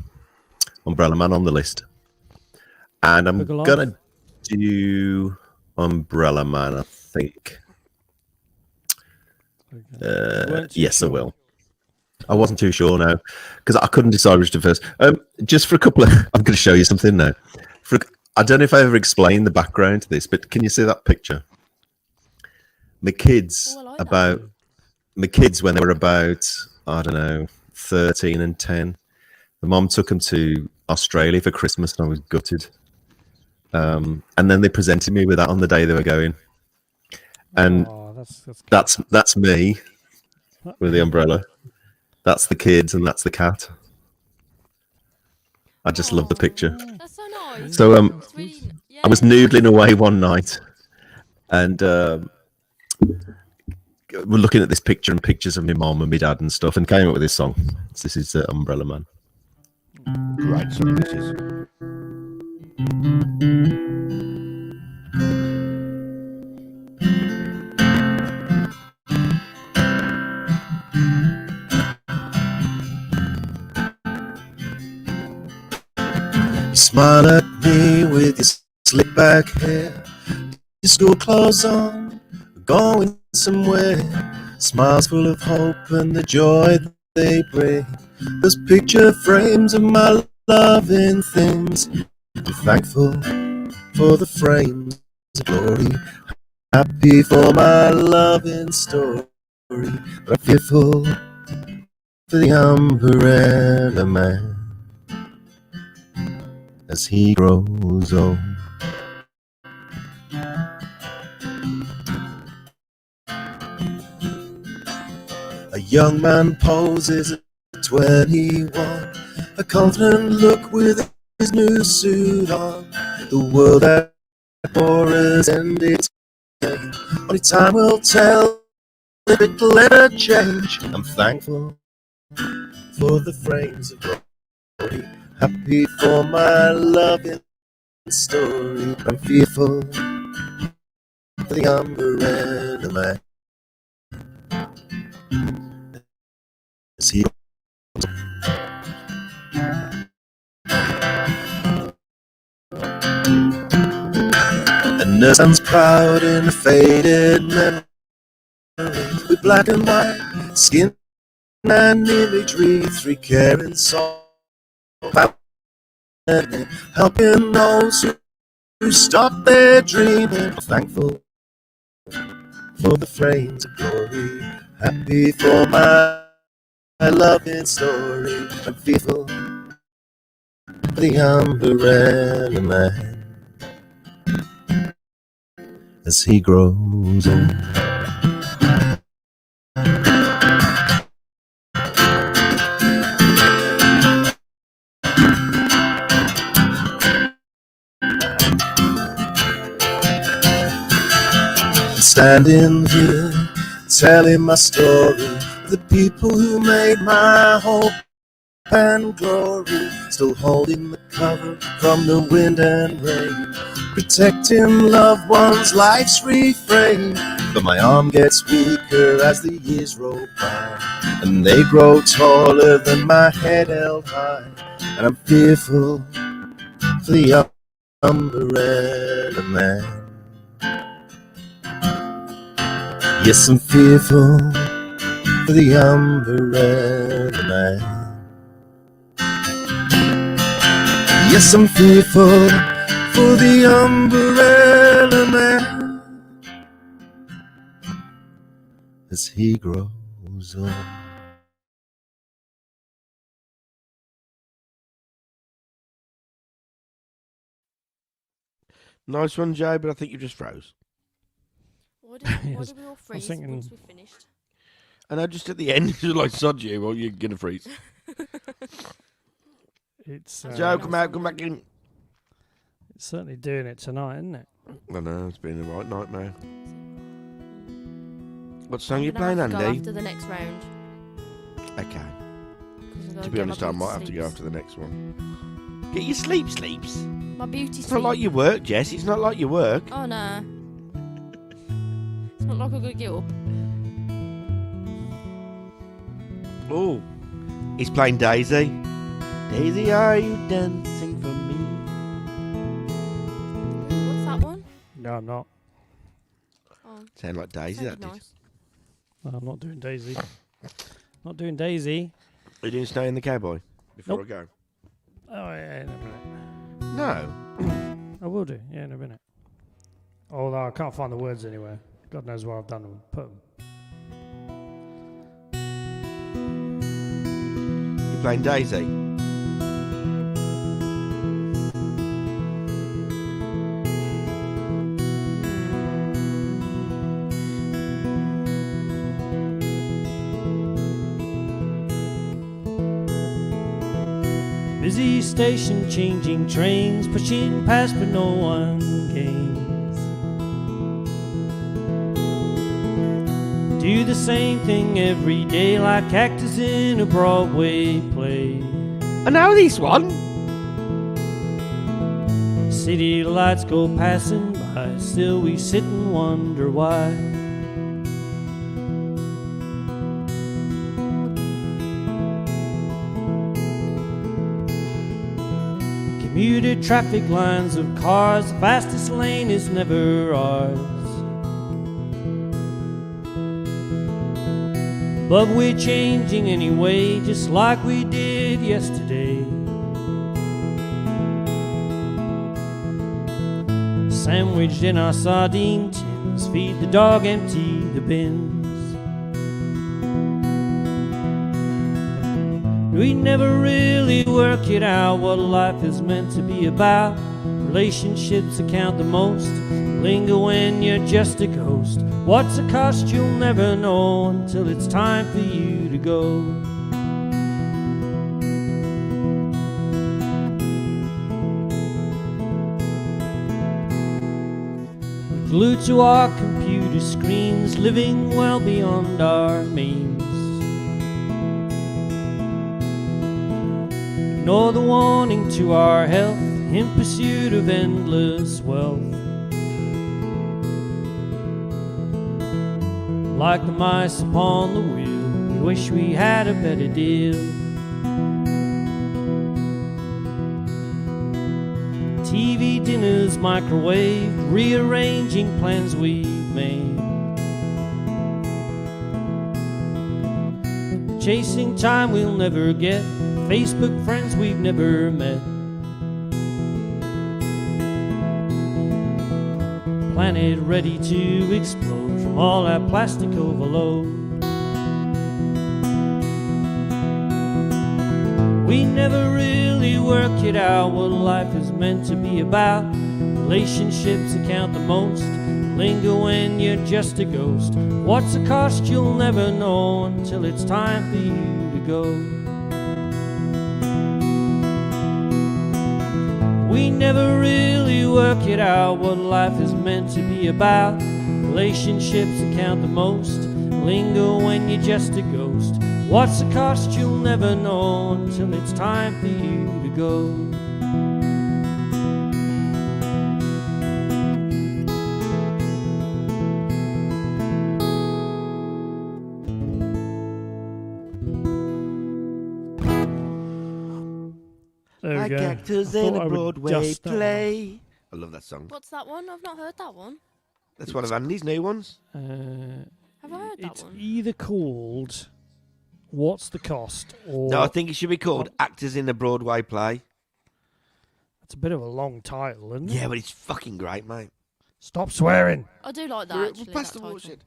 Umbrella Man on the list, and I'm Buggle off. gonna do Umbrella Man. I think. Weren't too Yes, I sure. will. I wasn't too sure now because I couldn't decide which to first. Just for a couple of, I'm going to show you something now. I don't know if I ever explained the background to this, but can you see that picture? My kids Oh, I like that. my kids when they were about, I don't know, 13 and 10. The mom took them to Australia for Christmas, and I was gutted. And then they presented me with that on the day they were going, and Oh, that's that's me with the umbrella. That's the kids, and that's the cat. I just love the picture. That's so nice. So It's really, yeah. I was noodling away one night, and were looking at this picture and pictures of my mom and my dad and stuff, and came up with this song. So this is Umbrella Man. Great song this is. You smile at me with your slick back hair, your school clothes on, going somewhere. Smiles full of hope and the joy they bring. Those picture frames of my loving things. I'm thankful for the frames of glory. Happy for my loving story. But I'm fearful for the umbrella man as he grows old. A young man poses at 21, a confident look with his new suit on. The world that for us ended. Only time will tell if it'll ever change. I'm thankful for the frames of glory. Happy for my loving story. I'm fearful for the umbrella man as he and nurse stands proud in a faded memory with black and white skin and imagery. 3 caring souls helping those who stop their dreaming. I'm thankful for the frames of glory. Happy for my loving story. I'm fearful for the umbrella man as he grows old. Standing here, telling my story, the people who made my hope and glory, still holding the cover from the wind and rain, protecting loved ones' life's refrain. But my arm gets weaker as the years roll by, and they grow taller than my head held high, and I'm fearful for the umbrella man. Yes, I'm fearful for the umbrella man. Yes, I'm fearful for the umbrella man as he grows old. Nice one, Joe, but I think you just froze. Why Yes, did we all was freeze thinking- once we finished? And I just at the end, you're like, sod you, well, you're going to freeze. It's Joe, come out, come back in. it's certainly doing it tonight, isn't it? I know, it's been a right nightmare. What song are you I'm gonna playing, have to go Andy? after the next round. Okay. 'Cause I'm gonna To be get honest, my I might beauty have to go sleeps. after the next one. Get your sleeps. My beauty It's not like you work, Jess. It's not like you work. Oh no. It's not like I'm gonna get up. Oh, he's playing Daisy. Daisy, are you dancing for me? What's that one? No, I'm not. Oh, Sound like Daisy, sounded that did. nice. No, I'm not doing Daisy. Not doing Daisy. Are you doing Snow in the Cowboy before Nope. I go? Oh, yeah, in a minute. No. I will do, yeah, in a minute. Although I can't find the words anywhere. God knows where I've done them. Put them. You're playing Daisy. Busy station, changing trains, pushing past but no one gains. do the same thing every day like actors in a Broadway play. I know this one. City lights go passing by, still we sit and wonder why. Commuted traffic lines of cars, the fastest lane is never ours. But we're changing anyway, just like we did yesterday. Sandwiched in our sardine tins, feed the dog, empty the bins. We never really work it out what life is meant to be about. Relationships that count the most linger when you're just a ghost. What's the cost you'll never know until it's time for you to go. Glued to our computer screens, living well beyond our means. Ignore the warning to our health in pursuit of endless wealth. Like the mice upon the wheel, we wish we had a better deal. TV dinners microwave, rearranging plans we've made. Chasing time we'll never get, Facebook friends we've never met. Planet ready to explode from all that plastic overload. We never really work it out what life is meant to be about. Relationships that count the most linger when you're just a ghost. What's the cost you'll never know until it's time for you to go. We never really work it out what life is meant to be about. Relationships that count the most linger when you're just a ghost. What's the cost you'll never know until it's time for you to go. There we Like go. actors I in thought I a would Broadway just that one. play. I love that song. What's that one? I've not heard that one. That's one of Andy's new ones. Have I heard that It's one? either called What's the Cost or No, I think it should be called Actors in a Broadway Play. it's a bit of a long title, isn't it? Yeah, but it's fucking great, mate. Stop swearing. I do like that We're actually. past that the title. bullshit.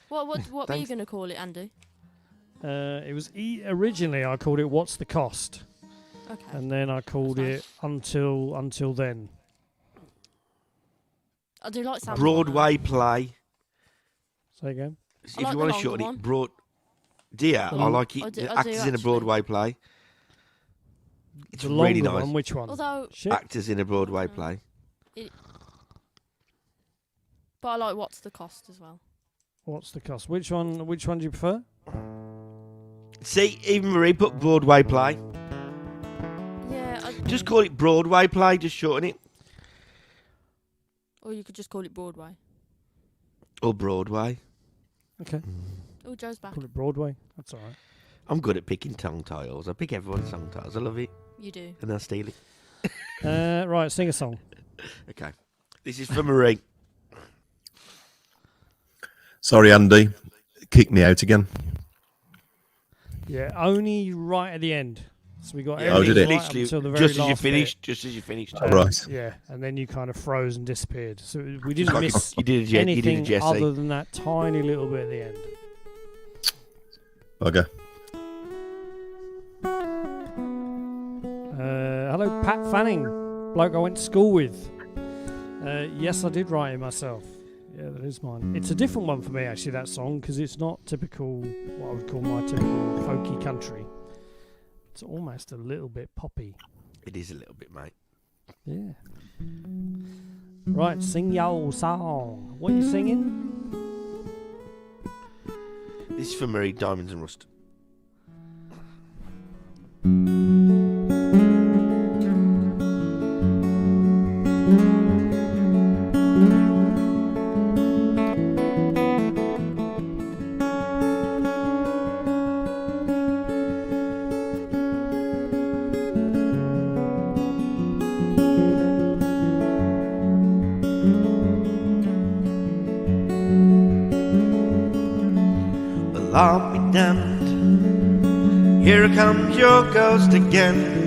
What were you Thanks. going to call it, Andy? It was originally I called it What's the Cost, Okay. and then I called That's it Until Then. I do like Sam. Broadway Play. Say again. If like you the want to longer shorten one. it, Dear, I like it. I do Actors in a actually. Broadway Play. It's The really longer nice. one. Which one? Although, Shit. Actors in a Broadway Play. but I like What's the Cost as well. What's the Cost? Which one? Which one do you prefer? See, even Marie put Broadway Play. Yeah. Just call it Broadway Play, just shorten it. Or you could just call it Broadway. Or Broadway. Okay. Oh, Joe's back. Call it Broadway. That's all right. I'm good at picking tongue titles. I pick everyone's tongue titles. I love it. You do. And I'll steal it. Right, sing a song. Okay. This is for Marie. Sorry, Andy. Kick me out again. Yeah, only right at the end. So we got Yeah, Oh, did everything it? right up Literally, until the very just as you last bit. finished. Just as you finished. Right. Yeah, and then you kind of froze and disappeared. So we Just didn't like miss you did a anything Jessie. other than that tiny little bit at the end. Okay. Hello, Pat Fanning, bloke I went to school with. Yes, I did write it myself. Yeah, that is mine. It's a different one for me, actually, that song, because it's not typical, what I would call my typical folky country. It's almost a little bit poppy. It is a little bit, mate. Yeah. Right, sing your song. What are you singing? This is for Marie, Diamonds and Rust. Well, I'll be damned. Here comes your ghost again.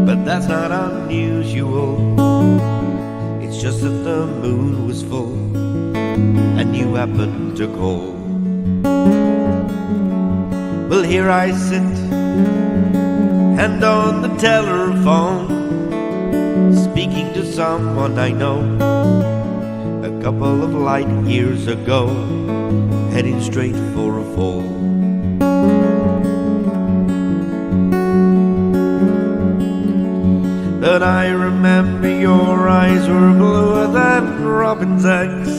But that's not unusual. It's just that the moon was full and you happened to call. Well, here I sit, and on the telephone, speaking to someone I know, a couple of light years ago, heading straight for a fall. But I remember your eyes were bluer than robin's eggs.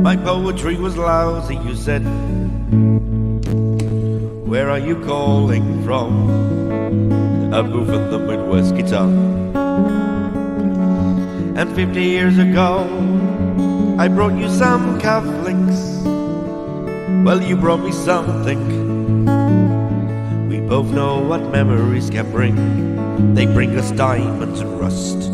My poetry was lousy, you said. Where are you calling from? A booth at the Midwest guitar. And 50 years ago, I brought you some cufflinks. Well, you brought me something. We both know what memories can bring. They bring us diamonds and rust.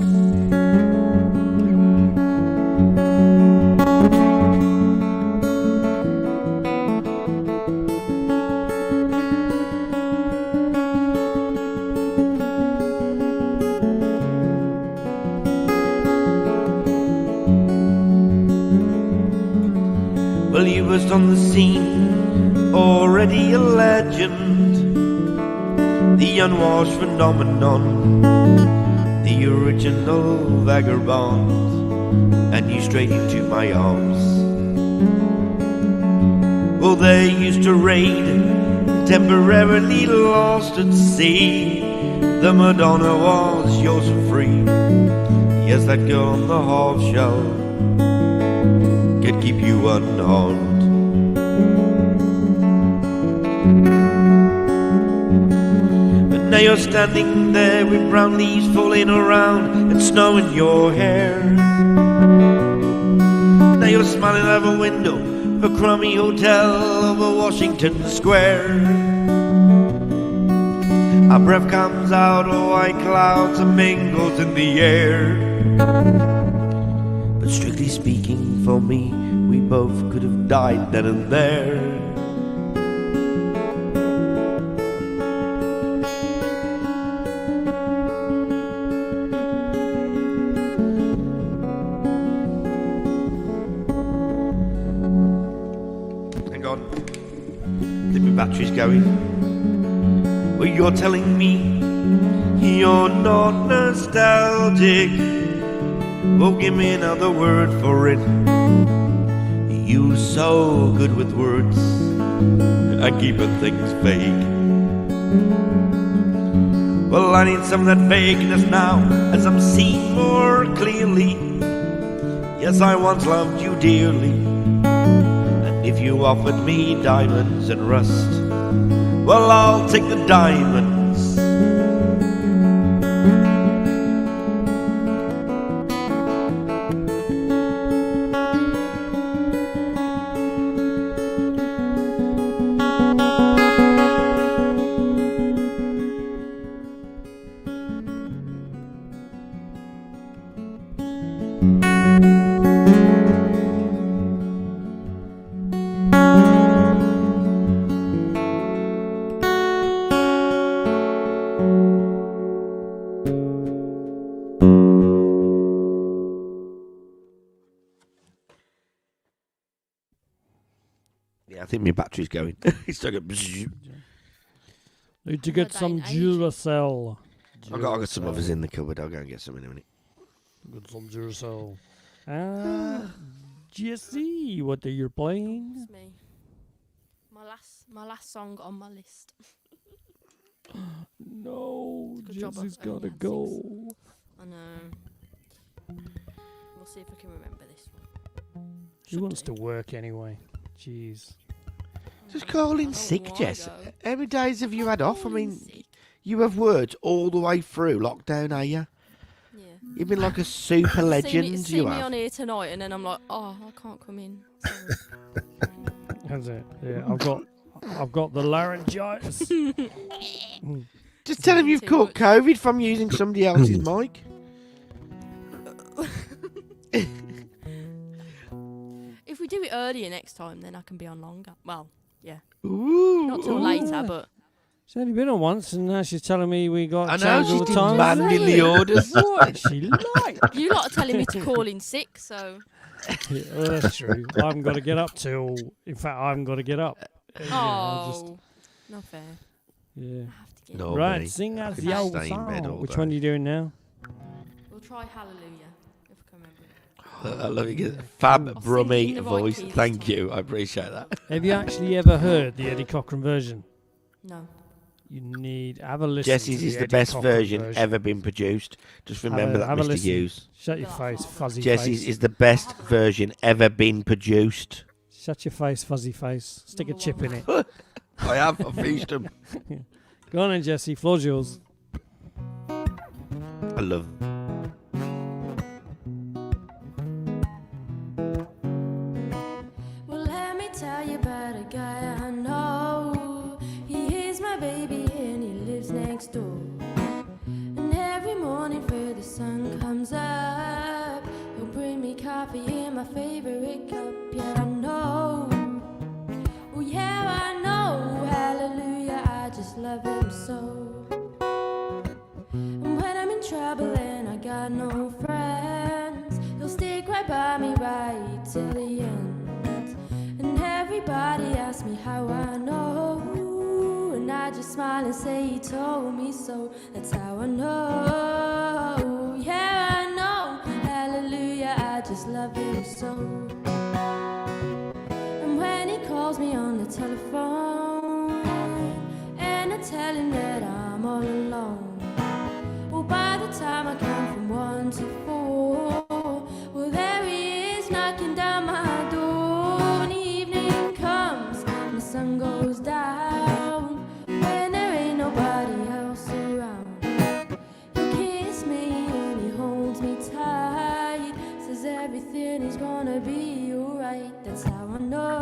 Well, you was on the scene, already a legend, the unwashed phenomenon, the original vagabond, and you straight into my arms. Well, they used to raid, temporarily lost at sea. The Madonna was yours for free. Yes, that girl on the half shell could keep you unharmed. But now you're standing there with brown leaves falling around and snow in your hair. Now you're smiling out of a window of a crummy hotel over Washington Square. Our breath comes out of white clouds and mingles in the air. But strictly speaking, for me, we both could have died then and there. Hang on, I think my battery's going. Well, you're telling me you're not nostalgic. Well, give me another word for it. You're so good with words and keeping things vague. Well, I need some of that vagueness now, as I'm seeing more clearly. Yes, I once loved you dearly, and if you offered me diamonds and rust, well, I'll take the diamonds. Yeah, I think my battery's going. It's like a bzzz. Need to get some Dying age. Duracell. I got some others in the cupboard. I'll go and get some in a minute. Get some Duracell. Jessie, what are you playing? It's me. My last song on my list. No, Good job Jessie's I've only gotta had go. I know. We'll see if I can remember this one. She wants to work anyway. Jeez. Just call in Oh, sick, why Jess. though? How many days have you had off? I Call in mean, sick. you have worked all the way through lockdown, are you? Yeah. You've been like a super legend, see you me have. on here tonight, and then I'm like, oh, I can't come in. Sorry. That's it. Yeah, I've got the laryngitis. Just tell him you've Too caught much. COVID from using somebody else's mic. If we do it earlier next time, then I can be on longer. Well, Ooh. not till ooh. later, but She's only been on once, and now she's telling me we got I to know, change all she's the time. demanding the orders. What is she like? you lot are telling me to call in sick, so. Yeah, well, that's true. I haven't got to get up till. In fact, I haven't got to get up. I'll just- Oh, not fair. yeah. I have to get. No. Right, me. sing I us could the just old stay in bed all song. Which day. one are you doing now? We'll try Hallelujah if I can remember it. I love you. Fab I'll sing it brummy in the right voice. key this Thank time. you. I appreciate that. Have you actually ever heard the Eddie Cochran version? No. You need have a listen. Jessie's to is the Eddie best Cochran version ever been produced. Just remember that, have a Mr. listen. Hughes. Shut your face, fuzzy Jessie's face. is the best version ever been produced. Shut your face, fuzzy face. Stick a Number chip one. in it. I have. I've finished them. Go on then, Jessie. Floor's yours. I love. Well, let me tell you about a guy I know. He is my baby and he lives next door. And every morning before the sun comes up, he'll bring me coffee in my favorite cup. Yeah, I know. Oh, yeah, I know. Hallelujah, I just love him so. And when I'm in trouble and I got no friends, he'll stick right by me right till the end. And everybody asks me how I know, and I just smile and say he told me so. That's how I know. Yeah, I know. Hallelujah, I just love him so. And when he calls me on the telephone and I tell him that I'm all alone, well, by the time I count from 1 to 4, well, there he is knocking down my door. And evening comes and the sun goes down, when there ain't nobody else around. He kisses me and he holds me tight, says everything is gonna be alright. That's how I know.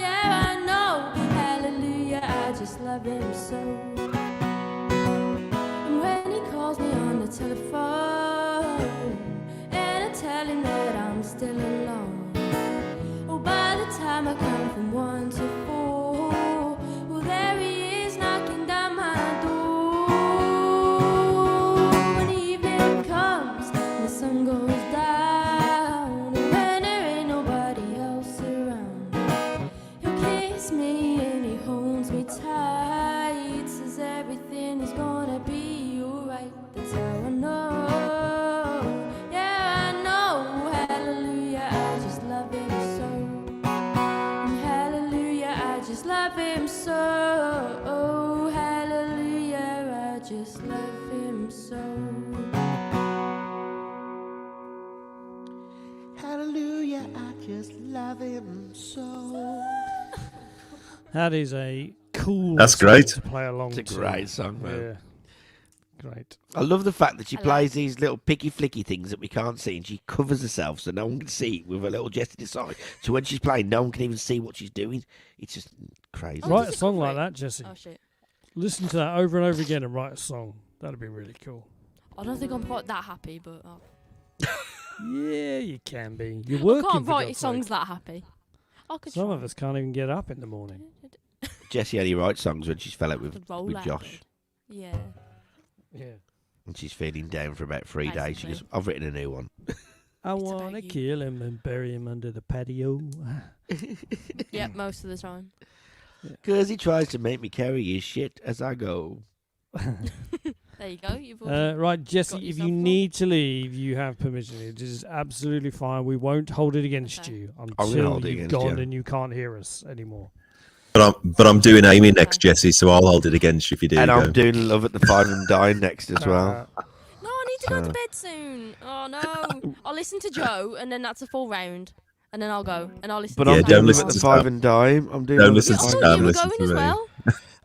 Yeah, I know. Hallelujah, I just love him so. And when he calls me on the telephone and I tell him that I'm still alone, oh, by the time I count from 1 to 4, well, there he is knocking down my door. When evening comes and the sun goes down, and when there ain't nobody else around, he'll kiss me and he holds me tight, says everything is gonna be alright. That's how I know. Yeah, I know. Hallelujah, I just love him so. And hallelujah, I just love him so. Oh, hallelujah, I just love him so. Hallelujah, I just love him so. That is a cool. That's song great. to play along It's a to. great song, man. Yeah. Great. I love the fact that she I plays like- these little picky flicky things that we can't see, and she covers herself so no one can see it with a little Jessie Desai. So when she's playing, no one can even see what she's doing. It's just crazy. Oh, Write does a it song cover like it? that, Jessie. Oh shit. Listen to that over and over again and write a song. That'd be really cool. I don't think I'm quite that happy, but Yeah, you can be. You're I working. can't for write God's songs sake. that happy. I could Some try. of us can't even get up in the morning. Jessie only writes songs when she's fell out I with, could roll with out Josh. of bed. Yeah. Yeah. And she's feeling down for about 3 days. She Basically. goes, I've written a new one. I It's want to about you. kill him and bury him under the patio. Yep, most of the time. Because he tries to make me carry his shit as I go. There you go. You've already Right, Jessie, got if yourself you one. need to leave, you have permission. It is absolutely fine. We won't hold it against Okay. you gonna until hold it you've against gone you. and you can't hear us anymore. But I'm doing Amy next, Okay. Jessie, so I'll hold it against you if you do And go. I'm doing Love at the Five and Dine next as well. No, I need to go So- to bed soon. Oh no. I'll listen to Joe and then that's a full round. and then I'll go and I'll listen. But to Yeah, I'm Sam don't doing listen them at to the 5 Sam. and dime. I'm doing Don't them at listen the I to five. thought Sam, you were listen going to as me. well.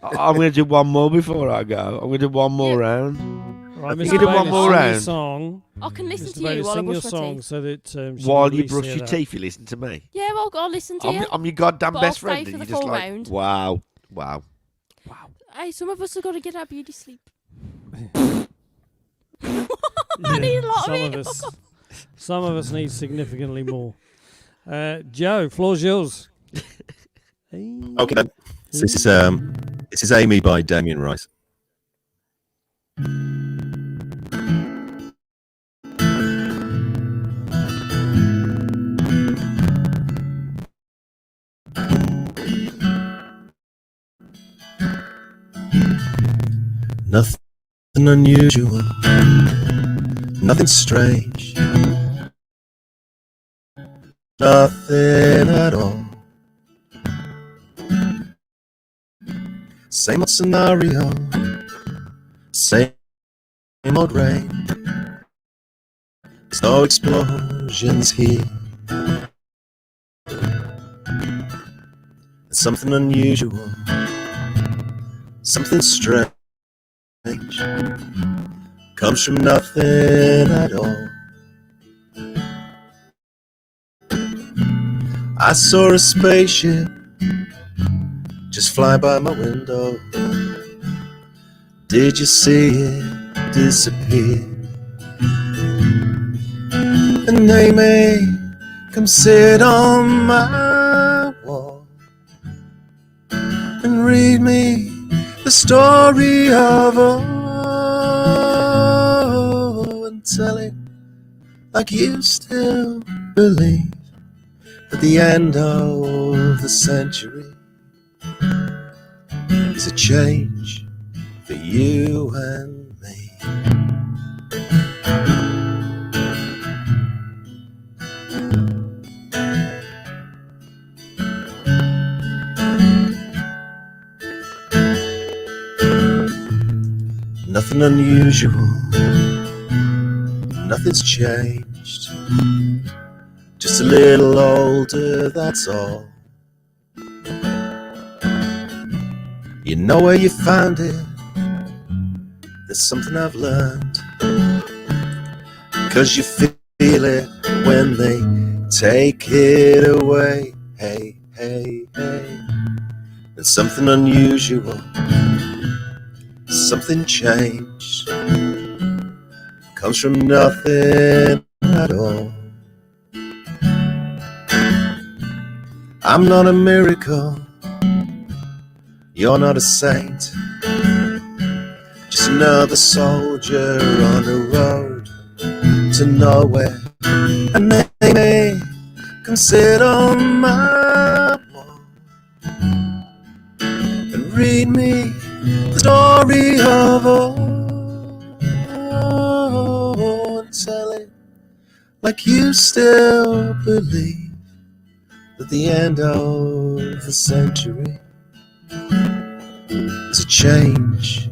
I'm going to do one more before I go. I'm going to do one more Yeah. round. Right, You Mr. can do one Bayless, more sing your round. song. I can listen Mr. to you Bayless, while I sing your brush my song teeth. so that she While can you at least brush hear your that. teeth, you listen to me. Yeah, well, I'll listen to you. I'm your goddamn But best I'll stay friend. for And the you're just full like, round. wow. Hey, some of us have got to get our beauty sleep. Yeah, I need a lot some of of it. us, some of us need significantly more. Joe, floor's yours. Okay, then. So this is Amy by Damien Rice. Nothing unusual, nothing strange, nothing at all. Same old scenario, same old rain. There's no explosions here. There's something unusual, something strange. Comes from nothing at all. I saw a spaceship just fly by my window. Did you see it disappear? And they may come sit on my wall and read me the story of all, and tell it like you still believe that the end of the century is a change for you and me. Nothing unusual, nothing's changed. Just a little older, that's all. You know where you found it. There's something I've learned. 'Cause you feel it when they take it away. Hey, hey, hey. There's something unusual, something changed. Comes from nothing at all. I'm not a miracle, you're not a saint. Just another soldier on the road to nowhere. And they may come sit on my wall and read me the story of all, and tell it like you still believe that the end of the century is a change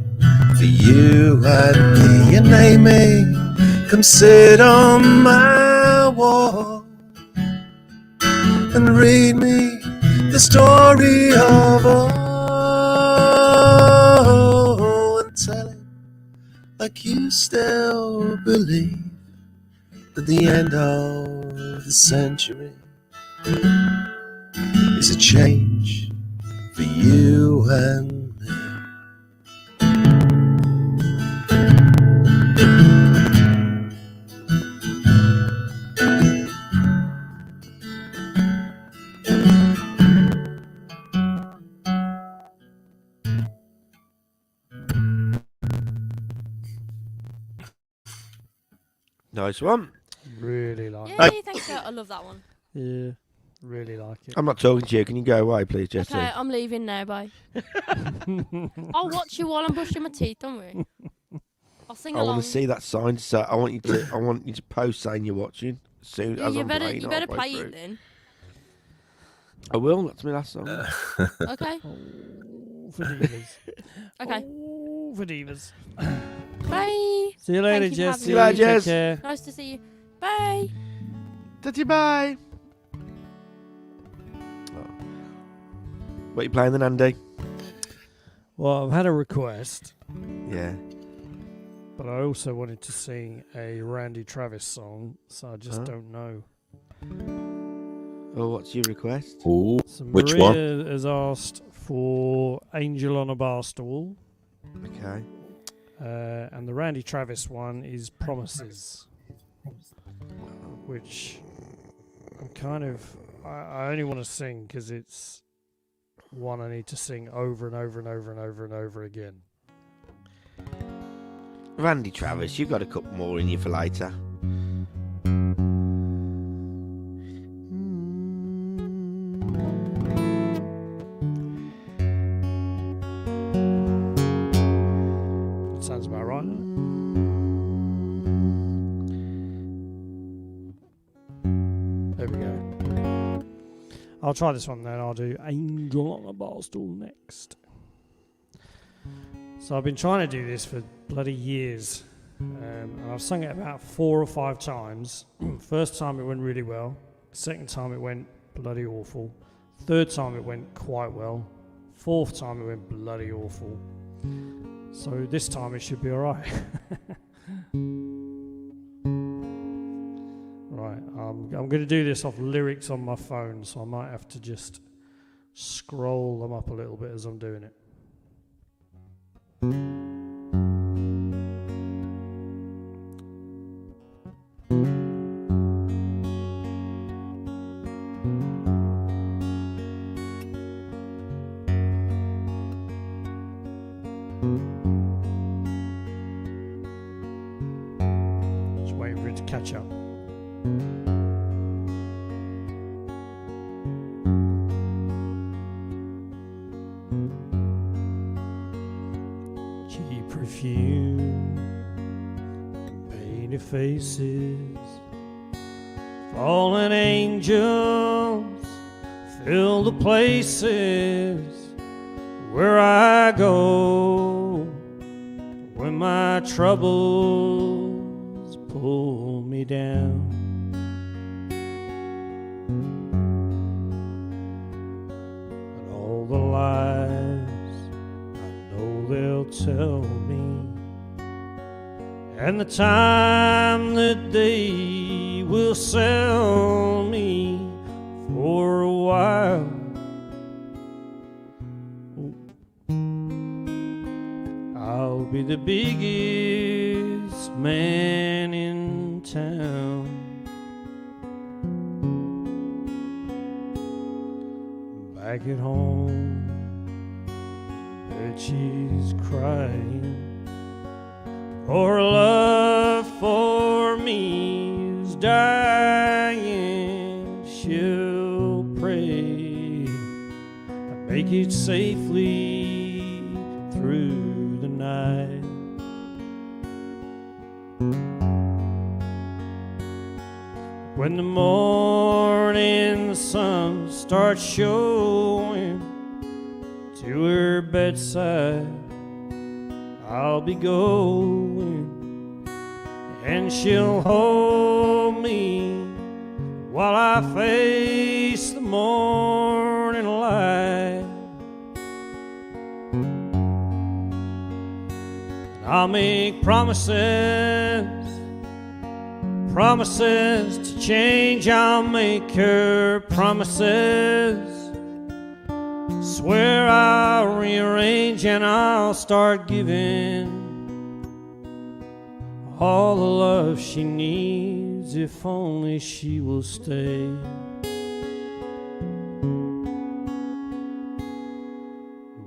for you and me. And they may come sit on my wall and read me the story of all, and tell it like you still believe that the end of the century is a change for you and me. Nice one. Really like it. Yay, thanks. I love that one. Yeah, really like it. I'm not talking to you. Can you go away, please, Jessie? Okay, I'm leaving now. Bye. I'll watch you while I'm brushing my teeth. Don't worry. I'll sing I along. want to see that sign. So I want you to post saying you're watching as soon Yeah, as you I'm better playing play halfway it through. then. I will. That's my last song. Okay. Oh, for divas. Okay. Oh, for divas. Bye. See you later, Thank you for having Jessie. me. See you later, Take Jess. care. Nice to see you. Bye. Tatty bye. What you playing then, Andy? Well, I've had a request, Yeah. but I also wanted to sing a Randy Travis song, so I just don't know. Oh, what's your request? Ooh, So which Maria one? has asked for Angel on a Bar Stool, Okay. and the Randy Travis one is Promises, which I'm kind of... I only want to sing because it's one I need to sing over and over and over and over and over again. Randy Travis, you've got a couple more in you for later. That sounds about right, doesn't it? There we go. I'll try this one then. I'll do Angel on a Bar Stool next. So I've been trying to do this for bloody years. And I've sung it about 4 or 5 times. First time it went really well. Second time it went bloody awful. Third time it went quite well. Fourth time it went bloody awful. So this time it should be alright. Right, I'm going to do this off lyrics on my phone, so I might have to just scroll them up a little bit as I'm doing it. Just waiting for it to catch up. Cheap perfume, painted faces, fallen angels fill the places where I go when my troubles pull me down. And all the lies I know they'll tell me, and the time that they will sell me for a while. I'll be the biggest man in town. Back at home, bet she's crying, for love for me is dying. She'll pray I make it safely through the night. When the morning sun starts showing to her bedside, I'll be going, and she'll hold me while I face the morning light. I'll make promises, promises to change. I'll make her promises. Swear I'll rearrange and I'll start giving all the love she needs, if only she will stay.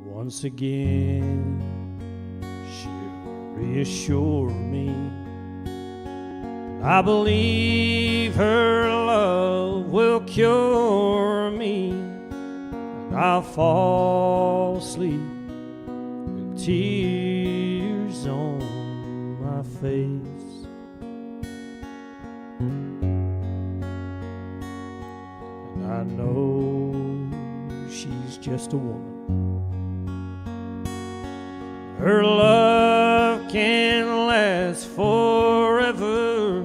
Once again, she'll reassure me. I believe her love will cure me. I'll fall asleep with tears on my face. And I know she's just a woman. Her love can last forever.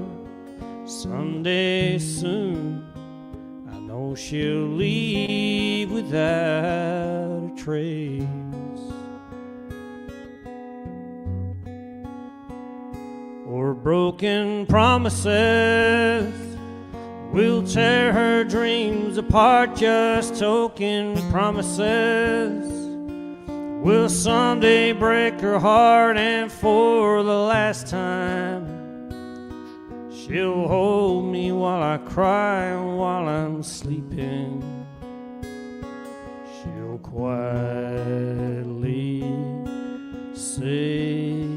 Someday soon, I know she'll leave without trees. Or broken promises will tear her dreams apart. Just token promises will someday break her heart, and for the last time she'll hold me while I cry while I'm sleeping. She'll quietly say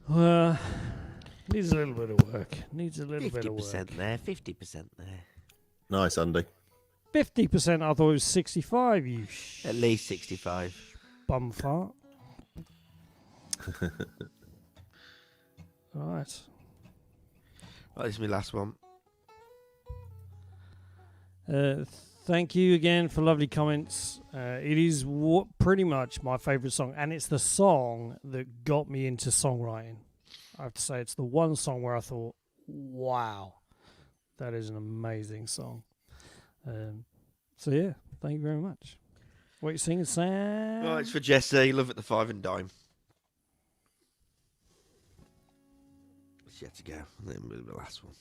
Well, needs a little bit of work. Needs a little bit of work. 50% there, 50% there. Nice, Andy. 50%. I thought it was 65. You At least 65. bum fart. Right. Right, this is my last one. Thank you again for lovely comments. It is pretty much my favourite song, and it's the song that got me into songwriting. I have to say, it's the one song where I thought, wow, that is an amazing song. So yeah, thank you very much. What are you singing, Sam? Right, it's for Jessie. Love at the Five and Dime. It's yet to go. And then we'll do the last one.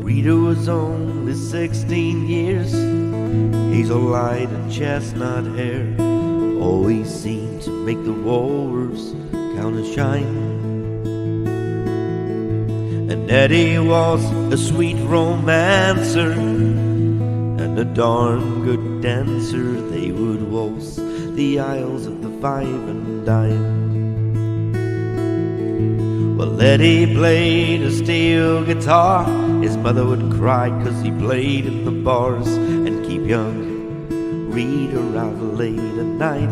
Rita was only 16 years, hazel-eyed and chestnut hair, always seemed to make the walrus count a shine. And Eddie was a sweet romancer and a darn good dancer. They would waltz the aisles of the Five and Dime. Well, Eddie played a steel guitar. His mother would cry 'cause he played in the bars and keep young Rita out late at night.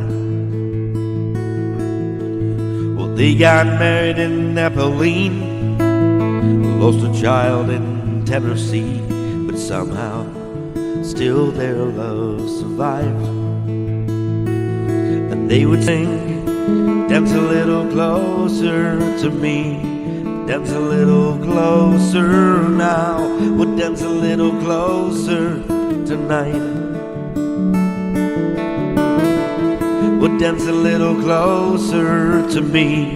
Well, they got married in Abilene, lost a child in Tennessee, but somehow still their love survived. And they would sing, dance a little closer to me, dance a little closer now, we'll dance a little closer tonight. We'll dance a little closer to me,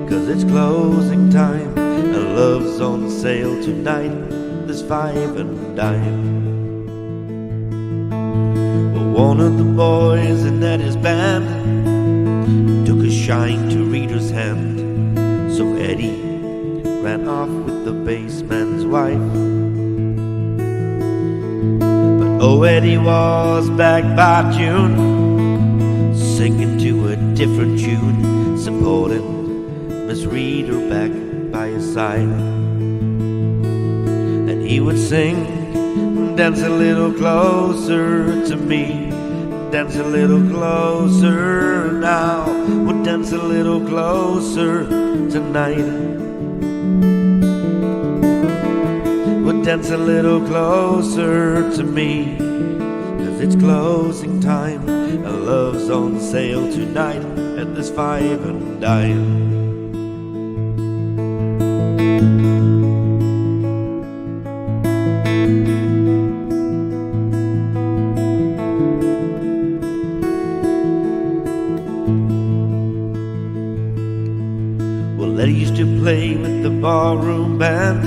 'cause it's closing time and love's on sale tonight. There's Five and Dime. Well, one of the boys in Eddie's band took a shine to Rita's hand, so Eddie ran off with the bassman's wife. But oh, Eddie was back by June, singing to a different tune, supporting Miss Rita back by his side. And he would sing, dance a little closer to me, dance a little closer now, we'll dance a little closer tonight. We'll dance a little closer to me, 'cause it's closing time and love's on sale tonight at this Five and Dime. Well, Eddie used to play with the barroom band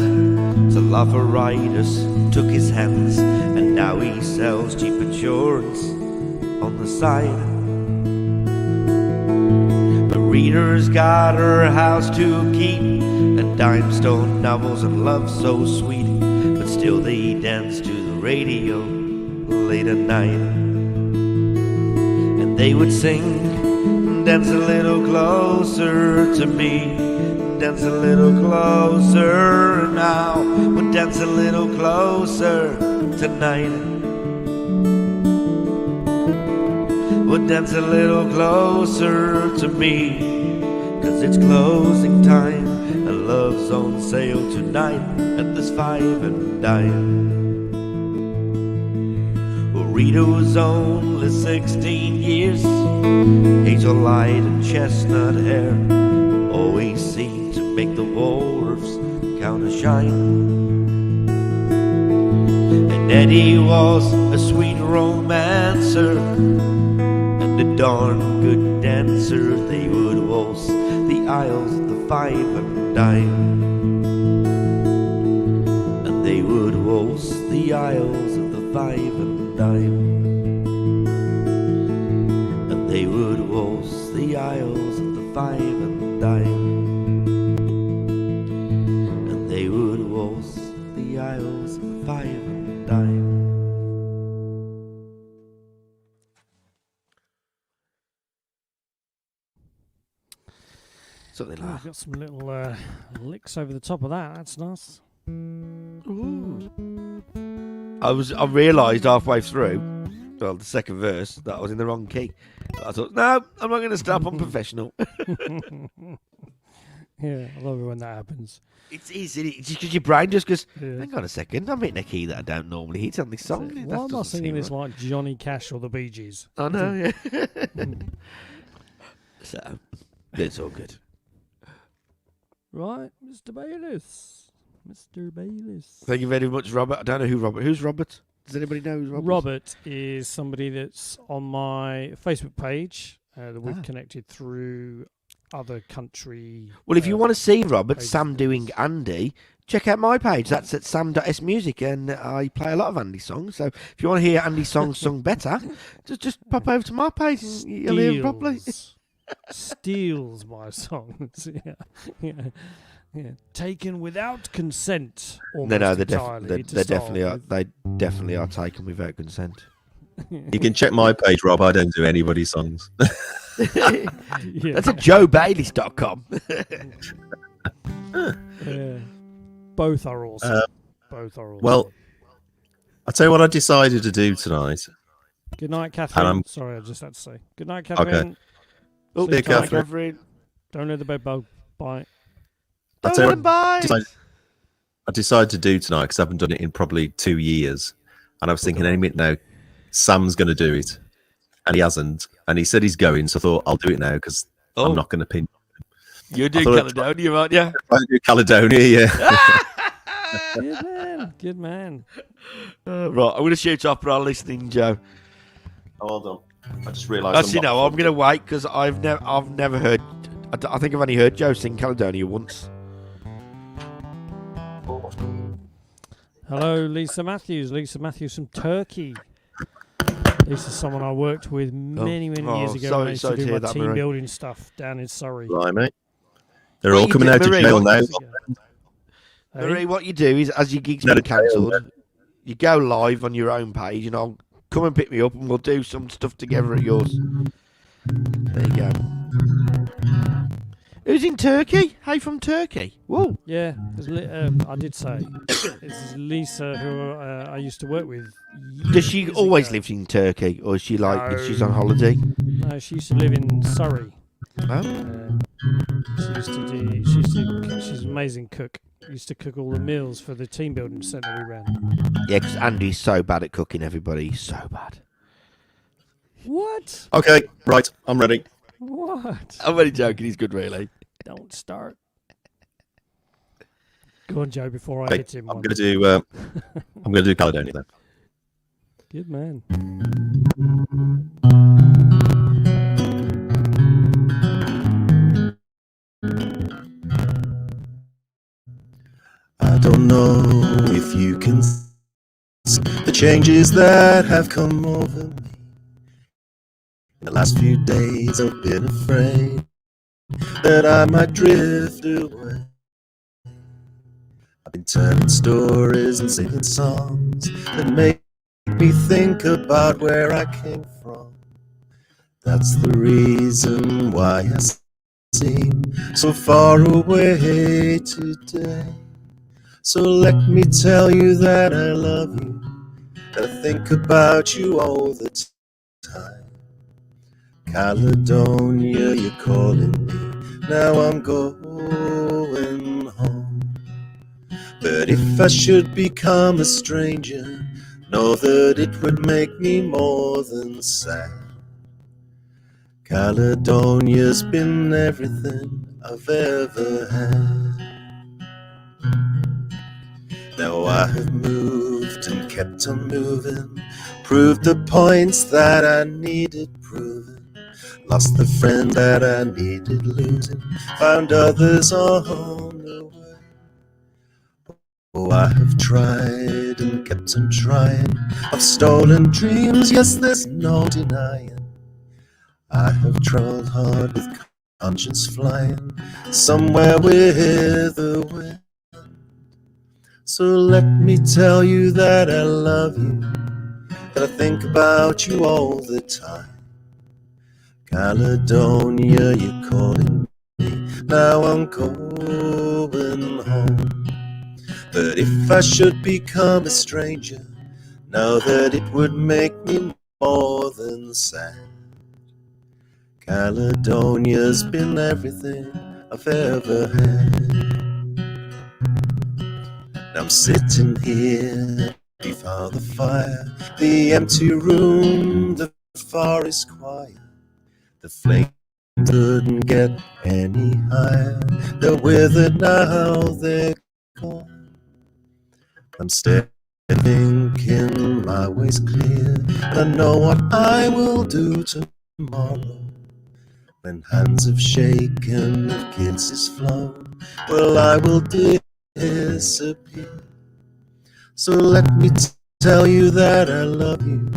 till arthritis took his hands, and now he sells cheap insurance on the side. But Rita's got her house to keep, and dime store novels and love so sweet, but still they dance to the radio late at night. And they would sing, dance a little closer to me, dance a little closer now, would dance a little closer tonight. Would dance a little closer to me, 'cause it's closing time and love's on sale tonight at this 5 and dime. Well, Rita was only 16 years, hazel light and chestnut hair, always seemed to make the wharves counter shine. And Eddie was a sweet romancer, a darn good dancer. They would waltz the aisles of the 5 and dime, and they would waltz the aisles of the 5 and dime, and they would waltz the aisles of the 5 and dime, and they would waltz the aisles of the 5 and dime. Something like that. Got some little licks over the top of that. That's nice. Ooh. I realised halfway through, well, the second verse, that I was in the wrong key. But I thought, no, I'm not going to stop. I'm professional. Yeah, I love it when that happens. It's easy. It's just because your brain just goes, Yeah. hang on a second, I'm hitting a key that I don't normally hit on this song. Why That am I doesn't singing seem this right. like Johnny Cash or the Bee Gees? I know, yeah. So, it's all good. Right, Mr. Bayliss. Mr. Bayliss. Thank you very much, Robert. I don't know who Robert. Who's Robert? Does anybody know who's Robert? Robert is somebody that's on my Facebook page that we've Ah. connected through other country. Well, if you want to see Robert, pages. Sam doing Andy, check out my page. That's at sam.smusic, and I play a lot of Andy songs. So if you want to hear Andy songs sung better, just pop over to my page and you'll hear them properly. Steals my songs. Yeah. Taken without consent. No, Almost they entirely, to definitely start are. They definitely are taken without consent. You can check my page, Rob. I don't do anybody's songs. with. Yeah. That's at joebayliss.com. Yeah. Both are awesome. Both are awesome. Well, I'll tell you what I decided to do tonight. Good night, Catherine. I'm- Sorry, I just had to say. Good night, Catherine. Oh, Sleep yeah, tight. Catherine. Don't let the bed bug bite. I'll tell you what bye. I decided to do tonight because I haven't done it in probably 2 years. And I was thinking, any minute now, Sam's going to do it. And he hasn't. And he said he's going. So I thought, I'll do it now because I'm not going to pin. You're doing thought- Caledonia, aren't you? I do Caledonia, yeah. Good man. Good man. Right, I'm going to shoot off, but I'm listening, Joe. Hold on. I just realised. Actually, no, I'm going to wait because I've never heard. I think I've only heard Joe sing Caledonia once. Hello, Lisa Matthews. Lisa Matthews from Turkey. Lisa's someone I worked with many years ago sorry- when I used sorry to to do hear my that, team Marie. building stuff down in Surrey. Right, mate. They're What all you coming did, out of Marie, jail what- now. Years ago. Marie, what you do is, as your gig's No, been no, no, cancelled, you go live on your own page, and I'll come and pick me up, and we'll do some stuff together at yours. There you go. Who's in Turkey? Hey, from Turkey. Whoa. Yeah, I did say. This is Lisa, who I used to work with. Does she years always ago. live in Turkey, or is she like No. she's on holiday? No, she used to live in Surrey. Oh. She's an amazing cook. Used to cook all the meals for the team building centre we ran. Yeah, because Andy's so bad at cooking, everybody. He's so bad. What? Okay, right. I'm ready. What? I'm only joking. He's good, really. Don't start. Go on, Joe, before I Okay, hit him. I'm one. going to do. I'm going to do Caledonia then. Good man. I don't know if you can see the changes that have come over me. In the last few days, I've been afraid that I might drift away. I've been telling stories and singing songs that make me think about where I came from. That's the reason why I seem so far away today. So let me tell you that I love you, that I think about you all the time. Caledonia, you're calling me, now I'm going home. But if I should become a stranger, know that it would make me more than sad. Caledonia's been everything I've ever had. Now I have moved and kept on moving, proved the points that I needed proving, lost the friend that I needed losing, found others on the way. Oh, I have tried and kept on trying, I've stolen dreams, yes, there's no denying. I have traveled hard with conscience flying, somewhere with the wind. So let me tell you that I love you, that I think about you all the time. Caledonia, you're calling me, now I'm going home. But if I should become a stranger, know that it would make me more than sad. Caledonia's been everything I've ever had. I'm sitting here before the fire, the empty room, the forest quiet. The flame couldn't get any higher. They're withered now, they're gone. I'm still thinking my way's clear. I know what I will do tomorrow. When hands have shaken and kisses flown, well, I will disappear. So let me tell you that I love you,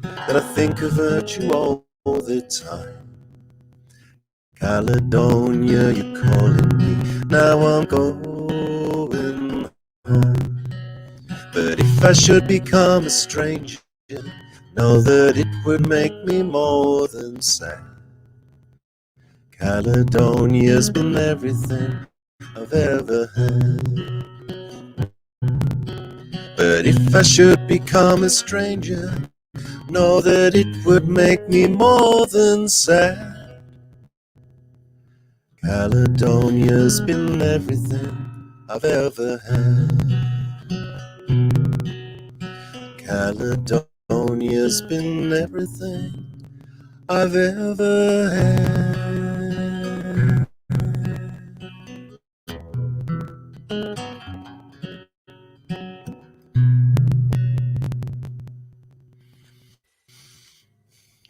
that I think about you all the time. Caledonia, you're calling me, now I'm going home. But if I should become a stranger, know that it would make me more than sad. Caledonia's been everything I've ever had. But if I should become a stranger, know that it would make me more than sad. Caledonia's been everything I've ever had. Caledonia's been everything I've ever had.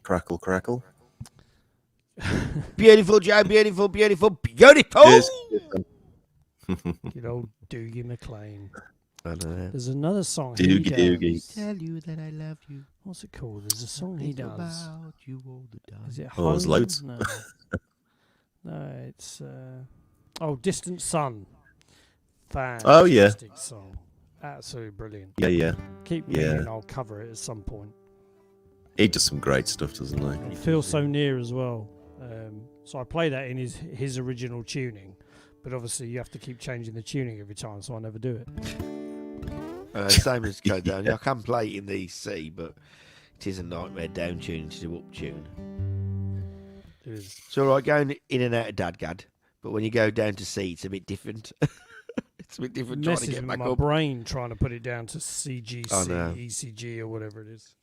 Crackle, crackle. Beautiful, Joe. Beautiful, beautiful, beautiful. Cheers. Good old Doogie McLean. I don't know. There's another song he Doogie does. doogie. Tell you that I love you. What's it called? There's a song he Think does. about you all the time. Is it Oh, there's Home? loads. No. No, it's Distant Sun. Fantastic Oh, yeah. song. Absolutely brilliant. Yeah. Keep me and I'll cover it at some point. He does some great stuff, doesn't It he? feels so near as well. So I play that in his original tuning, but obviously you have to keep changing the tuning every time, so I never do it. Same as Caledonia. I can play it in the C, but it is a nightmare down tuning to do up tune. It is. It's all right going in and out of Dadgad, but when you go down to C, it's a bit different. It's a bit different trying to Messes get with back my up. brain trying to put it down to CGC, I know. ECG, or whatever it is.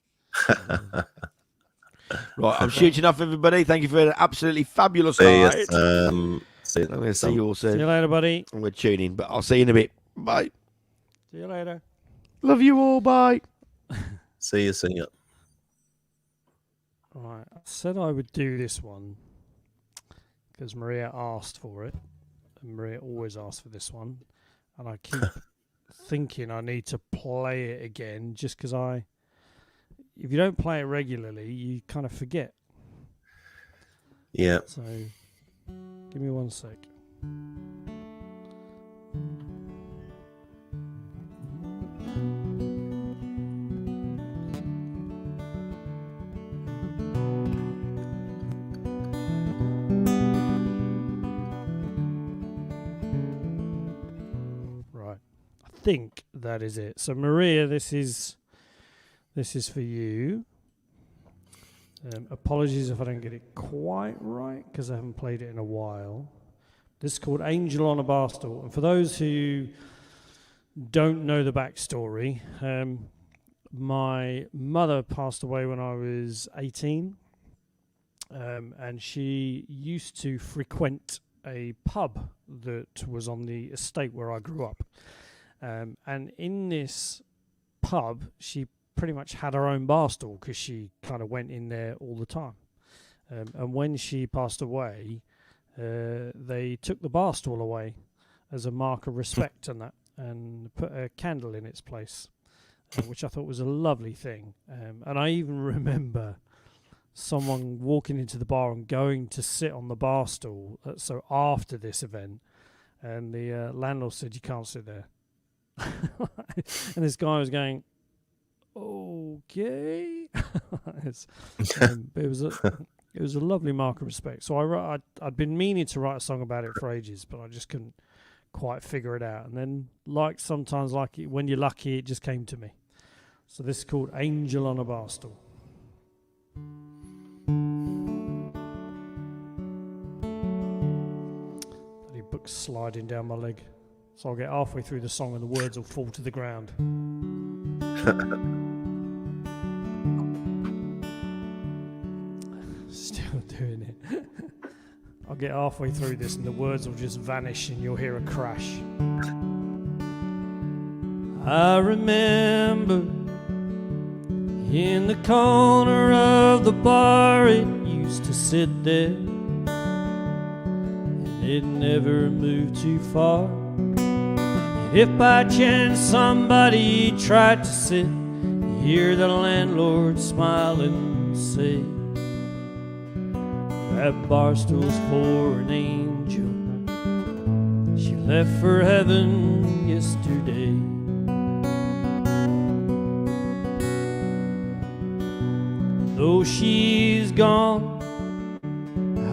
Right, I'm shooting off, everybody. Thank you for an absolutely fabulous See you, night. see I'm going to see you all See soon. you later, buddy. I'm going to tune in, but I'll see you in a bit. Bye. See you later. Love you all. Bye. See you. Right, I said I would do this one because Maria asked for it, and Maria always asks for this one, and I keep thinking I need to play it again just because if you don't play it regularly, you kind of forget. Yeah. So, give me one sec. think that is it. So Maria, this is for you. Apologies if I don't get it quite right because I haven't played it in a while. This is called Angel on a Bar Stool. And for those who don't know the backstory, my mother passed away when I was 18, and she used to frequent a pub that was on the estate where I grew up. And in this pub, she pretty much had her own bar stool because she kind of went in there all the time. And when she passed away, they took the bar stool away as a mark of respect and that, and put a candle in its place, which I thought was a lovely thing. And I even remember someone walking into the bar and going to sit on the bar stool. So after this event, and the landlord said, "You can't sit there." And this guy was going, "Okay." But it was a lovely mark of respect. So I'd been meaning to write a song about it for ages, but I just couldn't quite figure it out. And then, sometimes when you're lucky, it just came to me. So this is called Angel on a Bar Stool. Bloody book's sliding down my leg. So I'll get halfway through the song and the words will fall to the ground. Still doing it. I'll get halfway through this and the words will just vanish and you'll hear a crash. I remember in the corner of the bar it used to sit there, and it never moved too far. If by chance somebody tried to sit, you hear the landlord smile and say, "That bar stool's for an angel. She left for heaven yesterday." Though she's gone,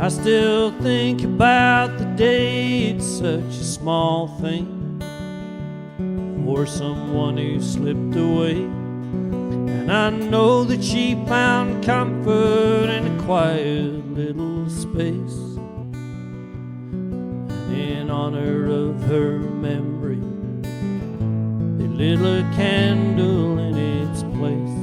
I still think about the day. It's such a small thing for someone who slipped away, and I know that she found comfort in a quiet little space. And in honor of her memory, they lit a candle in its place.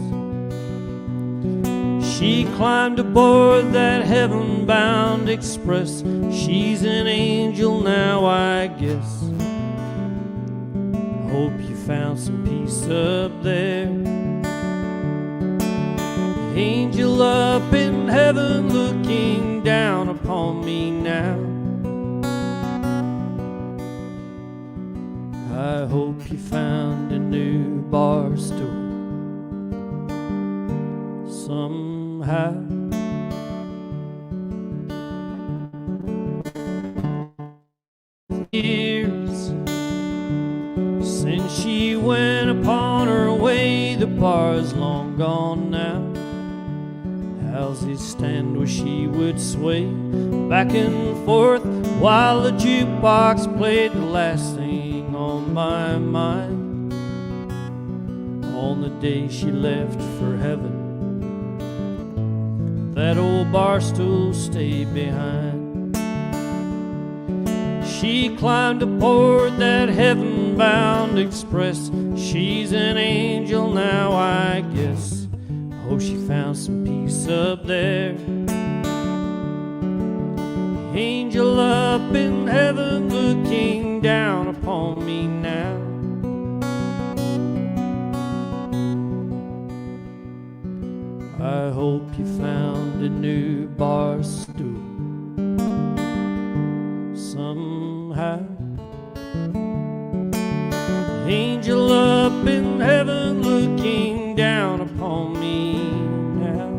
She climbed aboard that heaven-bound express. She's an angel now, I guess. Hope you found some peace up there. Angel up in heaven looking down upon me now. I hope you found a new bar stool somehow. Years since she went upon her way, the bar's long gone now. Houses stand where she would sway back and forth while the jukebox played the last thing on my mind. On the day she left for heaven, that old bar stool stayed behind. She climbed aboard that heaven-bound express. She's an angel now, I guess. Hope she found some peace up there. Angel up in heaven looking down upon me now. I hope you found a new bar stool somehow. Angel up in heaven looking down upon me now.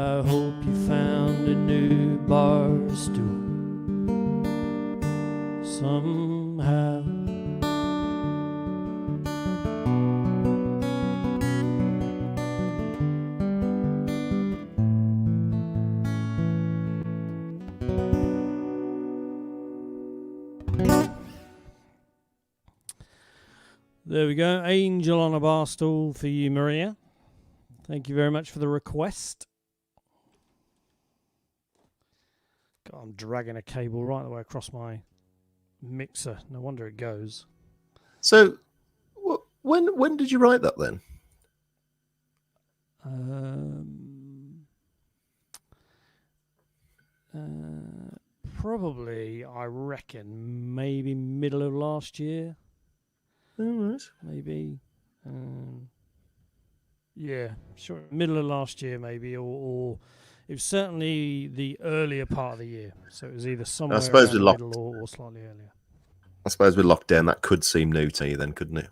I hope you found a new bar stool somehow. There we go. Angel on a bar stool for you, Maria. Thank you very much for the request. God, I'm dragging a cable right the way across my mixer. No wonder it goes. So, when did you write that then? Probably, I reckon, maybe middle of last year. All right. Maybe. Yeah, sure. Middle of last year, maybe, or it was certainly the earlier part of the year. So it was either somewhere suppose around we the locked- middle or slightly earlier. I suppose with lockdown, that could seem new to you then, couldn't it?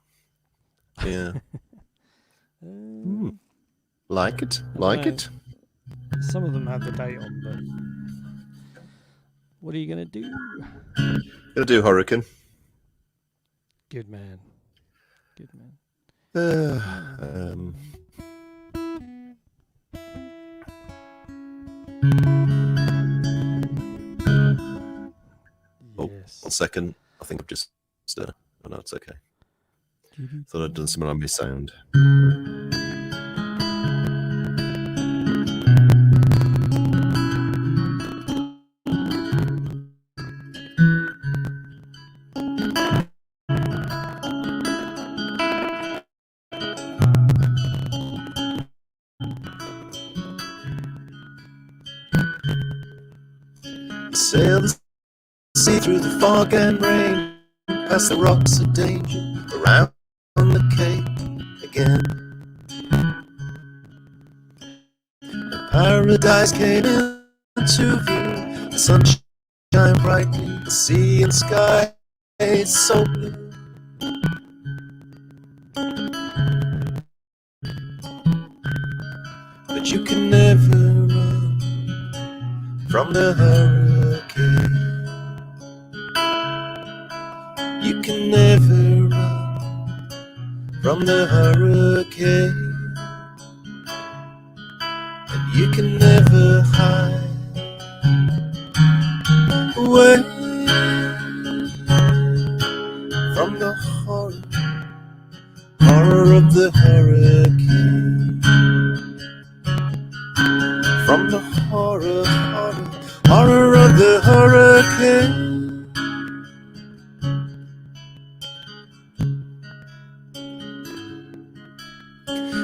Yeah. Like it. Like it. Some of them have the date on, but what are you going to do? Gonna do Hurricane. Good man. Good man. Yes. 1 second. I think I've just. Oh no, it's okay. Thought I'd done something on my sound. Sail the sea through the fog and rain, past the rocks of danger, around the cape again. And paradise came into view, the sun shine brightly, the sea and sky is so blue. But you can never run from the hurricane. You can never run from the hurricane. And you can never hide away from the horror of the hurricane. From the horror of the hurricane.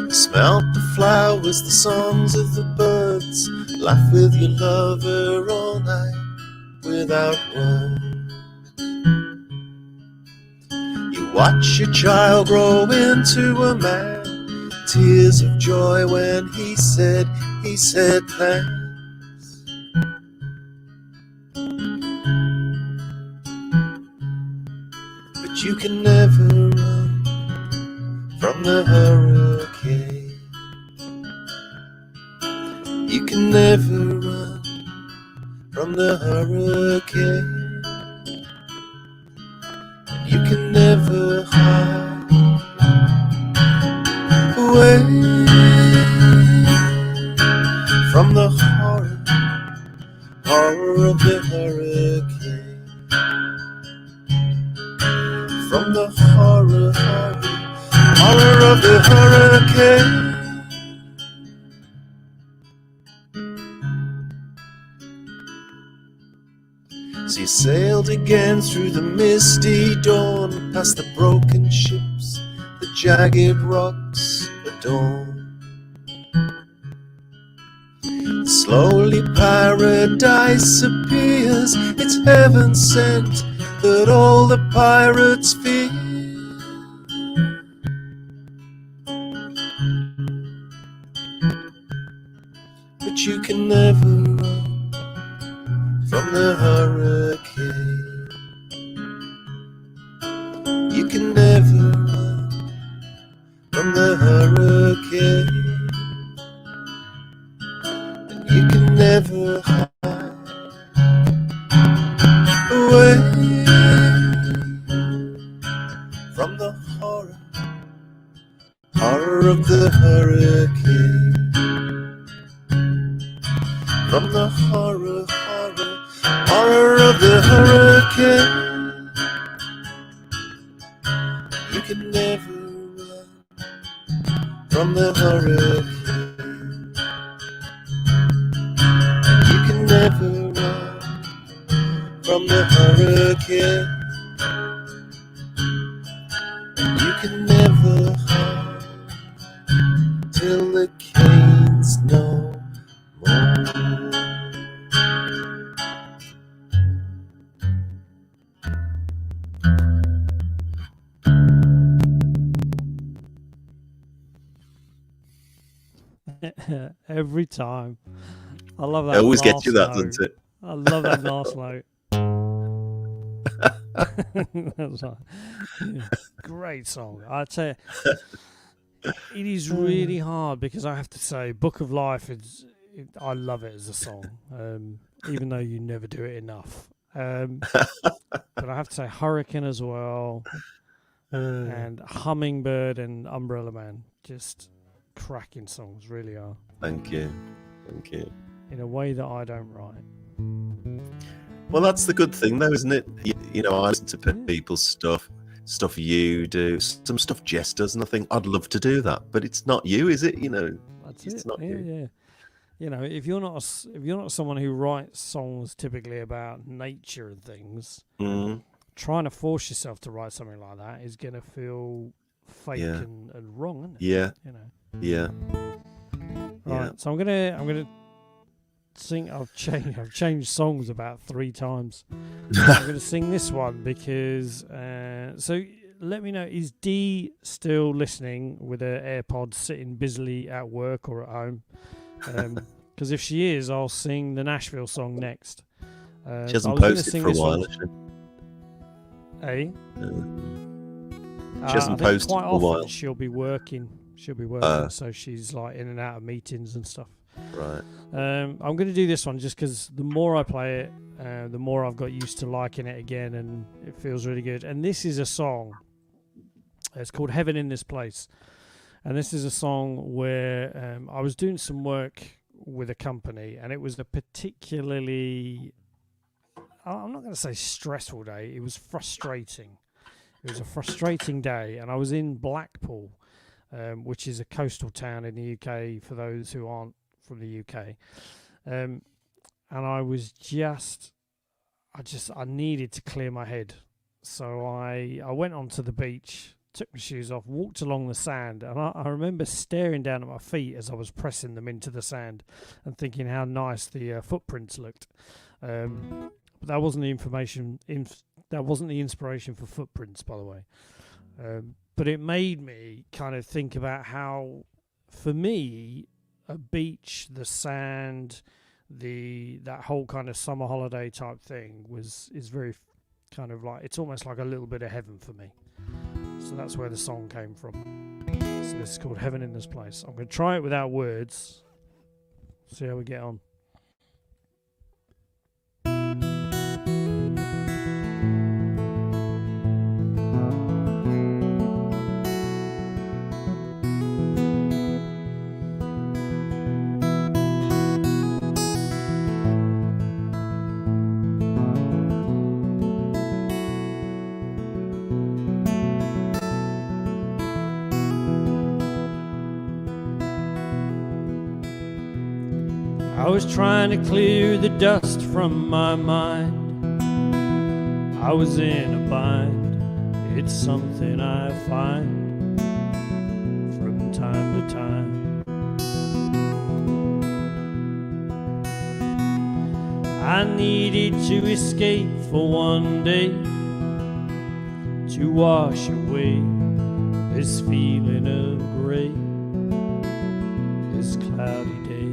Smell the flowers, the songs of the birds, laugh with your lover all night without words. You watch your child grow into a man, tears of joy when he said thanks. But you can never run from the hurricane. You can never run from the hurricane. You can never hide away from the horror of the hurricane. From the horror of the hurricane. So you sailed again through the misty dawn, past the broken ships, the jagged rocks at dawn. Slowly paradise appears, it's heaven sent that all the pirates fear. But you can never run from the hurricane. You can never run from the hurricane. And you can never hide away from the horror of the hurricane. From the horror of the hurricane. You can never run from the hurricane. You can never run from the hurricane. You can never hide till the cane's no more. Every time. I love that. It always last gets you that, note. doesn't it? I love that last note. That's right. Yeah. Great song. I tell you, it is really hard because I have to say, "Book of Life" I love it as a song, even though you never do it enough. But I have to say, "Hurricane" as well, and "Hummingbird" and "Umbrella Man," just cracking songs, really are. Thank you. In a way that I don't write. Well, that's the good thing, though, isn't it? You know, I listen to people's stuff you do, some stuff Jess does, and I think I'd love to do that, but it's not you, is it? You know, That's it's it. not you. Yeah. You know, if you're not someone who writes songs typically about nature and things, trying to force yourself to write something like that is going to feel fake and wrong, isn't it? Yeah. You know. Yeah. Right. Yeah. So I'm gonna sing. I've changed songs about 3 times. I'm gonna sing this one because. So let me know. Is Dee still listening with her AirPods, sitting busily at work or at home? Because if she is, I'll sing the Nashville song next. She hasn't posted for a while, has she? Hey. She hasn't posted quite for a often while. She'll be working, so she's like in and out of meetings and stuff. Right. I'm going to do this one just because the more I play it, the more I've got used to liking it again, and it feels really good. And this is a song. It's called "Heaven in This Place," and this is a song where I was doing some work with a company, and it was a particularly, I'm not going to say stressful day. It was frustrating. It was a frustrating day, and I was in Blackpool, which is a coastal town in the UK for those who aren't from the UK. And I was I needed to clear my head. So I went onto the beach, took my shoes off, walked along the sand, and I remember staring down at my feet as I was pressing them into the sand and thinking how nice the footprints looked. But that wasn't the information. That wasn't the inspiration for Footprints, by the way. But it made me kind of think about how, for me, a beach, the sand, that whole kind of summer holiday type thing is very kind of like, it's almost like a little bit of heaven for me. So that's where the song came from. So this is called "Heaven in This Place." I'm going to try it without words. See how we get on. I was trying to clear the dust from my mind. I was in a bind. It's something I find from time to time. I needed to escape for one day, to wash away this feeling of grey, this cloudy day.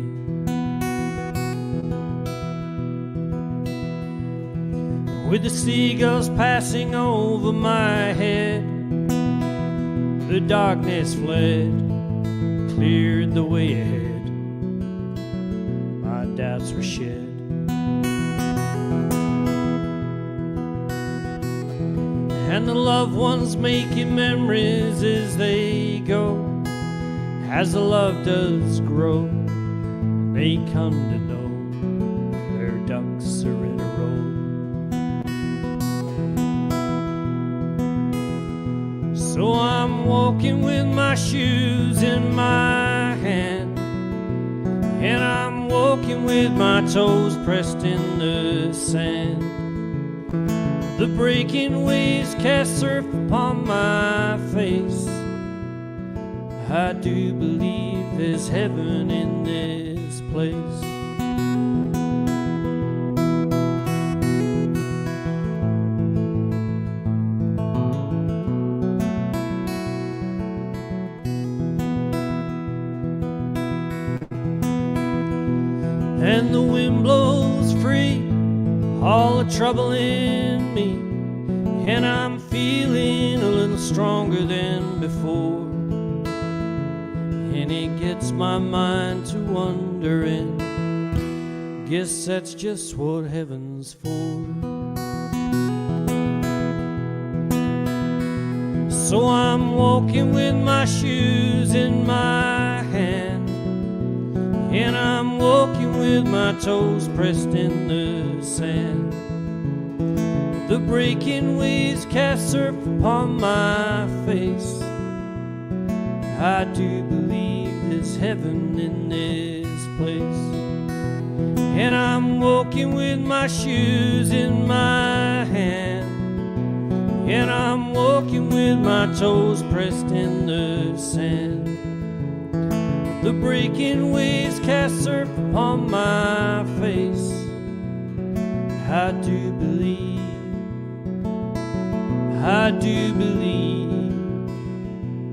With the seagulls passing over my head, the darkness fled, cleared the way ahead, my doubts were shed. And the loved ones making memories as they go, as the love does grow, and they come to know their ducks are in a row. So I'm walking with my shoes in my hand, and I'm walking with my toes pressed in the sand. The breaking waves cast surf upon my face. I do believe there's heaven in this place. And the wind blows free all the trouble in me, and I'm feeling a little stronger than before. And it gets my mind to wondering, guess that's just what heaven's for. So I'm walking with my shoes in my hand, and I'm walking with my toes pressed in the sand. The breaking waves cast surf upon my face. I do believe there's heaven in this place. And I'm walking with my shoes in my hand, and I'm walking with my toes pressed in the sand. The breaking waves cast surf upon my face. I do believe, I do believe,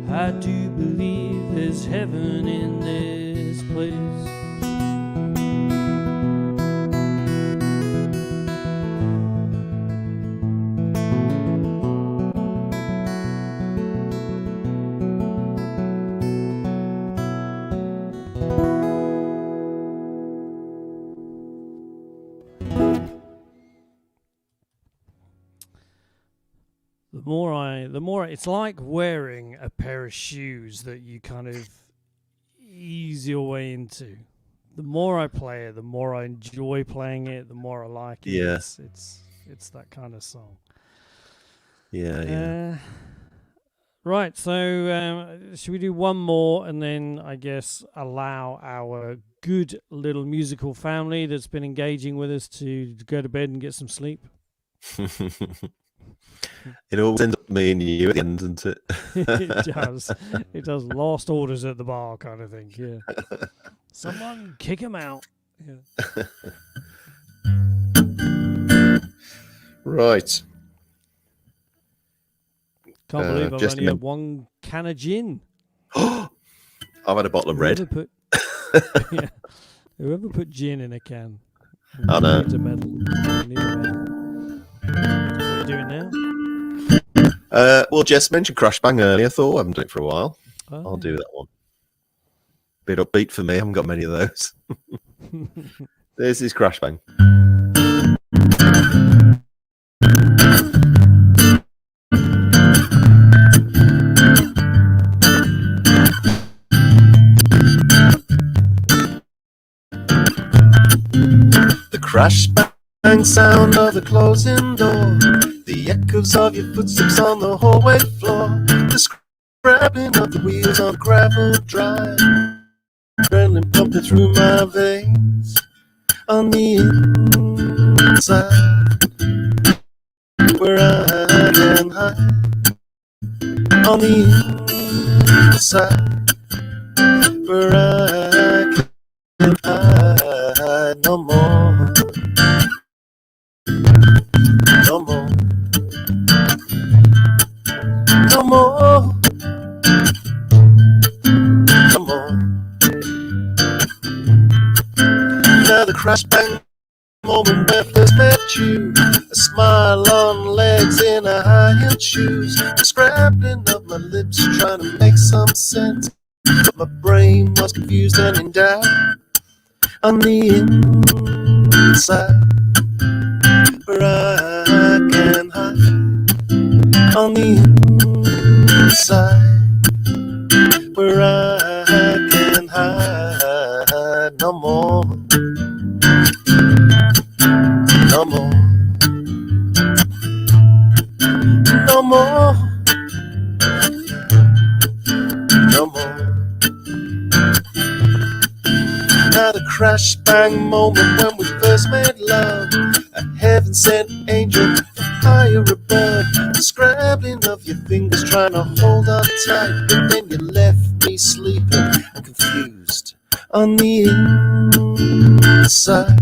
I do believe there's heaven in this place. The more it's like wearing a pair of shoes that you kind of ease your way into. The more I play it, the more I enjoy playing it, the more I like it. Yeah. It's that kind of song. Yeah. Right, so should we do one more and then I guess allow our good little musical family that's been engaging with us to go to bed and get some sleep? It always ends up me and you at the end, doesn't it? It does. It does. Lost orders at the bar kind of thing. Yeah. Someone kick him out. Yeah. Right. Can't believe I've just only had one can of gin. I've had a bottle of red. Whoever put gin in a can. I know. Needs a medal. Needs a medal. What are you doing now? Well, Jess mentioned Crash Bang earlier. I thought I haven't done it for a while. Oh. I'll do that one. Bit upbeat for me. I haven't got many of those. This is Crash Bang. The crash bang sound of the closing door, the echoes of your footsteps on the hallway floor, the scrabbling of the wheels on gravel drive, adrenaline pumping through my veins. On the inside, where I can hide. On the inside, where I can hide. No more. No more. No more. No more. Now the crash bang moment when I first met you, a smile on legs in a high-heeled shoes, the scrabbling of my lips trying to make some sense, but my brain was confused and in doubt. On the inside, where I can hide. On the inside, where I can hide. No more. No more. No more. crash bang moment when we first made love. A heaven sent angel from higher above. The scrabbling of your fingers trying to hold on tight, but then you left me sleeping and confused on the inside,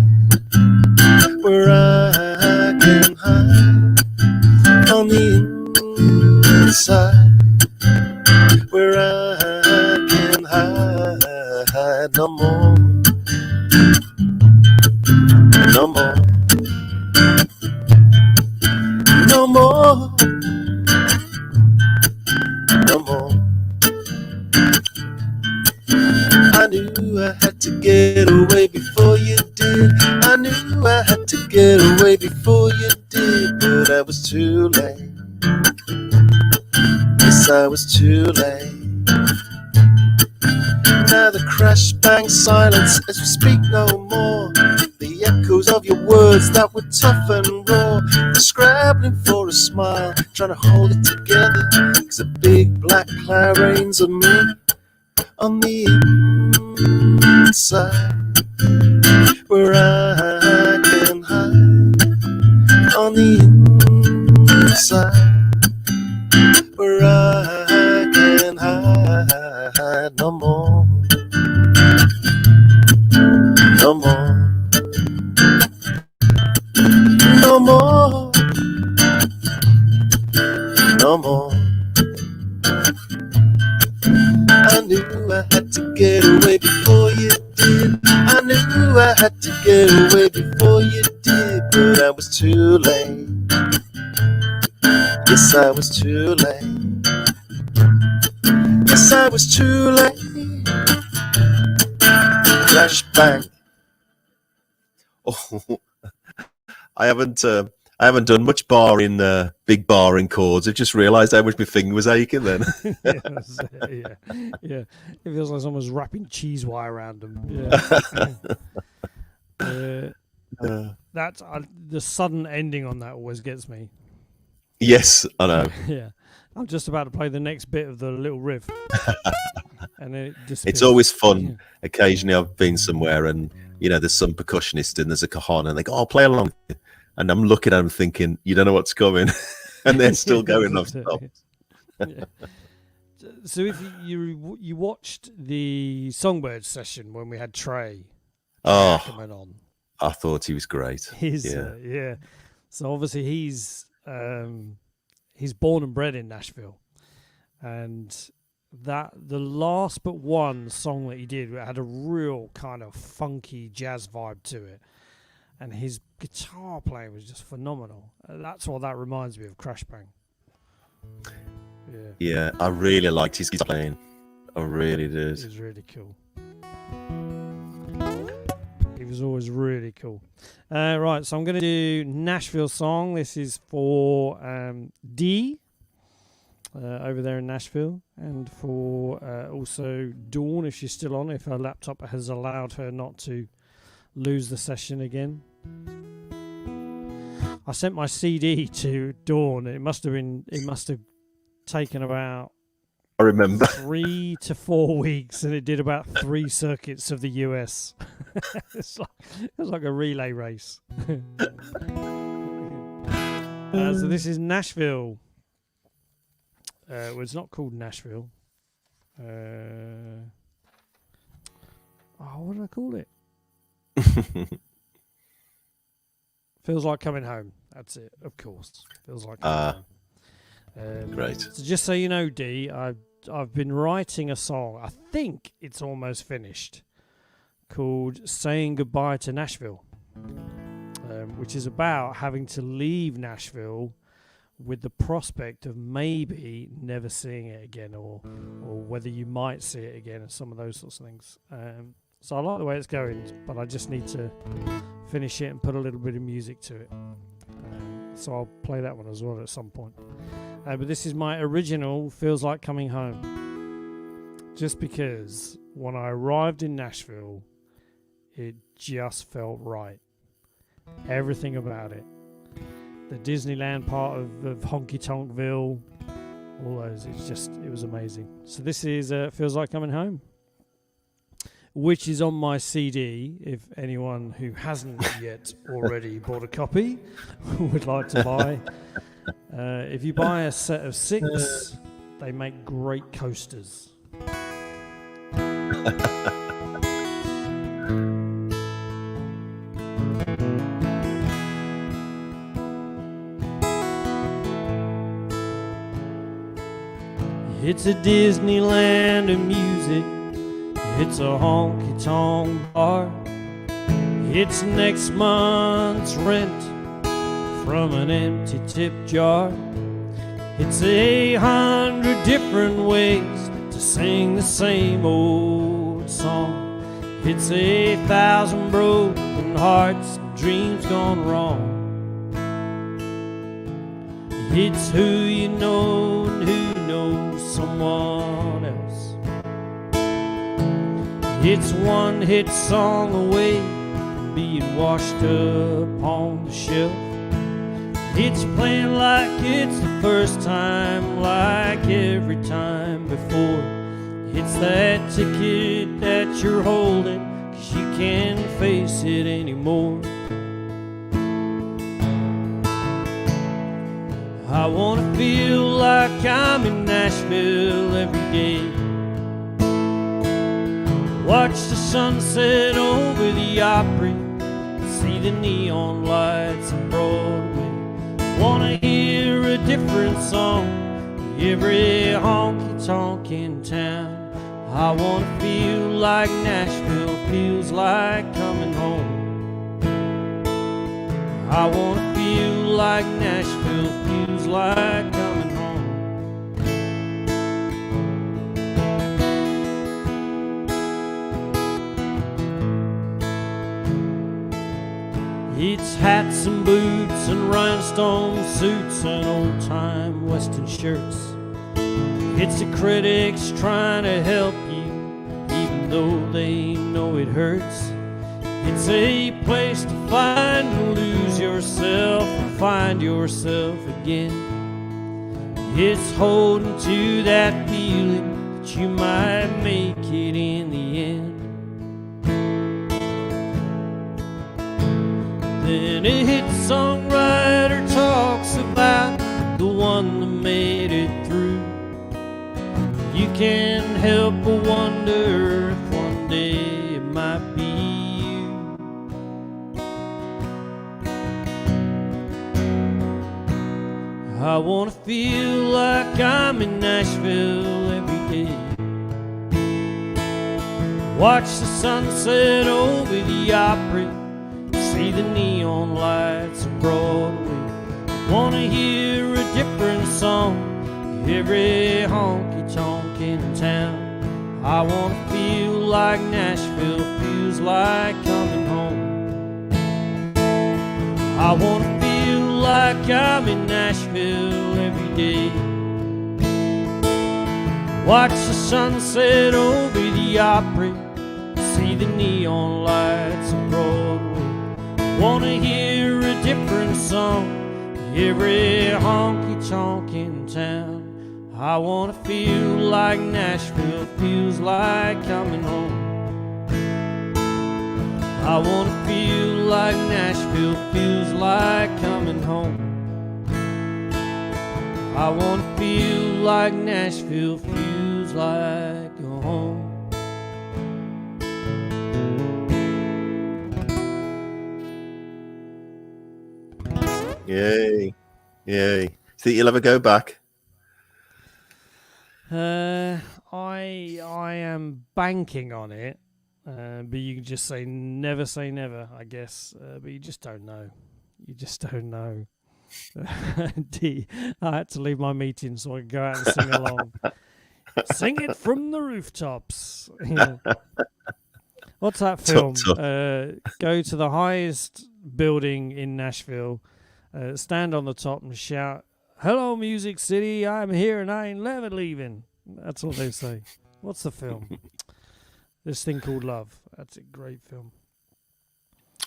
where I can hide. On the inside, where I can hide. No more, no more, no more, no more. I knew I had to get away before you did. I knew I had to get away before you did, but I was too late. Yes, I was too late. Now the crash bang silence as we speak no more. The echoes of your words that were tough and raw. The scrabbling for a smile, trying to hold it together, 'cause a big black cloud rains on me. On the inside, where I can hide. On the inside, where I can hide. No more, no more, no more, no more. I knew I had to get away before you did. I knew I had to get away before you did, but I was too late. Yes, I was too late. Yes, I was too late. Crash bang. Oh, I haven't done much barring, big barring chords. I've just realised how much my finger was aching then. Yeah. It feels like someone's wrapping cheese wire around them. Yeah. That's the sudden ending on that always gets me. Yes, I know. Yeah. I'm just about to play the next bit of the little riff. And then it disappears. It's always fun. Occasionally I've been somewhere and, there's some percussionist and there's a cajon and they go, "Oh, play along." And I'm looking at them thinking, you don't know what's coming. And they're still going non-stop. Yeah. So if you watched the Songbirds session when we had Trey coming on. I thought he was great. Yeah. So obviously he's born and bred in Nashville. And the last but one song that he did had a real kind of funky jazz vibe to it. And his guitar playing was just phenomenal. That's what that reminds me of, Crash Bang. Yeah, I really liked his guitar playing. I really did. He was really cool. He was always really cool. Right, so I'm going to do Nashville song. This is for Dee over there in Nashville, and for also Dawn, if she's still on, if her laptop has allowed her not to lose the session again. I sent my CD to Dawn. It must have taken about, I remember, 3 to 4 weeks, and it did about 3 circuits of the US. It was like a relay race. So this is Nashville. Well, it's not called Nashville. What did I call it? Feels Like Coming Home. That's it, of course. Feels Like Coming Home. Great. So just so you know, Dee, I've been writing a song. I think it's almost finished, called "Saying Goodbye to Nashville," which is about having to leave Nashville with the prospect of maybe never seeing it again, or whether you might see it again, and some of those sorts of things. So I like the way it's going, but I just need to finish it and put a little bit of music to it. So I'll play that one as well at some point. But this is my original Feels Like Coming Home. Just because when I arrived in Nashville, it just felt right. Everything about it. The Disneyland part of Honky Tonkville, all those, it was amazing. So this is Feels Like Coming Home. which is on my CD. If anyone who hasn't yet already bought a copy would like to buy, if you buy a set of 6, they make great coasters. It's a Disneyland of music. It's a honky-tonk bar. It's next month's rent from an empty tip jar. It's 100 different ways to sing the same old song. It's 1,000 broken hearts and dreams gone wrong. It's who you know and who knows someone else. It's one hit song away from being washed up on the shelf. It's playing like it's the first time, like every time before. It's that ticket that you're holding, 'cause you can't face it anymore. I wanna feel like I'm in Nashville every day. Watch the sunset over the Opry, see the neon lights on Broadway. Wanna hear a different song every honky-tonk in town. I wanna feel like Nashville feels like coming home. I wanna feel like Nashville feels like coming home. It's hats and boots and rhinestone suits and old-time western shirts. It's the critics trying to help you, even though they know it hurts. It's a place to find and lose yourself and find yourself again. It's holding to that feeling that you might make it in the end. Then a hit songwriter talks about the one that made it through. You can't help but wonder if one day it might be you. I wanna feel like I'm in Nashville every day. Watch the sunset over the Opry, see the neon lights of Broadway. Wanna hear a different song every honky-tonk in town. I wanna feel like Nashville feels like coming home. I wanna feel like I'm in Nashville every day. Watch the sunset over the Opry, see the neon lights of Broadway. Wanna hear a different song every honky-tonk in town. I wanna feel like Nashville feels like coming home. I wanna feel like Nashville feels like coming home. I wanna feel like Nashville feels like home. Yay. Yay. Think you'll ever go back? I am banking on it, but you can just say never, I guess. But you just don't know. You just don't know. I had to leave my meeting so I could go out and sing along. Sing it from the rooftops. What's that film? Go to the highest building in Nashville, stand on the top and shout, "Hello, Music City, I'm here and I ain't never leaving." That's what they say. What's the film? This Thing Called Love. That's a great film.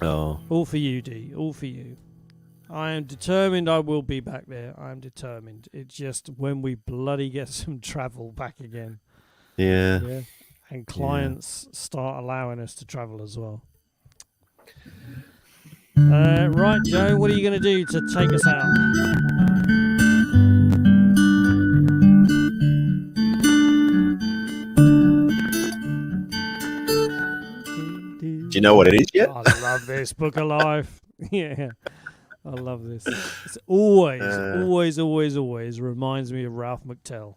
Oh. All for you, D. All for you. I am determined I will be back there. I am determined. It's just when we bloody get some travel back again. Yeah. and clients start allowing us to travel as well. Right, Joe, what are you going to do to take us out? Do you know what it is yet? I love this Book of Life. Yeah, I love this. It's always reminds me of Ralph McTell.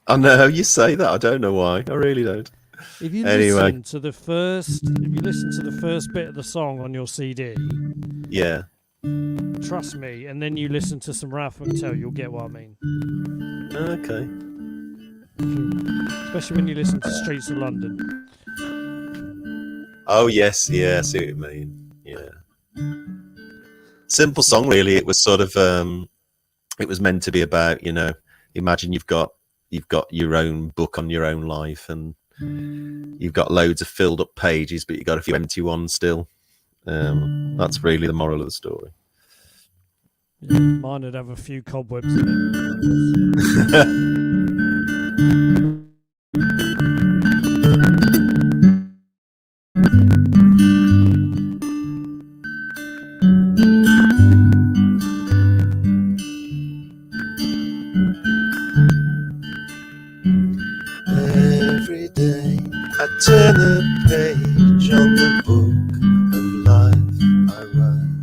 I know you say that. I don't know why. I really don't. If you Anyway. listen to the first bit of the song on your CD, Yeah. trust me, and then you listen to some Ralph McTell, you'll get what I mean. Okay. Especially when you listen to Streets of London. Oh yes, yeah, I see what you mean. Yeah. Simple song, really. It was sort of it was meant to be about, imagine you've got your own book on your own life, and you've got loads of filled up pages, but you've got a few empty ones still. That's really the moral of the story. Yeah, mine would have a few cobwebs in it. Every day I turn a page on the book of life I write.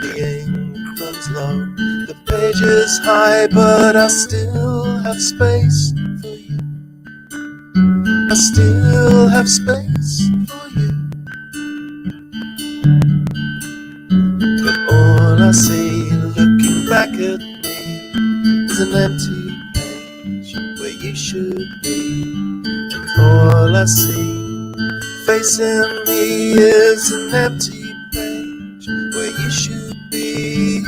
The ink runs low, the page is high, but I still have space for you. I still have space for you. But all I see looking back at me is an empty page where you should be. And all I see facing me is an empty page where you should be.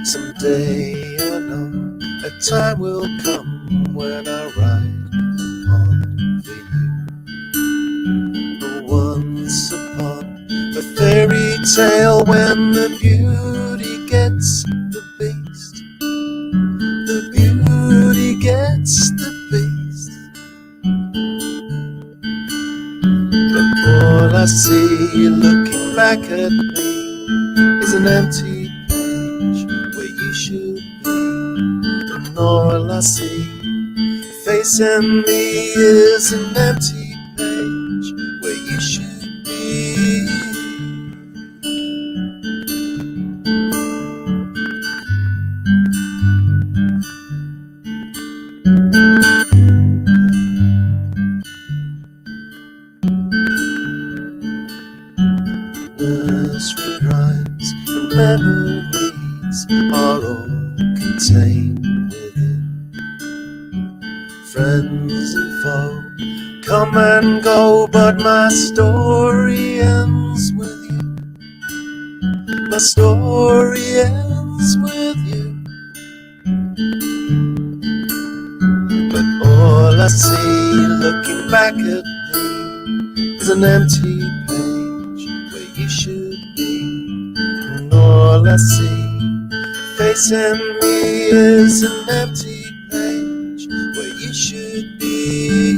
Someday I know a time will come when I write upon for you. But once upon a fairy tale, when the beauty gets the beast, the beauty gets the beast. But all I see looking back at me is an empty page where you should be. And all I see facing me is an empty page where you should be. Nursery rhymes and memories are all contained within. Friends and foe come and go, but my story ends with you. My story ends with you. But all I see looking back at me is an empty page where you should be. And all I see facing me is an empty page where you should be.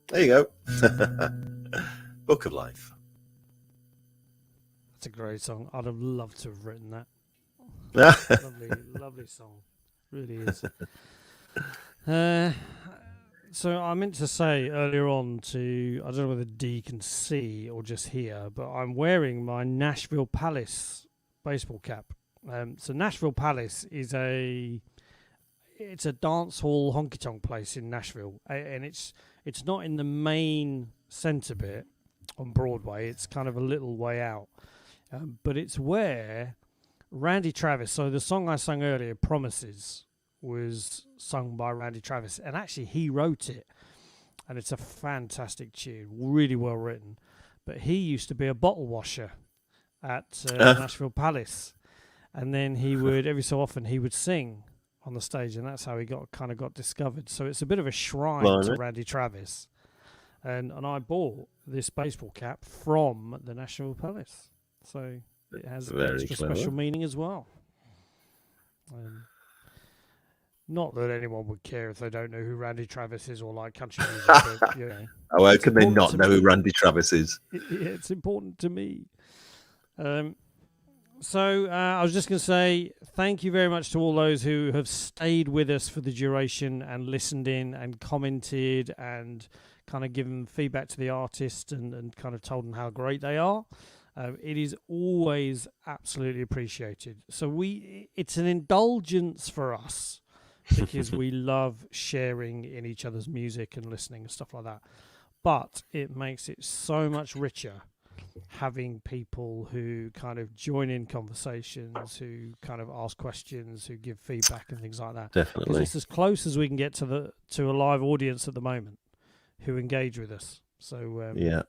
There you go. Book of Life. That's a great song. I'd have loved to have written that. Lovely song. Really is. So I meant to say earlier on I don't know whether D can see or just hear, but I'm wearing my Nashville Palace baseball cap. So Nashville Palace is it's a dance hall honky tonk place in Nashville, and it's not in the main centre bit on Broadway. It's kind of a little way out, but it's where Randy Travis. So the song I sang earlier, "Promises," was sung by Randy Travis, and actually he wrote it, and it's a fantastic tune, really well written. But he used to be a bottle washer at Nashville Palace, and then he would every so often he would sing on the stage, and that's how he got discovered. So it's a bit of a shrine to Randy Travis, and I bought this baseball cap from the Nashville Palace, so it has extra special meaning as well. Not that anyone would care if they don't know who Randy Travis is or like country music. But, you know, how can they not know who Randy Travis is? It's important to me. So I was just going to say thank you very much to all those who have stayed with us for the duration and listened in and commented and kind of given feedback to the artist and kind of told them how great they are. It is always absolutely appreciated. So it's an indulgence for us because we love sharing in each other's music and listening and stuff like that. But it makes it so much richer having people who kind of join in conversations, who kind of ask questions, who give feedback and things like that. Definitely. Because it's as close as we can get to a live audience at the moment who engage with us. So yeah.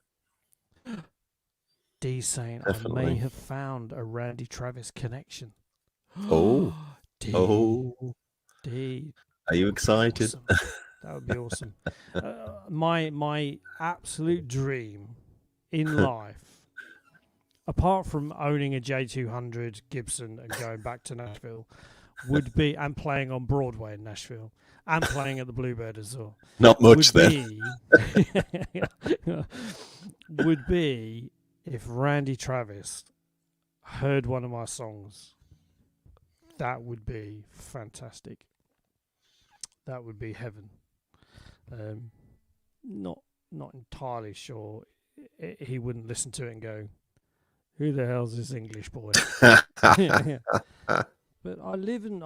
D saying, Definitely. I may have found a Randy Travis connection. Oh. D. Oh. D. Are you excited? Awesome. That would be awesome. My absolute dream in life, apart from owning a J200 Gibson and going back to Nashville, would be, and playing on Broadway in Nashville, and playing at the Bluebird as well. Not much then. Would be if Randy Travis heard one of my songs. That would be fantastic. That would be heaven. Not entirely sure he wouldn't listen to it and go, "Who the hell's this English boy?" Yeah. But I live and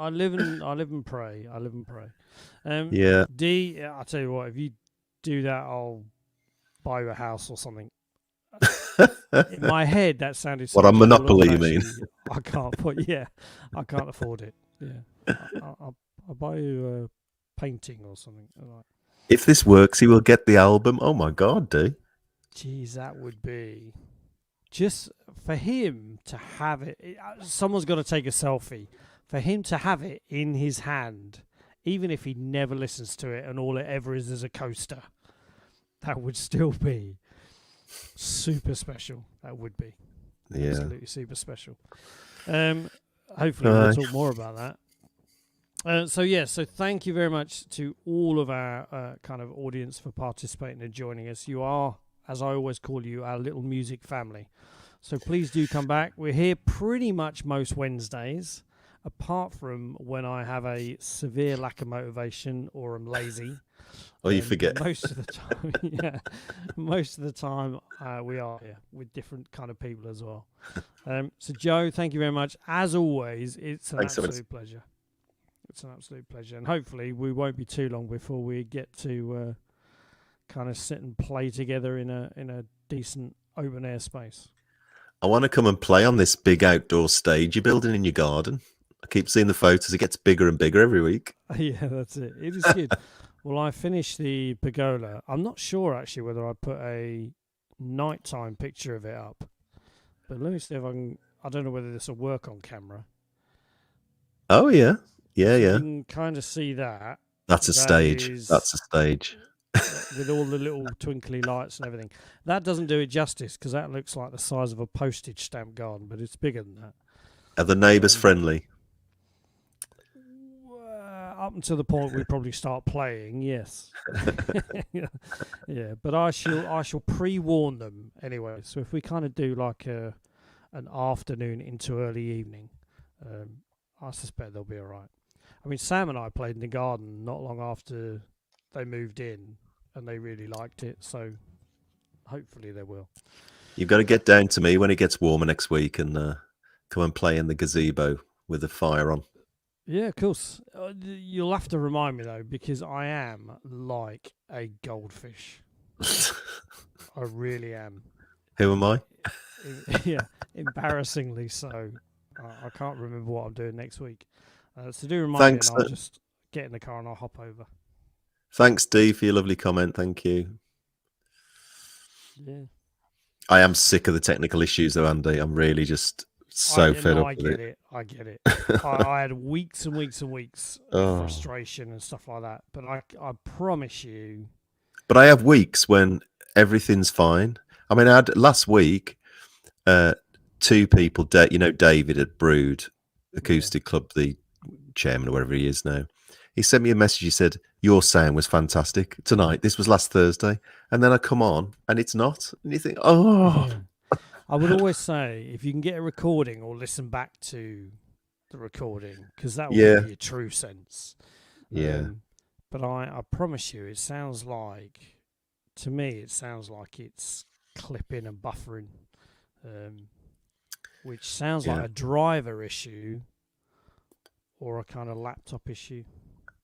pray. I live and pray. Yeah. D, I'll tell you what. If you do that, I'll buy you a house or something. In my head, that sounded. What, a cool, monopoly? You actually, mean? I can't put. Yeah, I can't afford it. Yeah, I'll buy you a painting or something. Like, if this works, he will get the album. Oh my God, D. geez, that would be just for him to have it. Someone's got to take a selfie. For him to have it in his hand, even if he never listens to it and all it ever is a coaster, that would still be super special. That would be absolutely super special. Hopefully we'll talk more about that. So thank you very much to all of our kind of audience for participating and joining us. You are, as I always call you, our little music family. So please do come back. We're here pretty much most Wednesdays, apart from when I have a severe lack of motivation or I'm lazy. Or you forget. Most of the time, yeah. Most of the time, we are here with different kind of people as well. So, Joe, thank you very much. As always, it's an absolute pleasure. It's an absolute pleasure. And hopefully we won't be too long before we get to kind of sit and play together in a decent open air space. I want to come and play on this big outdoor stage you're building in your garden. I keep seeing the photos. It gets bigger and bigger every week. Yeah, that's it. It is good. Well, I finished the pergola. I'm not sure, actually, whether I put a nighttime picture of it up. But let me see if I can... I don't know whether this will work on camera. Oh, yeah. Yeah, You yeah. can kind of see that. That's a stage. is- That's a stage. With all the little twinkly lights and everything. That doesn't do it justice, because that looks like the size of a postage stamp garden, but it's bigger than that. Are the neighbours friendly? Up until the point we probably start playing, yes. Yeah, but I shall pre-warn them anyway. So if we kind of do like an afternoon into early evening, I suspect they'll be all right. I mean, Sam and I played in the garden not long after they moved in, and they really liked it. So hopefully they will. You've got to get down to me when it gets warmer next week and come and play in the gazebo with the fire on. Yeah, of course. You'll have to remind me, though, because I am like a goldfish. I really am. Who am I? Yeah, embarrassingly so. I can't remember what I'm doing next week. So do remind Thanks, me, and I'll just get in the car and I'll hop over. Thanks, Dee, for your lovely comment. Thank you. Yeah. I am sick of the technical issues, though, Andy. I'm really just so fed up with it. I get it. I had weeks and weeks and weeks of frustration and stuff like that. But I promise you. But I have weeks when everything's fine. I mean, I had last week, 2 people, David at Brood Acoustic Club, the chairman or whatever he is now. He sent me a message. He said, your sound was fantastic tonight. This was last Thursday. And then I come on and it's not. And you think, Yeah. I would always say, if you can get a recording or listen back to the recording, because that will give you a true sense. Yeah. But I promise you, it sounds like, to me, it sounds like it's clipping and buffering, which sounds like a driver issue or a kind of laptop issue.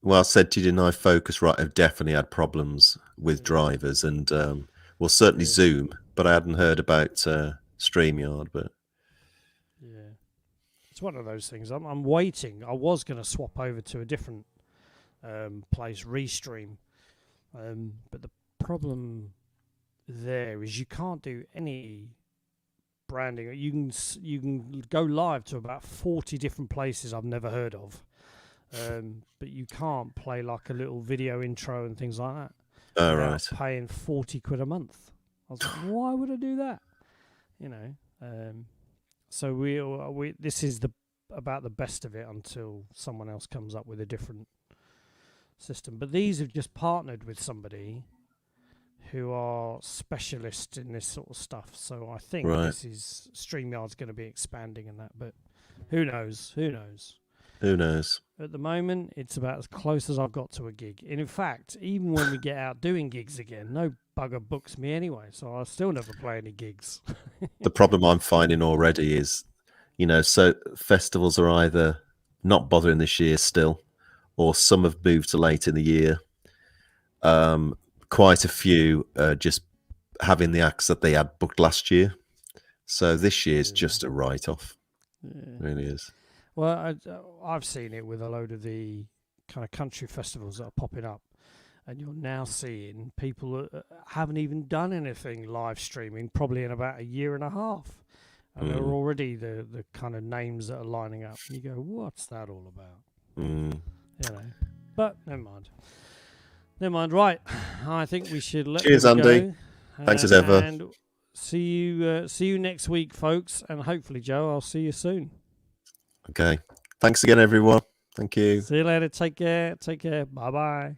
Well, I said to you, didn't I? Focusrite have definitely had problems with drivers and, well, certainly Zoom, but I hadn't heard about StreamYard. But yeah, it's one of those things. I'm waiting. I was going to swap over to a different place, Restream, but the problem there is you can't do any branding. You can go live to about 40 different places I've never heard of, but you can't play like a little video intro and things like that. Oh, right. Paying 40 quid a month. I was like, why would I do that? So we this is about the best of it until someone else comes up with a different system. But these have just partnered with somebody who are specialists in this sort of stuff. So I think this is StreamYard's going to be expanding in that. But who knows? Who knows? Who knows? At the moment, it's about as close as I've got to a gig. And in fact, even when we get out doing gigs again, no bugger books me anyway. So I'll still never play any gigs. The problem I'm finding already is, so festivals are either not bothering this year still, or some have moved to late in the year. Quite a few just having the acts that they had booked last year. So this year's just a write-off. Yeah. It really is. Well, I've seen it with a load of the kind of country festivals that are popping up. And you're now seeing people that haven't even done anything live streaming probably in about a year and a half. And they're already the kind of names that are lining up. And you go, what's that all about? But never mind. Never mind. Right. I think we should let Cheers, them Andy. go. Thanks as ever. And see you next week, folks. And hopefully, Joe, I'll see you soon. Okay. Thanks again, everyone. Thank you. See you later. Take care. Bye-bye.